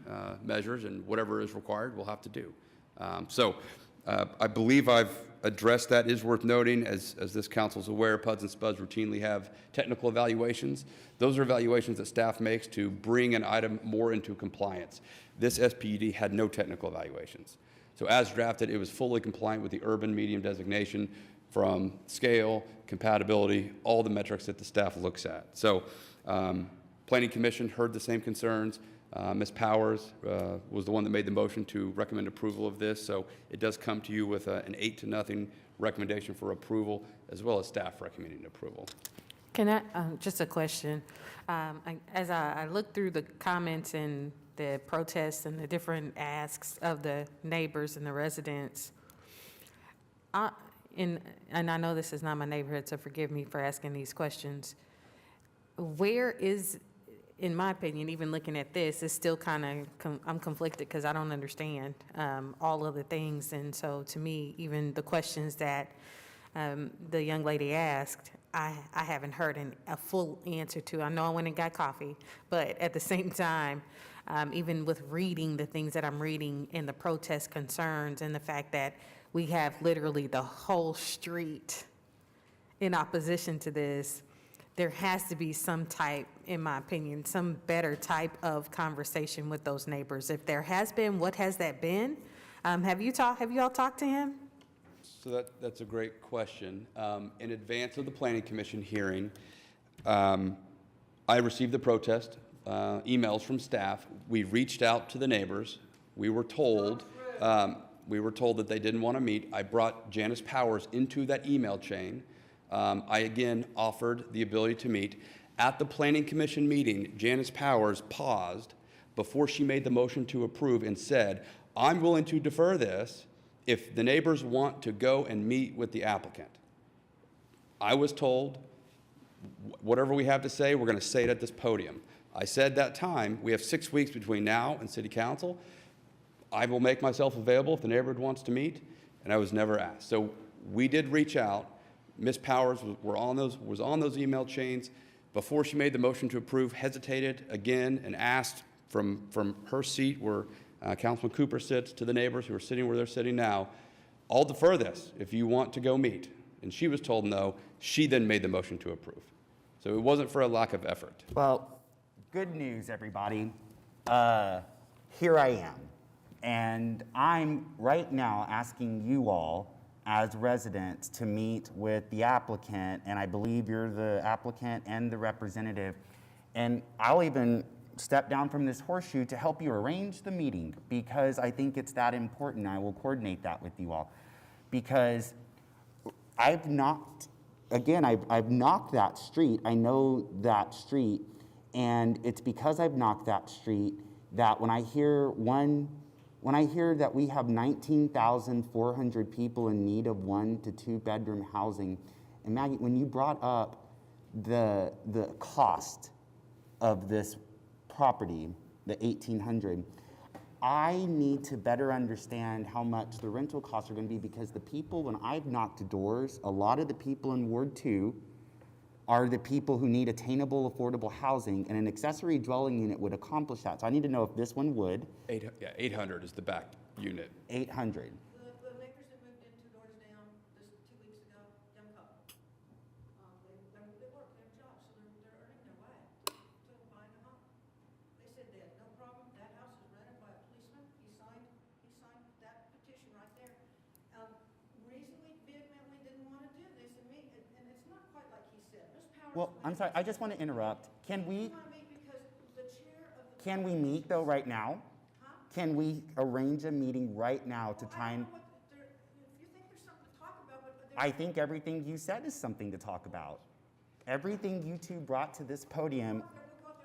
measures, and whatever is required, we'll have to do. I believe I've addressed that. It is worth noting, as this council is aware, PUDs and SPUDs routinely have technical evaluations. Those are evaluations that staff makes to bring an item more into compliance. This SPUD had no technical evaluations. So as drafted, it was fully compliant with the urban medium designation from scale, compatibility, all the metrics that the staff looks at. So Planning Commission heard the same concerns. Ms. Powers was the one that made the motion to recommend approval of this. So it does come to you with an 8-0 recommendation for approval, as well as staff recommending approval. Can I, just a question. As I look through the comments and the protests and the different asks of the neighbors and the residents, and I know this is not my neighborhood, so forgive me for asking these questions. Where is, in my opinion, even looking at this, it's still kind of, I'm conflicted because I don't understand all of the things. And so to me, even the questions that the young lady asked, I haven't heard a full answer to. I know I went and got coffee, but at the same time, even with reading the things that I'm reading in the protest concerns and the fact that we have literally the whole street in opposition to this, there has to be some type, in my opinion, some better type of conversation with those neighbors. If there has been, what has that been? Have you all talked to him? So that's a great question. In advance of the Planning Commission hearing, I received the protest emails from staff. We reached out to the neighbors. We were told that they didn't want to meet. I brought Janice Powers into that email chain. I again offered the ability to meet. At the Planning Commission meeting, Janice Powers paused before she made the motion to approve and said, I'm willing to defer this if the neighbors want to go and meet with the applicant. I was told, whatever we have to say, we're going to say it at this podium. I said that time, we have 6 weeks between now and City Council. I will make myself available if the neighborhood wants to meet, and I was never asked. So we did reach out. Ms. Powers was on those email chains before she made the motion to approve, hesitated again and asked from her seat where Councilman Cooper sits to the neighbors who are sitting where they're sitting now, I'll defer this if you want to go meet. And she was told no. She then made the motion to approve. So it wasn't for a lack of effort. Well, good news, everybody. Here I am. And I'm right now asking you all as residents to meet with the applicant, and I believe you're the applicant and the representative. And I'll even step down from this horseshoe to help you arrange the meeting because I think it's that important. I will coordinate that with you all. because I've knocked that street. I know that street. And it's because I've knocked that street that when I hear that we have 19,400 people in need of 1 to 2 bedroom housing, and Maggie, when you brought up the cost of this property, the 1,800, I need to better understand how much the rental costs are going to be, because the people, when I've knocked doors, a lot of the people in Ward 2 are the people who need attainable, affordable housing, and an accessory dwelling unit would accomplish that. So I need to know if this one would. 800 is the back unit. 800. The neighbors that moved in 2 doors down this 2 weeks ago, young couple. They work, they have jobs, so they're earning their way to buying a home. They said they had no problem. That house is rented by a policeman. He signed that petition right there. Recently, vehemently didn't want to do this, and it's not quite like he said. There's power. Well, I'm sorry, I just want to interrupt. Can we meet though right now? Can we arrange a meeting right now to try and? I think everything you said is something to talk about. Everything you two brought to this podium. But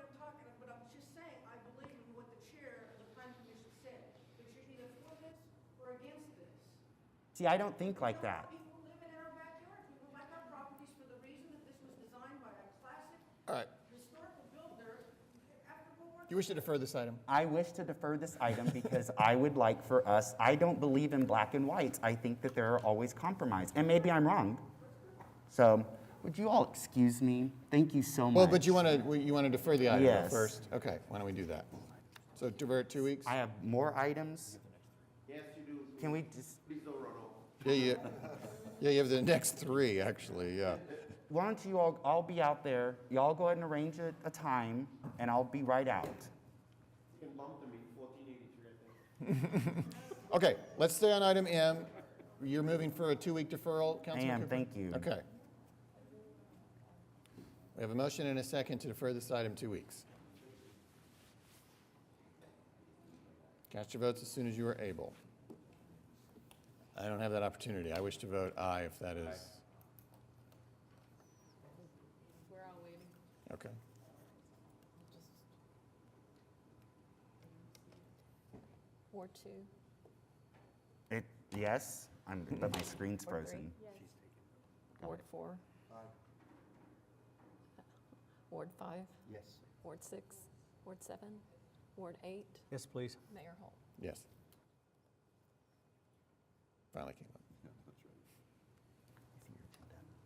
I'm just saying, I believe in what the chair of the planning commission said, that you're either for this or against this. See, I don't think like that. People live in our backyard. People like our properties for the reason that this was designed by a classic All right. historical builder after World War II. You wish to defer this item? I wish to defer this item because I would like for us, I don't believe in black and whites. I think that there are always compromise, and maybe I'm wrong. So, would you all excuse me? Thank you so much. Well, but you want to defer the item Yes. first? Okay, why don't we do that? So defer it 2 weeks? I have more items. Yes, you do. Can we just? Please don't run over. Yeah, you have the next 3, actually, yeah. Why don't you all, I'll be out there. Y'all go ahead and arrange a time, and I'll be right out. You can bump to me, 1483, I think. Okay, let's stay on item M. You're moving for a 2-week deferral, Councilman I am, Cooper? thank you. Okay. We have a motion and a second to defer this item 2 weeks. Cast your votes as soon as you are able. I don't have that opportunity. I wish to vote aye if that is. We're all waiting. Okay. Ward 2. Yes, but my screen's frozen. Ward 4. Ward 5. Yes. Ward 6. Ward 7. Ward 8. Yes, please. Mayor Holt. Yes. Finally came up.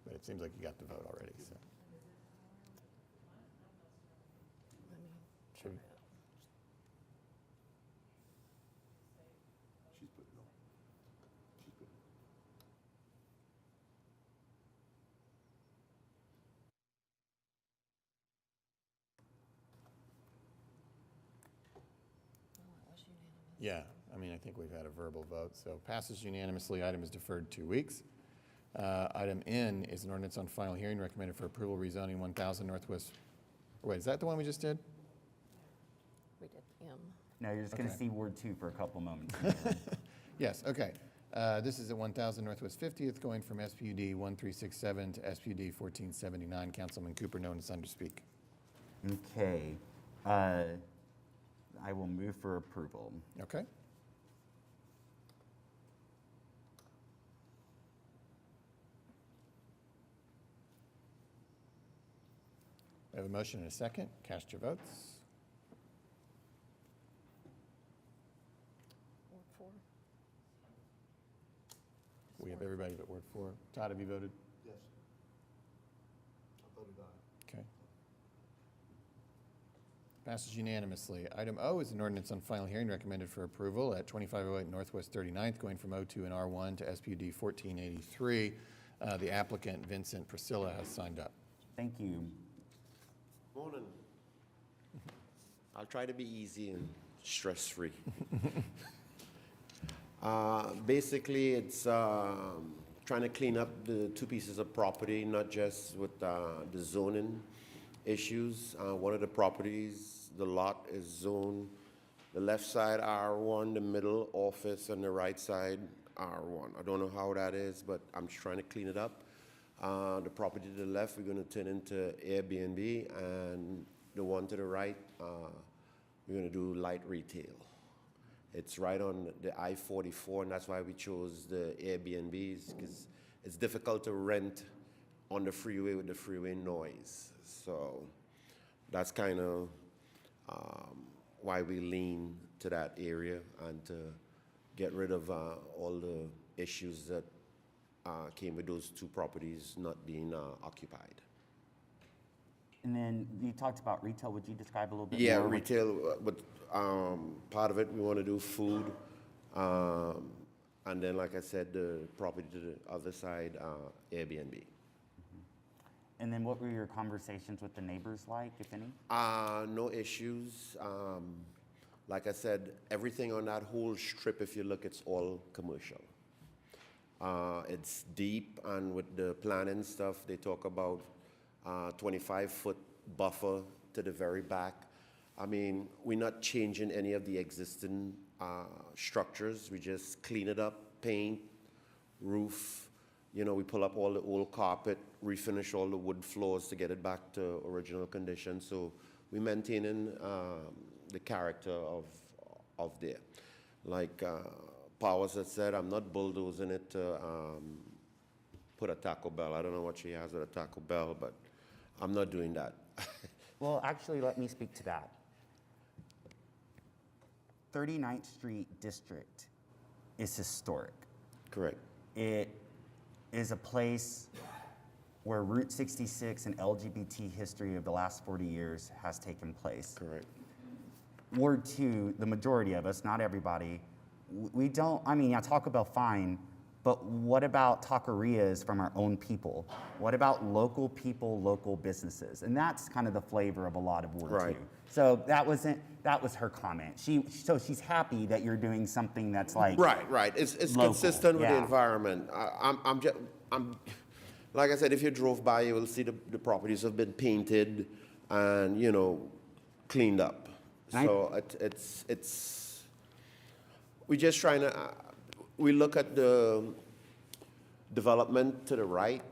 But it seems like you got the vote already, so. Should we- She's putting it on. She's putting it on. Yeah, I mean, I think we've had a verbal vote, so passes unanimously. Item is deferred 2 weeks. Item N is an ordinance on final hearing recommended for approval rezoning 1000 Northwest. Wait, is that the one we just did? We did M. No, you're just going to Okay. see Ward 2 for a couple moments. Yes, okay. This is at 1000 Northwest 50th, going from SPUD 1367 to SPUD 1479. Councilman Cooper, no one is under speak. Okay. I will move for approval. Okay. We have a motion and a second. Cast your votes. Ward 4. We have everybody but Ward 4. Todd, have you voted? Yes. I voted aye. Okay. Passes unanimously. Item O is an ordinance on final hearing recommended for approval at 2508 Northwest 39th, going from O2 and R1 to SPUD 1483. The applicant, Vincent Priscilla, has signed up. Thank you. Morning. I'll try to be easy and stress-free. Basically, it's trying to clean up the 2 pieces of property, not just with the zoning issues. One of the properties, the lot is zoned, the left side R1, the middle office, and the right side R1. I don't know how that is, but I'm just trying to clean it up. The property to the left, we're going to turn into Airbnb, and the one to the right, we're going to do light retail. It's right on the I-44, and that's why we chose the Airbnbs, because it's difficult to rent on the freeway with the freeway noise. So that's kind of why we lean to that area and to get rid of all the issues that came with those two properties not being occupied. And then you talked about retail. Would you describe a little bit Yeah, more? retail, but part of it, we want to do food. And then, like I said, the property to the other side, Airbnb. And then what were your conversations with the neighbors like, if any? No issues. Like I said, everything on that whole strip, if you look, it's all commercial. It's deep, and with the planning stuff, they talk about 25-foot buffer to the very back. I mean, we're not changing any of the existing structures. We just clean it up, paint, roof. You know, we pull up all the old carpet, refinish all the wood floors to get it back to original condition. So we're maintaining the character of there. Like Powers had said, I'm not bulldozing it to put a Taco Bell. I don't know what she has with a Taco Bell, but I'm not doing that. Well, actually, let me speak to that. 39th Street District is historic. Correct. It is a place where Route 66 and LGBT history of the last 40 years has taken place. Correct. Ward 2, the majority of us, not everybody, we don't, I mean, yeah, Taco Bell, fine, but what about taquerias from our own people? What about local people, local businesses? And that's kind of the flavor of a lot of Ward 2. Right. So that was her comment. So she's happy that you're doing something that's like Right. It's local. consistent with the Yeah. environment. I'm like I said, if you drove by, you will see the properties have been painted and, you know, cleaned up. So it's we're just trying to we look at the development to the right,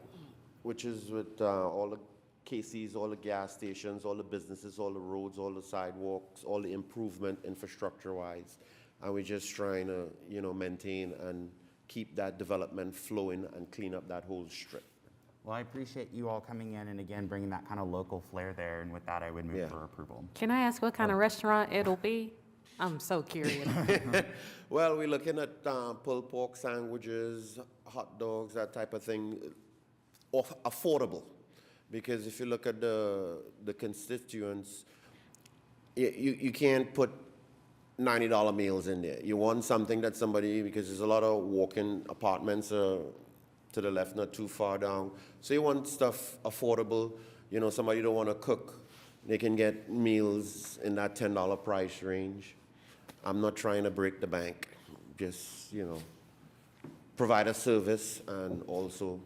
which is with all the KCs, all the gas stations, all the businesses, all the roads, all the sidewalks, all the improvement infrastructure-wise. And we're just trying to, you know, maintain and keep that development flowing and clean up that whole strip. Well, I appreciate you all coming in and again bringing that kind of local flair there. And with that, I would move for approval. Can I ask what kind of restaurant it'll be? I'm so curious. Well, we're looking at pulled pork sandwiches, hot dogs, that type of thing, affordable. Because if you look at the constituents, you can't put $90 meals in there. You want something that somebody, because there's a lot of walk-in apartments to the left, not too far down. So you want stuff affordable. You know, somebody don't want to cook. They can get meals in that $10 price range. I'm not trying to break the bank. Just, you know, provide a service and also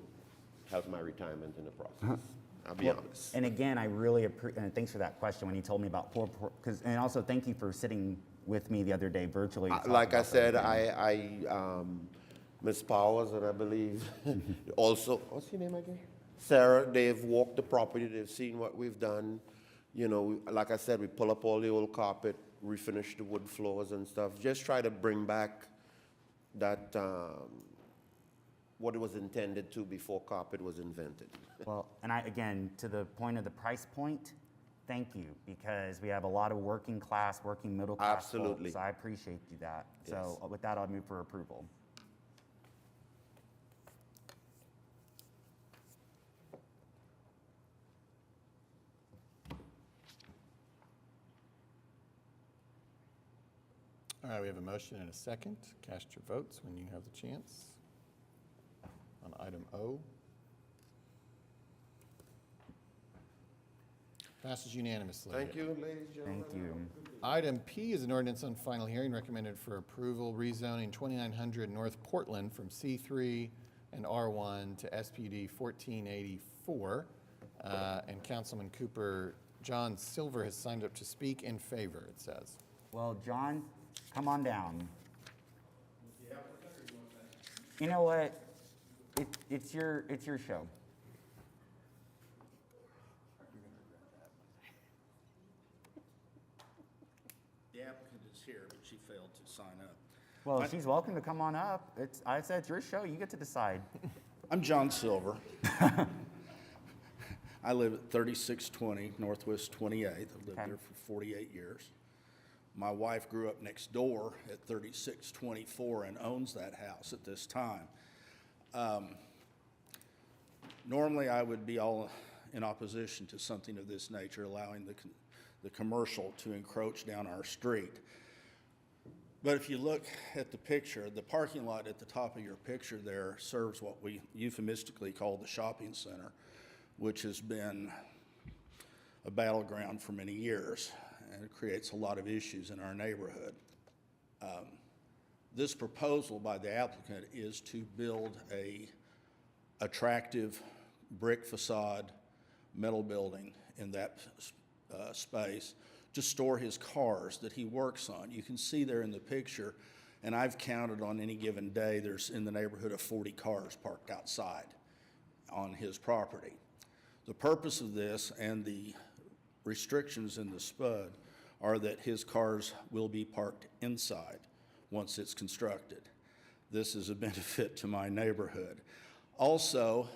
help my retirement in the process. I'll be honest. And again, I really appreciate, and thanks for that question when you told me about and also thank you for sitting with me the other day virtually. to talk Like I about said, that. Ms. Powers, and I believe also, what's your name again? Sarah, they've walked the property, they've seen what we've done. You know, like I said, we pull up all the old carpet, refinish the wood floors and stuff. Just try to bring back that, what it was intended to before carpet was invented. Well, and again, to the point of the price point, thank you, because we have a lot of working class, working middle class Absolutely. folks. I appreciate you that. Yes. So with that, I'll move for approval. All right, we have a motion and a second. Cast your votes when you have the chance on item O. Passes unanimously. Thank you, ladies and gentlemen. Thank you. Item P is an ordinance on final hearing recommended for approval, rezoning 2900 North Portland from C3 and R1 to SPD 1484. And Councilman Cooper, John Silver has signed up to speak in favor, it says. Well, John, come on down. You know what? It's your show. The applicant is here, but she failed to sign up. Well, she's welcome to come on up. I said it's your show. You get to decide. I'm John Silver. I live at 3620 Northwest 28th. I've lived there for 48 years. My wife grew up next door at 3624 and owns that house at this time. Normally, I would be all in opposition to something of this nature, allowing the commercial to encroach down our street. But if you look at the picture, the parking lot at the top of your picture there serves what we euphemistically call the shopping center, which has been a battleground for many years, and it creates a lot of issues in our neighborhood. This proposal by the applicant is to build a attractive brick facade metal building in that space to store his cars that he works on. You can see there in the picture, and I've counted on any given day, there's in the neighborhood of 40 cars parked outside on his property. The purpose of this and the restrictions in the SPUD are that his cars will be parked inside once it's constructed. This is a benefit to my neighborhood. Also,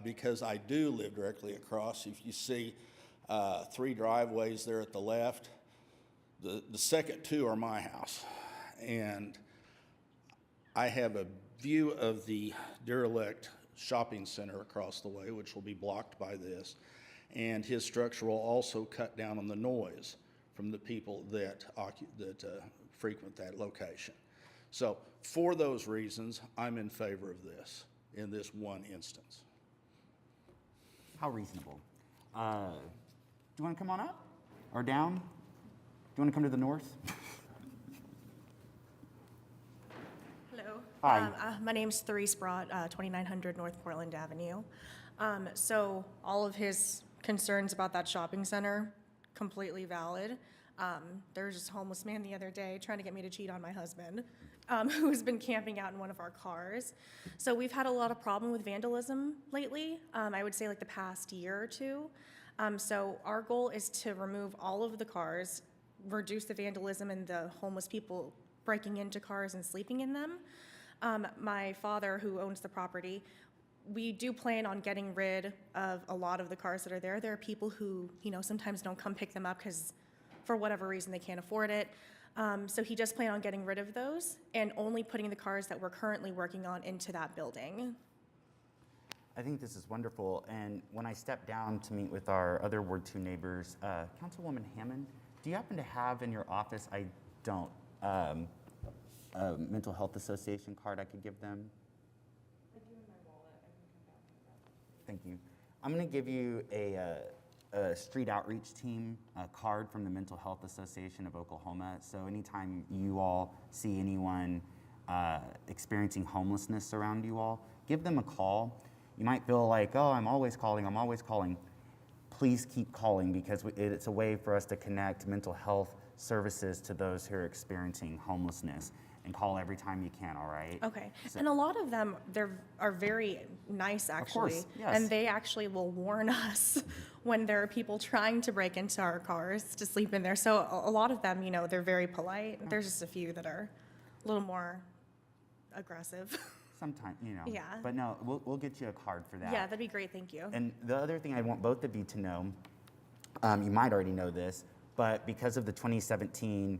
because I do live directly across, if you see 3 driveways there at the left, the second 2 are my house. And I have a view of the derelict shopping center across the way, which will be blocked by this. And his structure will also cut down on the noise from the people that frequent that location. So for those reasons, I'm in favor of this in this one instance. How reasonable. Do you want to come on up or down? Do you want to come to the north? Hello. Hi. My name's Therese Brott, 2900 North Portland Avenue. So all of his concerns about that shopping center, completely valid. There was just a homeless man the other day trying to get me to cheat on my husband, who's been camping out in one of our cars. So we've had a lot of problem with vandalism lately, I would say like the past year or two. So our goal is to remove all of the cars, reduce the vandalism and the homeless people breaking into cars and sleeping in them. My father, who owns the property, we do plan on getting rid of a lot of the cars that are there. There are people who, sometimes don't come pick them up because for whatever reason they can't afford it. So he does plan on getting rid of those and only putting the cars that we're currently working on into that building. I think this is wonderful. And when I stepped down to meet with our other Ward 2 neighbors, Councilwoman Hammond, do you happen to have in your office, I don't, a mental health association card I could give them? I do in my wallet. I can come back and grab it. Thank you. I'm going to give you a street outreach team card from the Mental Health Association of Oklahoma. So anytime you all see anyone experiencing homelessness around you all, give them a call. You might feel like, oh, I'm always calling, I'm always calling. Please keep calling because it's a way for us to connect mental health services to those who are experiencing homelessness. And call every time you can, all right? Okay. So, And a lot of them, are very nice, actually. course, yes. And they actually will warn us when there are people trying to break into our cars to sleep in there. So a lot of them, they're very polite. There's just a few that are a little more aggressive. sometimes, Yeah. But no, we'll get you a card for that. Yeah, that'd be great. Thank you. And the other thing I want both of you to know, you might already know this, but because of the 2017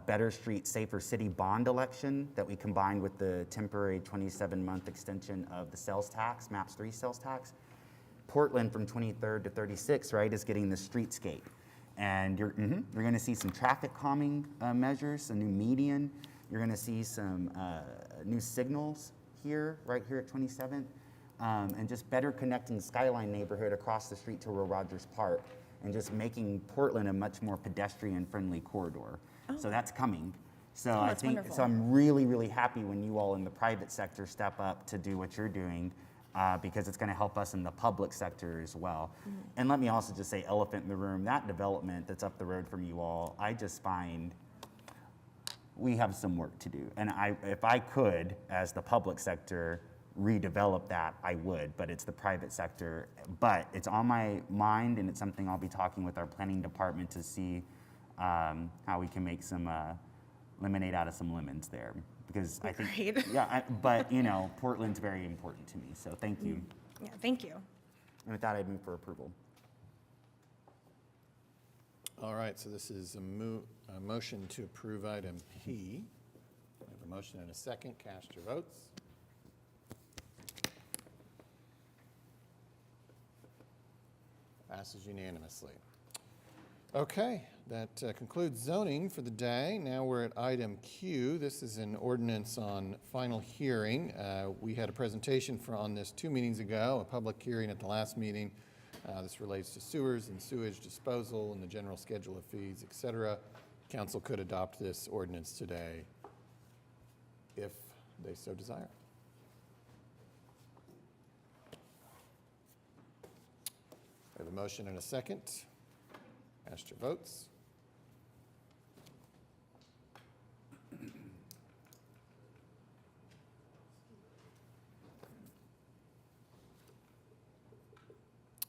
Better Street, Safer City bond election that we combined with the temporary 27-month extension of the sales tax, MAPS 3 sales tax, Portland from 23rd to 36th, right, is getting the streetscape. And you're going to see some traffic calming measures, a new median. You're going to see some new signals here, right here at 27th, and just better connecting Skyline neighborhood across the street to Will Rogers Park and just making Portland a much more pedestrian-friendly corridor. So that's coming. So I that's think, wonderful. so I'm really, really happy when you all in the private sector step up to do what you're doing because it's going to help us in the public sector as well. And let me also just say, elephant in the room, that development that's up the road from you all, I just find we have some work to do. And if I could, as the public sector, redevelop that, I would, but it's the private sector. But it's on my mind, and it's something I'll be talking with our planning department to see how we can make some lemonade out of some lemons there. Because I think, Great. yeah, but you know, Portland's very important to me, so thank you. Yeah, thank you. And with that, I'd move for approval. All right, so this is a motion to approve item P. We have a motion and a second. Cast your votes. Passes unanimously. Okay, that concludes zoning for the day. Now we're at item Q. This is an ordinance on final hearing. We had a presentation on this 2 meetings ago, a public hearing at the last meeting. This relates to sewers and sewage disposal and the general schedule of fees, et cetera. Council could adopt this ordinance today if they so desire. We have a motion and a second. Cast your votes.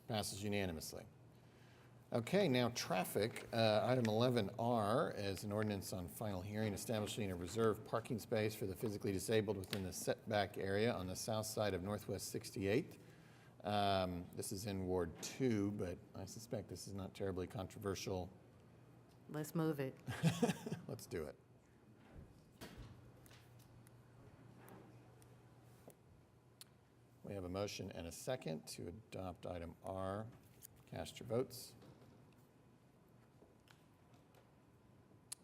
Passes unanimously. Okay, now traffic. Item 11R is an ordinance on final hearing establishing a reserved parking space for the physically disabled within the setback area on the south side of Northwest 68th. This is in Ward 2, but I suspect this is not terribly controversial. Let's move it. Let's do it. We have a motion and a second to adopt item R. Cast your votes.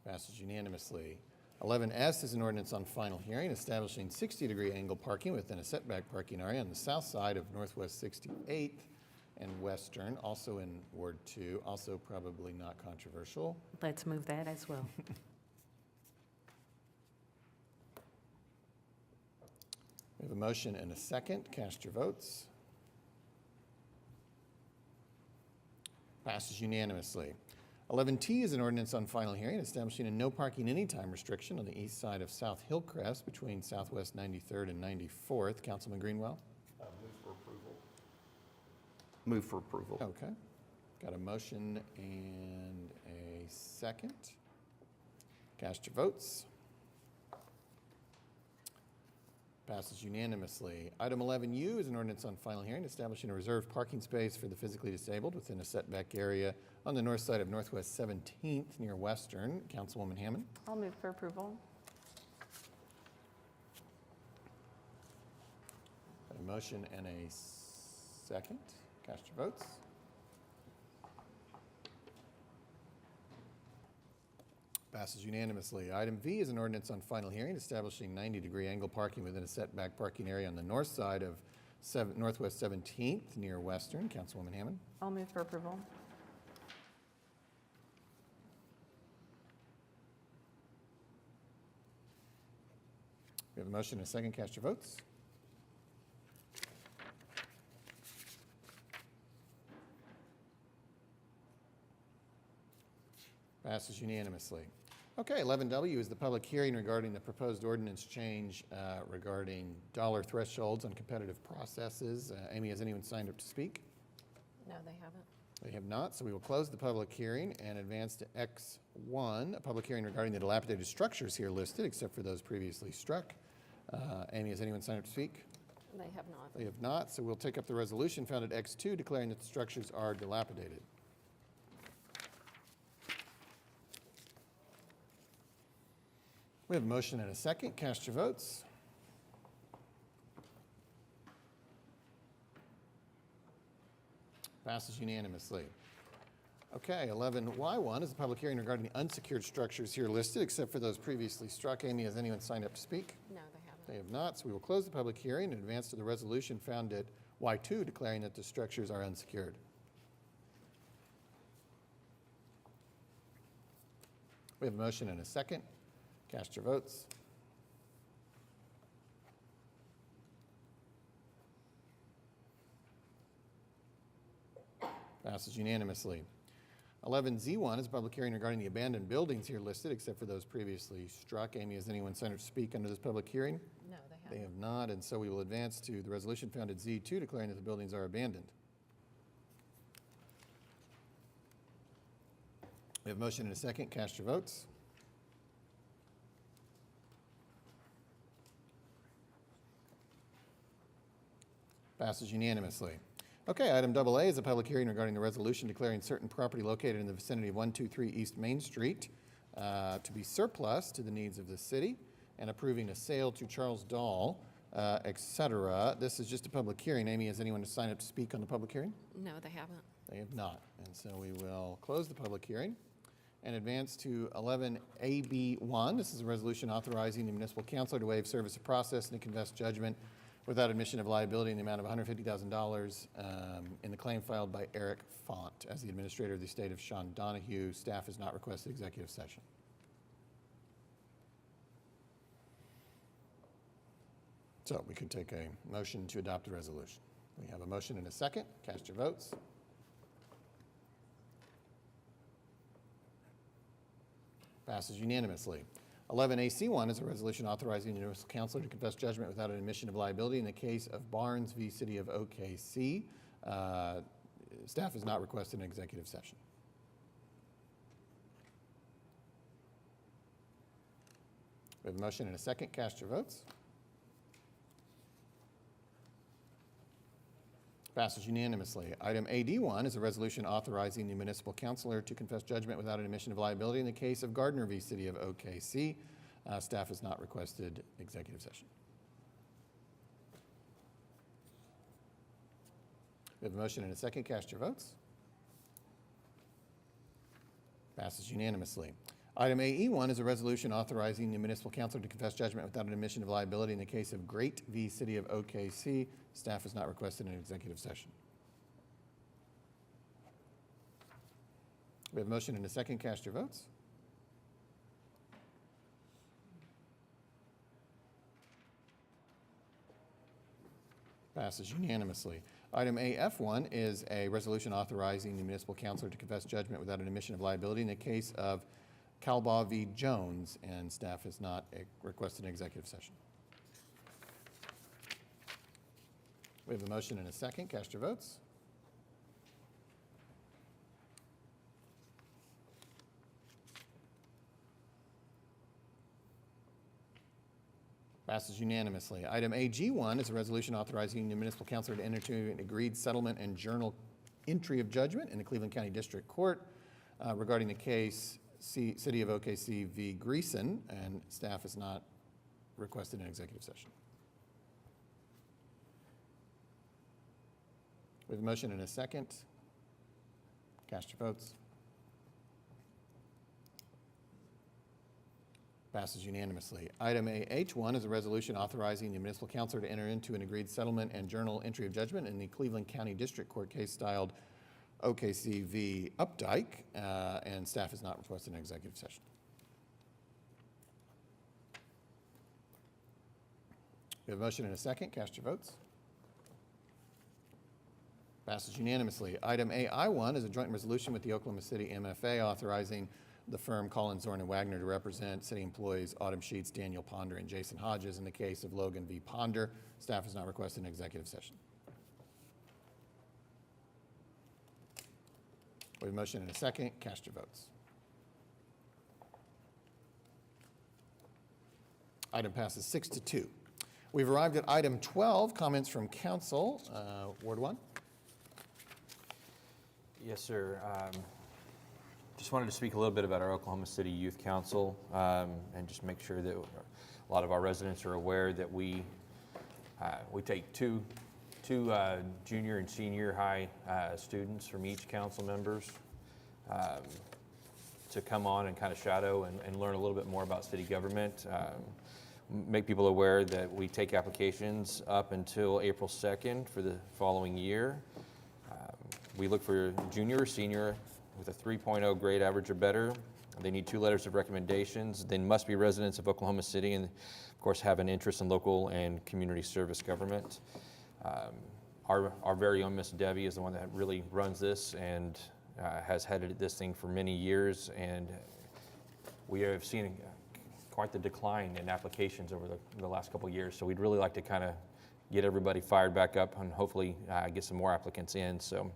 Passes unanimously. 11S is an ordinance on final hearing establishing 60-degree angle parking within a setback parking area on the south side of Northwest 68th and Western, also in Ward 2, also probably not controversial. Let's move that as well. We have a motion and a second. Cast your votes. Passes unanimously. 11T is an ordinance on final hearing establishing a no parking anytime restriction on the east side of South Hillcrest between Southwest 93rd and 94th. Councilman Greenwell? Move for approval. Move for approval. Okay. Got a motion and a second. Cast your votes. Passes unanimously. Item 11U is an ordinance on final hearing establishing a reserved parking space for the physically disabled within a setback area on the north side of Northwest 17th near Western. Councilwoman Hammond? I'll move for approval. Got a motion and a second. Cast your votes. Passes unanimously. Item V is an ordinance on final hearing establishing 90-degree angle parking within a setback parking area on the north side of Northwest 17th near Western. Councilwoman Hammond? I'll move for approval. We have a motion and a second. Cast your votes. Passes unanimously. Okay, 11W is the public hearing regarding the proposed ordinance change regarding dollar thresholds on competitive processes. Amy, has anyone signed up to speak? No, they haven't. They have not, so we will close the public hearing and advance to X1, a public hearing regarding the dilapidated structures here listed, except for those previously struck. Amy, has anyone signed up to speak? They have not. They have not, so we'll take up the resolution found at X2 declaring that the structures are dilapidated. We have a motion and a second. Cast your votes. Passes unanimously. Okay, 11Y1 is a public hearing regarding the unsecured structures here listed, except for those previously struck. Amy, has anyone signed up to speak? No, they haven't. They have not, so we will close the public hearing and advance to the resolution found at Y2 declaring that the structures are unsecured. We have a motion and a second. Cast your votes. Passes unanimously. 11Z1 is a public hearing regarding the abandoned buildings here listed, except for those previously struck. Amy, has anyone signed up to speak under this public hearing? No, they haven't. They have not, and so we will advance to the resolution found at Z2 declaring that the buildings are abandoned. We have a motion and a second. Cast your votes. Passes unanimously. Okay, item AA is a public hearing regarding the resolution declaring certain property located in the vicinity of 123 East Main Street to be surplus to the needs of the city and approving a sale to Charles Dahl, et cetera. This is just a public hearing. Amy, has anyone signed up to speak on the public hearing? No, they haven't. They have not. And so we will close the public hearing and advance to 11AB1. This is a resolution authorizing the municipal councilor to waive service of process and to confess judgment without admission of liability in the amount of $150,000 in the claim filed by Eric Font. As the administrator of the estate of Sean Donahue, staff has not requested executive session. So we could take a motion to adopt the resolution. We have a motion and a second. Cast your votes. Passes unanimously. 11AC1 is a resolution authorizing the municipal councilor to confess judgment without an admission of liability in the case of Barnes v. City of OKC. Staff has not requested an executive session. We have a motion and a second. Cast your votes. Passes unanimously. Item AD1 is a resolution authorizing the municipal councilor to confess judgment without an admission of liability in the case of Gardner v. City of OKC. Staff has not requested executive session. We have a motion and a second. Cast your votes. Passes unanimously. Item AE1 is a resolution authorizing the municipal councilor to confess judgment without an admission of liability in the case of Great v. City of OKC. Staff has not requested an executive session. We have a motion and a second. Cast your votes. Passes unanimously. Item AF1 is a resolution authorizing the municipal councilor to confess judgment without an admission of liability in the case of Calbaugh v. Jones, and staff has not requested an executive session. We have a motion and a second. Cast your votes. Passes unanimously. Item AG1 is a resolution authorizing the municipal councilor to enter into an agreed settlement and journal entry of judgment in the Cleveland County District Court regarding the case City of OKC v. Greason, and staff has not requested an executive session. We have a motion and a second. Cast your votes. Passes unanimously. Item AH1 is a resolution authorizing the municipal councilor to enter into an agreed settlement and journal entry of judgment in the Cleveland County District Court case styled OKC v. Updike, and staff has not requested an executive session. We have a motion and a second. Cast your votes. Passes unanimously. Item AI1 is a joint resolution with the Oklahoma City MFA authorizing the firm Collins, Zorn, and Wagner to represent city employees Autumn Sheets, Daniel Ponder, and Jason Hodges in the case of Logan v. Ponder. Staff has not requested an executive session. We have a motion and a second. Cast your votes. Item passes 6-2. We've arrived at item 12, comments from council. Ward 1. Yes, sir. Just wanted to speak a little bit about our Oklahoma City Youth Council and just make sure that a lot of our residents are aware that we take two junior and senior high students from each council members to come on and kind of shadow and learn a little bit more about city government. Make people aware that we take applications up until April 2nd for the following year. We look for junior or senior with a 3.0 grade average or better. They need 2 letters of recommendations. They must be residents of Oklahoma City and, of course, have an interest in local and community service government. Our very own Miss Debbie is the one that really runs this, and has headed this thing for many years, and we have seen quite the decline in applications over the last couple of years. So we'd really like to kind of get everybody fired back up and hopefully get some more applicants in. So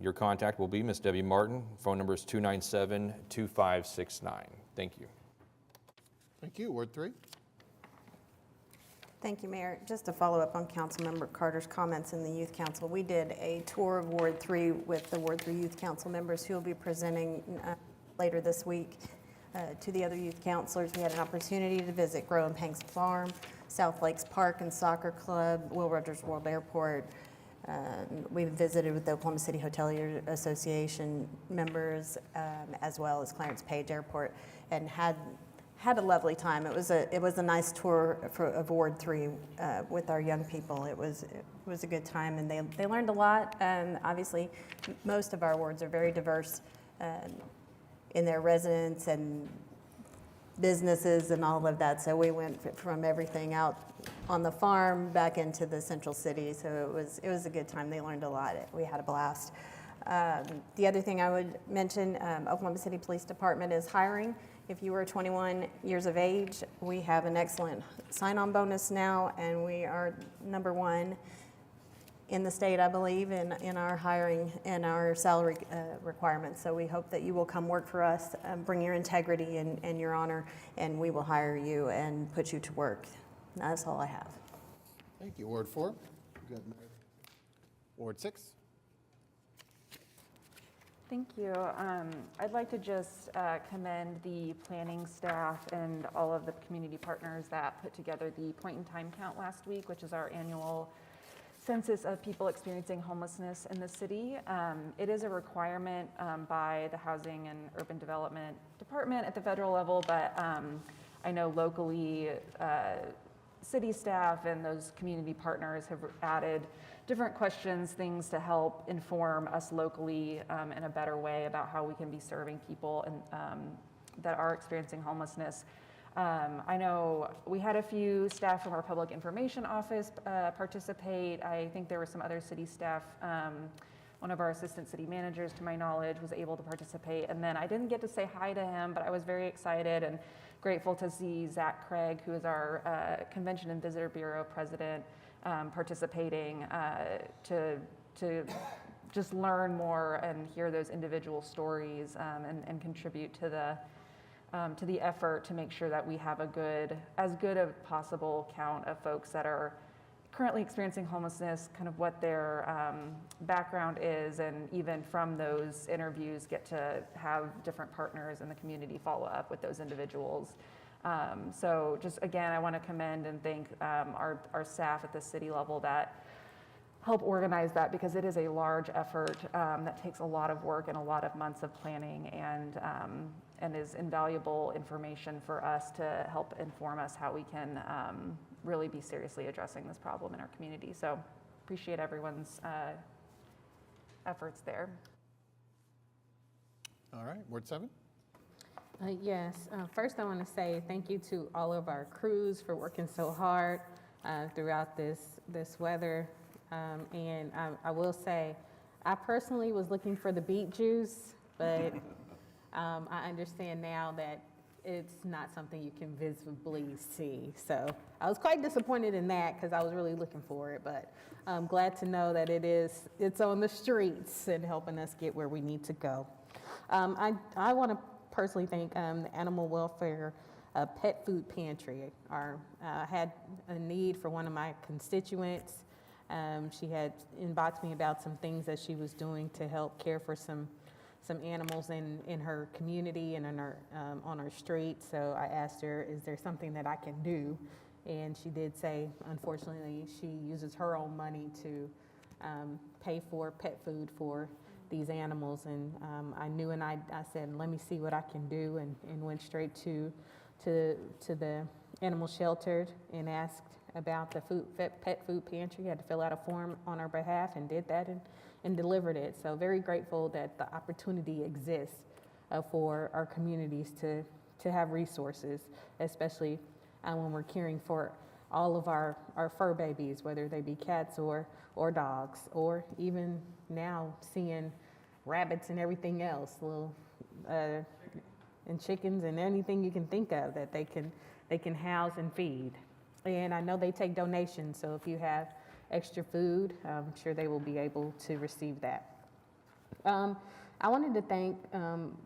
your contact will be Ms. Debbie Martin. Phone number is 297-2569. Thank you. Thank you. Ward 3. Thank you, Mayor. Just to follow up on Councilmember Carter's comments in the Youth Council, we did a tour of Ward 3 with the Ward 3 Youth Council members who will be presenting later this week to the other youth counselors. We had an opportunity to visit Grow and Pangs Farm, South Lakes Park and Soccer Club, Will Rogers World Airport. We visited with the Oklahoma City Hotelier Association members, as well as Clarence Page Airport, and had a lovely time. It was a nice tour of Ward 3 with our young people. It was a good time, and they learned a lot. Obviously, most of our wards are very diverse in their residents and businesses and all of that. So we went from everything out on the farm back into the central city. So it was a good time. They learned a lot. We had a blast. The other thing I would mention, Oklahoma City Police Department is hiring. If you are 21 years of age, we have an excellent sign-on bonus now, and we are #1 in the state, I believe, in our hiring and our salary requirements. So we hope that you will come work for us, bring your integrity and your honor, and we will hire you and put you to work. That's all I have. Thank you. Ward 4. Good. Ward 6. Thank you. I'd like to just commend the planning staff and all of the community partners that put together the point-in-time count last week, which is our annual census of people experiencing homelessness in the city. It is a requirement by the Housing and Urban Development Department at the federal level, but I know locally city staff and those community partners have added different questions, things to help inform us locally in a better way about how we can be serving people that are experiencing homelessness. I know we had a few staff from our public information office participate. I think there were some other city staff. One of our assistant city managers, to my knowledge, was able to participate. And then I didn't get to say hi to him, but I was very excited and grateful to see Zach Craig, who is our Convention and Visitor Bureau president, participating to just learn more and hear those individual stories and contribute to the effort to make sure that we have as good a possible count of folks that are currently experiencing homelessness, kind of what their background is, and even from those interviews get to have different partners in the community follow up with those individuals. So just again, I want to commend and thank our staff at the city level that help organize that, because it is a large effort that takes a lot of work and a lot of months of planning, and is invaluable information for us to help inform us how we can really be seriously addressing this problem in our community. So appreciate everyone's efforts there. All right, Ward 7. Yes, first I want to say thank you to all of our crews for working so hard throughout this weather. And I will say, I personally was looking for the beet juice, but I understand now that it's not something you can visibly see. So I was quite disappointed in that, because I was really looking for it, but I'm glad to know that it's on the streets and helping us get where we need to go. I want to personally thank the Animal Welfare Pet Food Pantry. Had a need for one of my constituents. She had inboxed me about some things that she was doing to help care for some animals in her community and on her street. So I asked her, is there something that I can do? And she did say, unfortunately, she uses her own money to pay for pet food for these animals. And I knew, and I said, let me see what I can do, and went straight to the animal shelter and asked about the pet food pantry. Had to fill out a form on our behalf and did that and delivered it. So very grateful that the opportunity exists for our communities to have resources, especially when we're caring for all of our fur babies, whether they be cats or dogs, or even now seeing rabbits and everything else, little, and chickens and anything you can think of that they can house and feed. And I know they take donations, so if you have extra food, I'm sure they will be able to receive that. I wanted to thank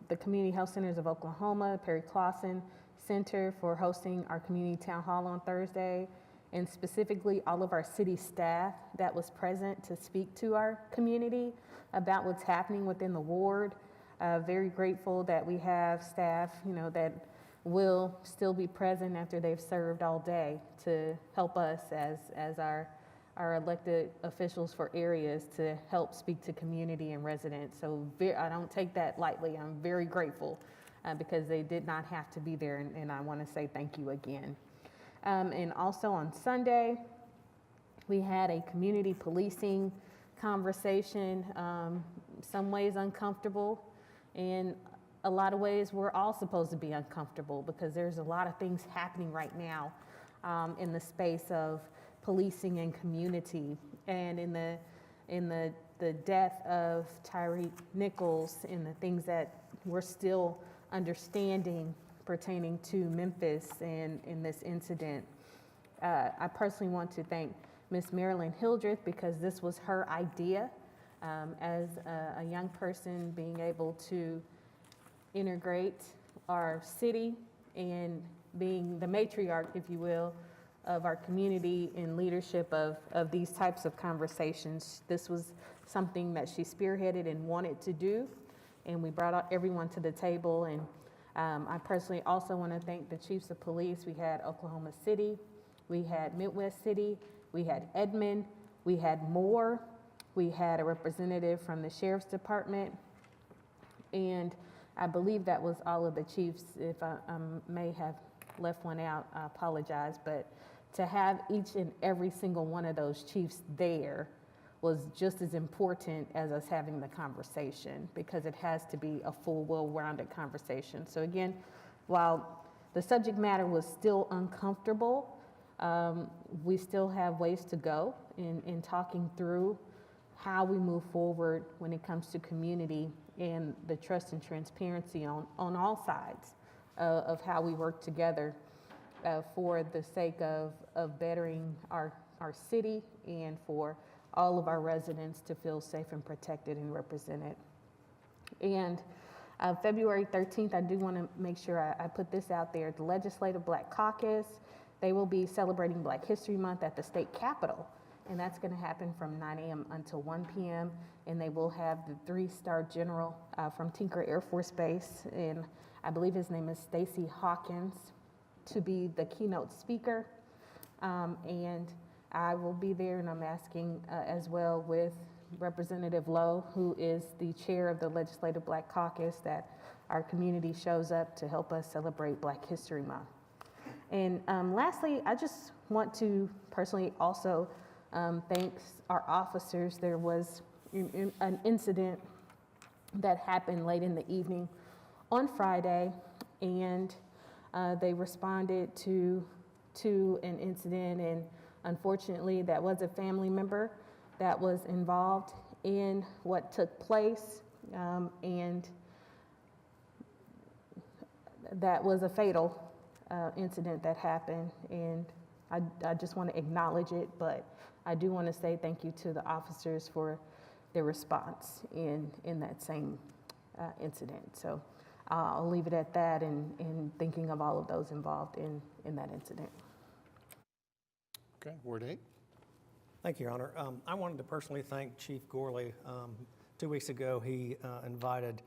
the Community Health Centers of Oklahoma, Perry Clausen Center, for hosting our community town hall on Thursday, and specifically all of our city staff that was present to speak to our community about what's happening within the ward. Very grateful that we have staff, that will still be present after they've served all day to help us as our elected officials for areas to help speak to community and residents. So I don't take that lightly. I'm very grateful because they did not have to be there, and I want to say thank you again. And also on Sunday, we had a community policing conversation, some ways uncomfortable, and a lot of ways we're all supposed to be uncomfortable because there's a lot of things happening right now in the space of policing and community, and in the death of Tyre Nichols and the things that we're still understanding pertaining to Memphis and in this incident. I personally want to thank Miss Marilyn Hildreth because this was her idea as a young person, being able to integrate our city and being the matriarch, if you will, of our community in leadership of these types of conversations. This was something that she spearheaded and wanted to do, and we brought everyone to the table. And I personally also want to thank the chiefs of police. We had Oklahoma City, we had Midwest City, we had Edmond, we had Moore, we had a representative from the Sheriff's Department, and I believe that was all of the chiefs. If I may have left one out, I apologize, but to have each and every single one of those chiefs there was just as important as us having the conversation, because it has to be a full, well-rounded conversation. So again, while the subject matter was still uncomfortable, we still have ways to go in talking through how we move forward when it comes to community and the trust and transparency on all sides of how we work together for the sake of bettering our city and for all of our residents to feel safe and protected and represented. And February 13th, I do want to make sure I put this out there. The Legislative Black Caucus, they will be celebrating Black History Month at the state capitol. And that's going to happen from 9 a.m. until 1 p.m. And they will have the 3-star general from Tinker Air Force Base, and I believe his name is Stacey Hawkins, to be the keynote speaker. And I will be there, and I'm asking as well with Representative Lowe, who is the chair of the Legislative Black Caucus, that our community shows up to help us celebrate Black History Month. And lastly, I just want to personally also thank our officers. There was an incident that happened late in the evening on Friday, and they responded to an incident, and unfortunately that was a family member that was involved in what took place, and that was a fatal incident that happened, and I just want to acknowledge it, but I do want to say thank you to the officers for their response in that same incident. So I'll leave it at that, in thinking of all of those involved in that incident. Okay, Ward 8. Thank you, Your Honor. I wanted to personally thank Chief Gorley. 2 weeks ago, he invited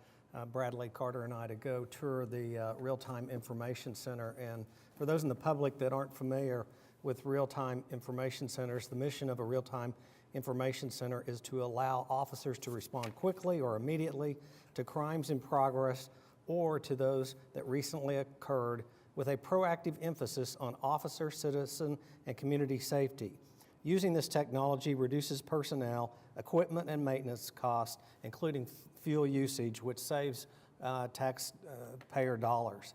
Bradley Carter and I to go tour the Real-Time Information Center. And for those in the public that aren't familiar with real-time information centers, the mission of a real-time information center is to allow officers to respond quickly or immediately to crimes in progress or to those that recently occurred, with a proactive emphasis on officer, citizen, and community safety. Using this technology reduces personnel, equipment, and maintenance costs, including fuel usage, which saves taxpayer dollars.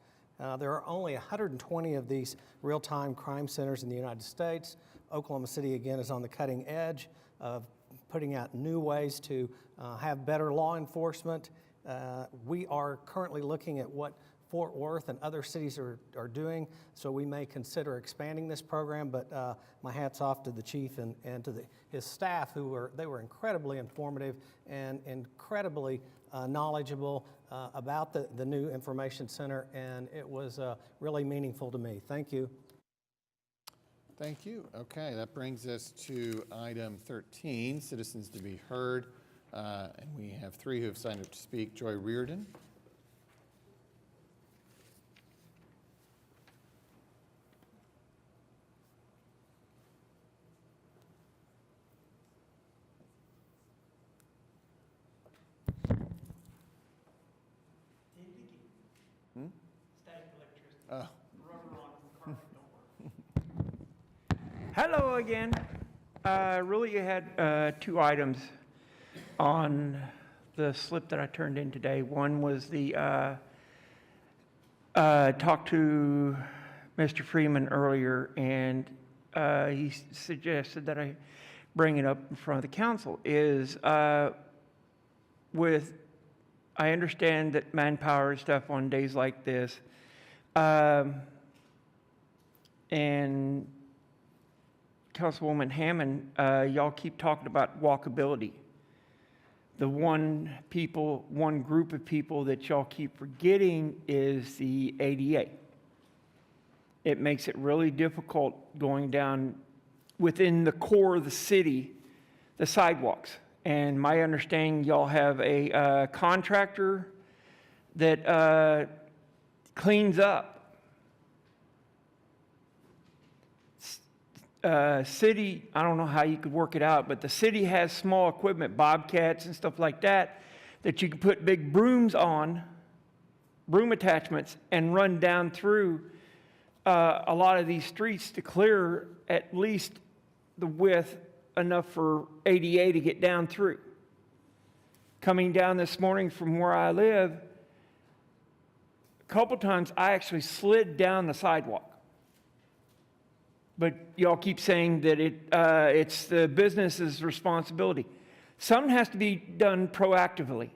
There are only 120 of these real-time crime centers in the United States. Oklahoma City, again, is on the cutting edge of putting out new ways to have better law enforcement. We are currently looking at what Fort Worth and other cities are doing, so we may consider expanding this program, but my hat's off to the chief and to his staff who were incredibly informative and incredibly knowledgeable about the new information center, and it was really meaningful to me. Thank you. Thank you. Okay, that brings us to item 13, citizens to be heard. And we have 3 who have signed up to speak. Joy Reardon. Oh. Hello again. Really, you had 2 items on the slip that I turned in today. One was the talk to Mr. Freeman earlier, and he suggested that I bring it up in front of the council. I understand that manpower and stuff on days like this, and Councilwoman Hammond, y'all keep talking about walkability. The one group of people that y'all keep forgetting is the ADA. It makes it really difficult going down within the core of the city, the sidewalks. And my understanding, y'all have a contractor that cleans up. City, I don't know how you could work it out, but the city has small equipment, bobcats and stuff like that, that you can put big brooms on, broom attachments, and run down through a lot of these streets to clear at least the width enough for ADA to get down through. Coming down this morning from where I live, a couple times I actually slid down the sidewalk. But y'all keep saying that it's the business's responsibility. Something has to be done proactively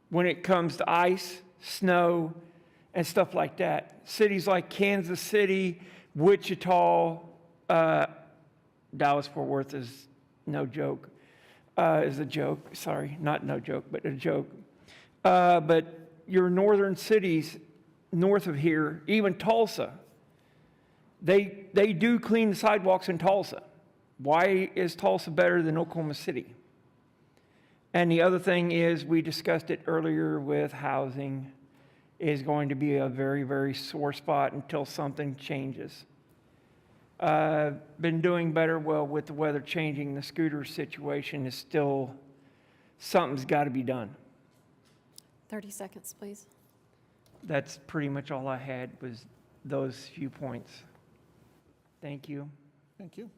when it comes to ice, snow, and stuff like that. Cities like Kansas City, Wichita, Dallas-Fort Worth is no joke, is a joke. Sorry, not no joke, but a joke. But your northern cities north of here, even Tulsa, They do clean the sidewalks in Tulsa. Why is Tulsa better than Oklahoma City? And the other thing is, we discussed it earlier with housing, is going to be a very, very sore spot until something changes. Been doing better, well, with the weather changing, the scooter situation is still, something's got to be done. 30 seconds, please. That's pretty much all I had, was those few points. Thank you. Thank you.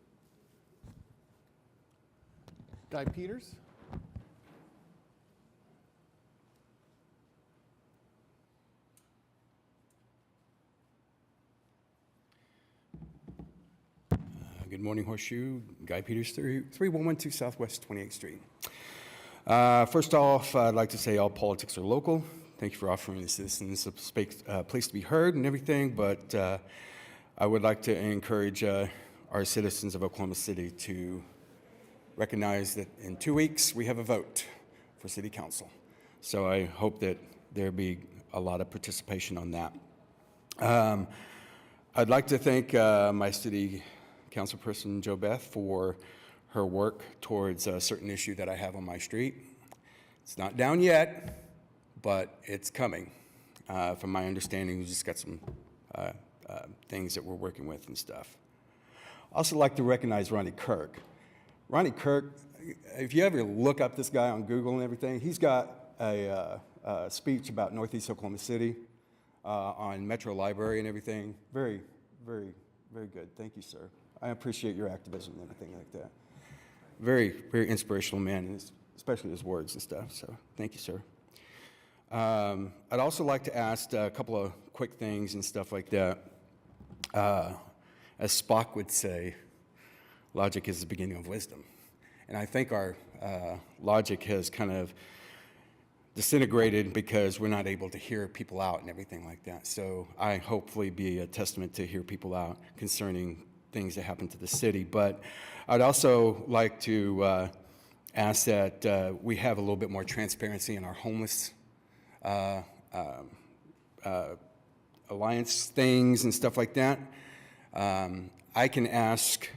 Guy Peters? Good morning, Horseshoe. Guy Peters, 3112 Southwest 28th Street. First off, I'd like to say all politics are local. Thank you for offering the citizens a place to be heard and everything, but I would like to encourage our citizens of Oklahoma City to recognize that in 2 weeks we have a vote for City Council. So I hope that there'll be a lot of participation on that. I'd like to thank my City Councilperson Jo Beth for her work towards a certain issue that I have on my street. It's not down yet, but it's coming. From my understanding, we just got some things that we're working with and stuff. I also like to recognize Ronnie Kirk. Ronnie Kirk, if you ever look up this guy on Google and everything, he's got a speech about Northeast Oklahoma City on Metro Library and everything. Very, very, very good. Thank you, sir. I appreciate your activism and everything like that. Very, very inspirational man, and especially his words and stuff. So thank you, sir. I'd also like to ask a couple of quick things and stuff like that. As Spock would say, logic is the beginning of wisdom. And I think our logic has kind of disintegrated because we're not able to hear people out and everything like that. So I hopefully be a testament to hear people out concerning things that happen to the city. But I'd also like to ask that we have a little bit more transparency in our homeless alliance things and stuff like that. I can ask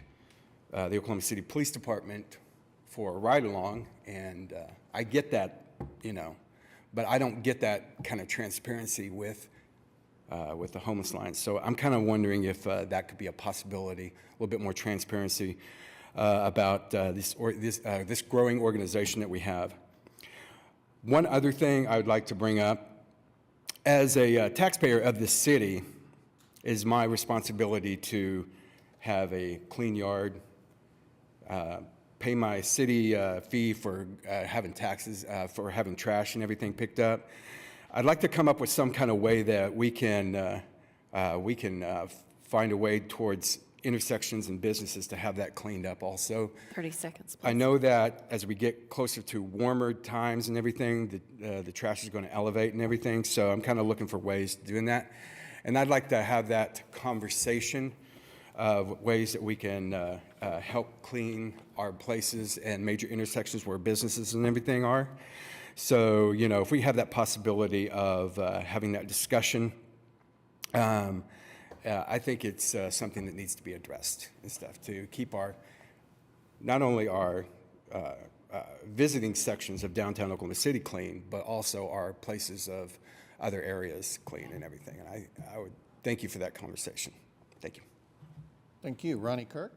the Oklahoma City Police Department for a ride-along, and I get that, you know, but I don't get that kind of transparency with the homeless alliance. So I'm kind of wondering if that could be a possibility, a little bit more transparency about this growing organization that we have. One other thing I would like to bring up, as a taxpayer of this city, is my responsibility to have a clean yard, pay my city fee for having taxes, for having trash and everything picked up. I'd like to come up with some kind of way that we can find a way towards intersections and businesses to have that cleaned up also. 30 seconds, please. I know that as we get closer to warmer times and everything, the trash is going to elevate and everything, so I'm kind of looking for ways to doing that. And I'd like to have that conversation of ways that we can help clean our places and major intersections where businesses and everything are. So, you know, if we have that possibility of having that discussion, I think it's something that needs to be addressed and stuff to keep not only our visiting sections of downtown Oklahoma City clean, but also our places of other areas clean and everything. And I would thank you for that conversation. Thank you. Thank you. Ronnie Kirk?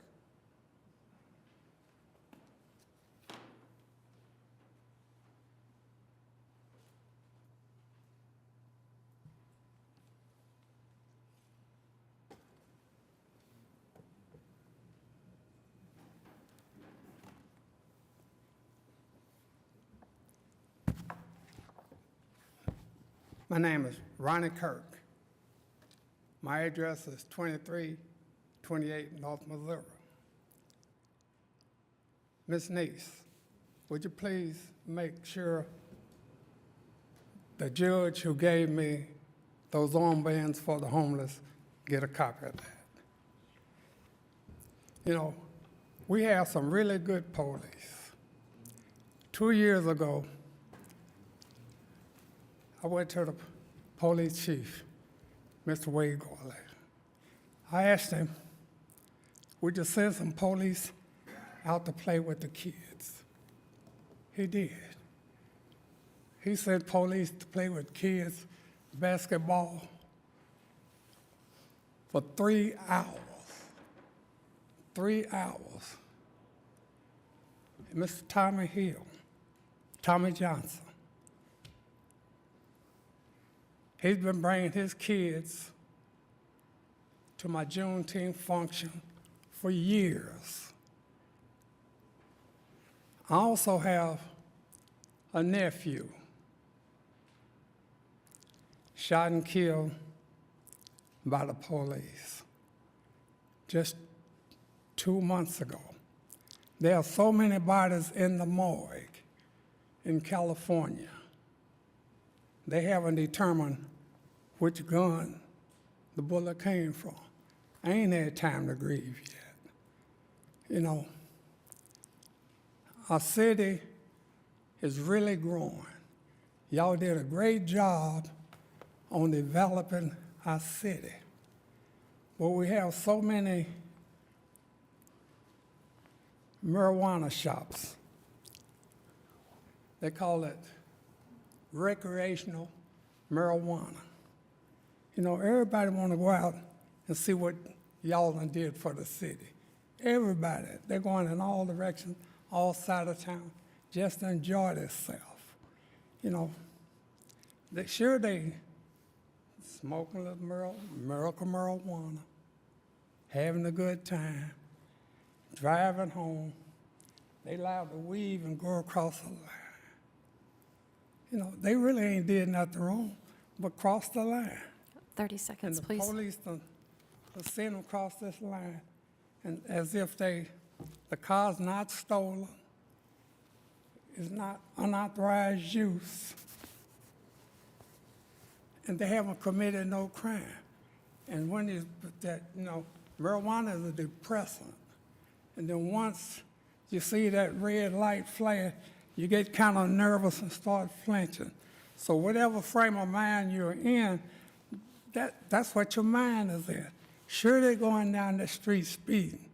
My name is Ronnie Kirk. My address is 2328 North Missouri. Ms. Neese, would you please make sure the judge who gave me those armbands for the homeless get a copy of that? You know, we have some really good police. 2 years ago, I went to the police chief, Mr. Wade Gorley. I asked him, would you send some police out to play with the kids? He did. He sent police to play with kids basketball for 3 hours. 3 hours. And Mr. Tommy Johnson, he's been bringing his kids to my Juneteenth function for years. I also have a nephew shot and killed by the police just 2 months ago. There are so many bodies in the morgue in California. They haven't determined which gun the bullet came from. I ain't had time to grieve yet. You know, our city is really growing. Y'all did a great job on developing our city. But we have so many marijuana shops. They call it recreational marijuana. You know, everybody want to go out and see what y'all done did for the city. Everybody, they're going in all directions, all sides of town, just to enjoy themselves. You know, they smoking a little miracle marijuana, having a good time, driving home. They allowed to weave and go across the line. You know, they really ain't did nothing wrong, but cross the line. 30 seconds, please. And the police done send them across this line, and as if the car's not stolen, is not unauthorized use, and they haven't committed no crime. And when is that, marijuana is a depressant. And then once you see that red light flare, you get kind of nervous and start flinching. So whatever frame of mind you're in, that's what your mind is in. Sure, they're going down the street speeding.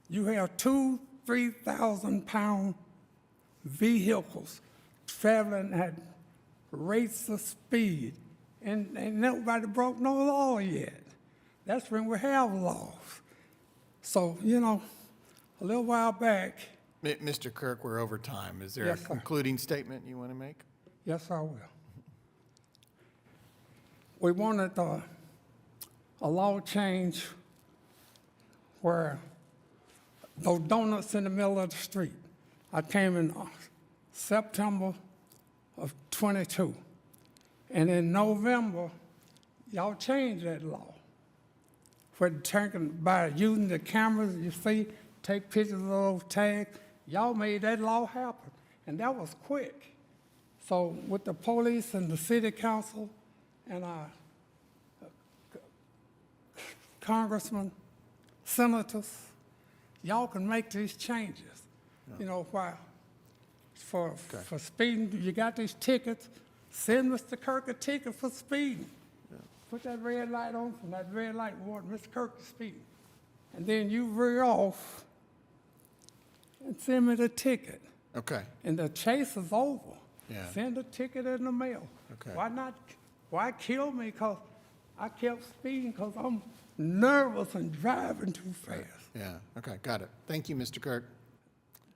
You have 3,000-pound vehicles traveling at rates of speed, and nobody broke no law yet. That's when we have laws. So, a little while back. Mr. Kirk, we're over time. Is there Yes, a sir. concluding statement you want to make? Yes, I will. We wanted a law change where those donuts in the middle of the street. I came in September of '22. And in November, y'all changed that law. By using the cameras, you see, take pictures of those tags. Y'all made that law happen, and that was quick. So with the police and the city council and our congressmen, senators, y'all can make these changes. Why? For speeding, you got these tickets, send Mr. Kirk a ticket for speeding. Put that red light on, from that red light warning, Mr. Kirk is speeding. And then you veer off and send me the ticket. Okay. And the chase is over. Yeah. Send a ticket in the mail. Okay. Why kill me? Because I kept speeding because I'm nervous and driving too fast. Yeah, okay, got it. Thank you, Mr. Kirk.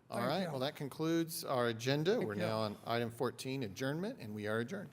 All Thank right, you. well, that concludes our agenda. We're you. now on item 14, adjournment, and we are adjourned.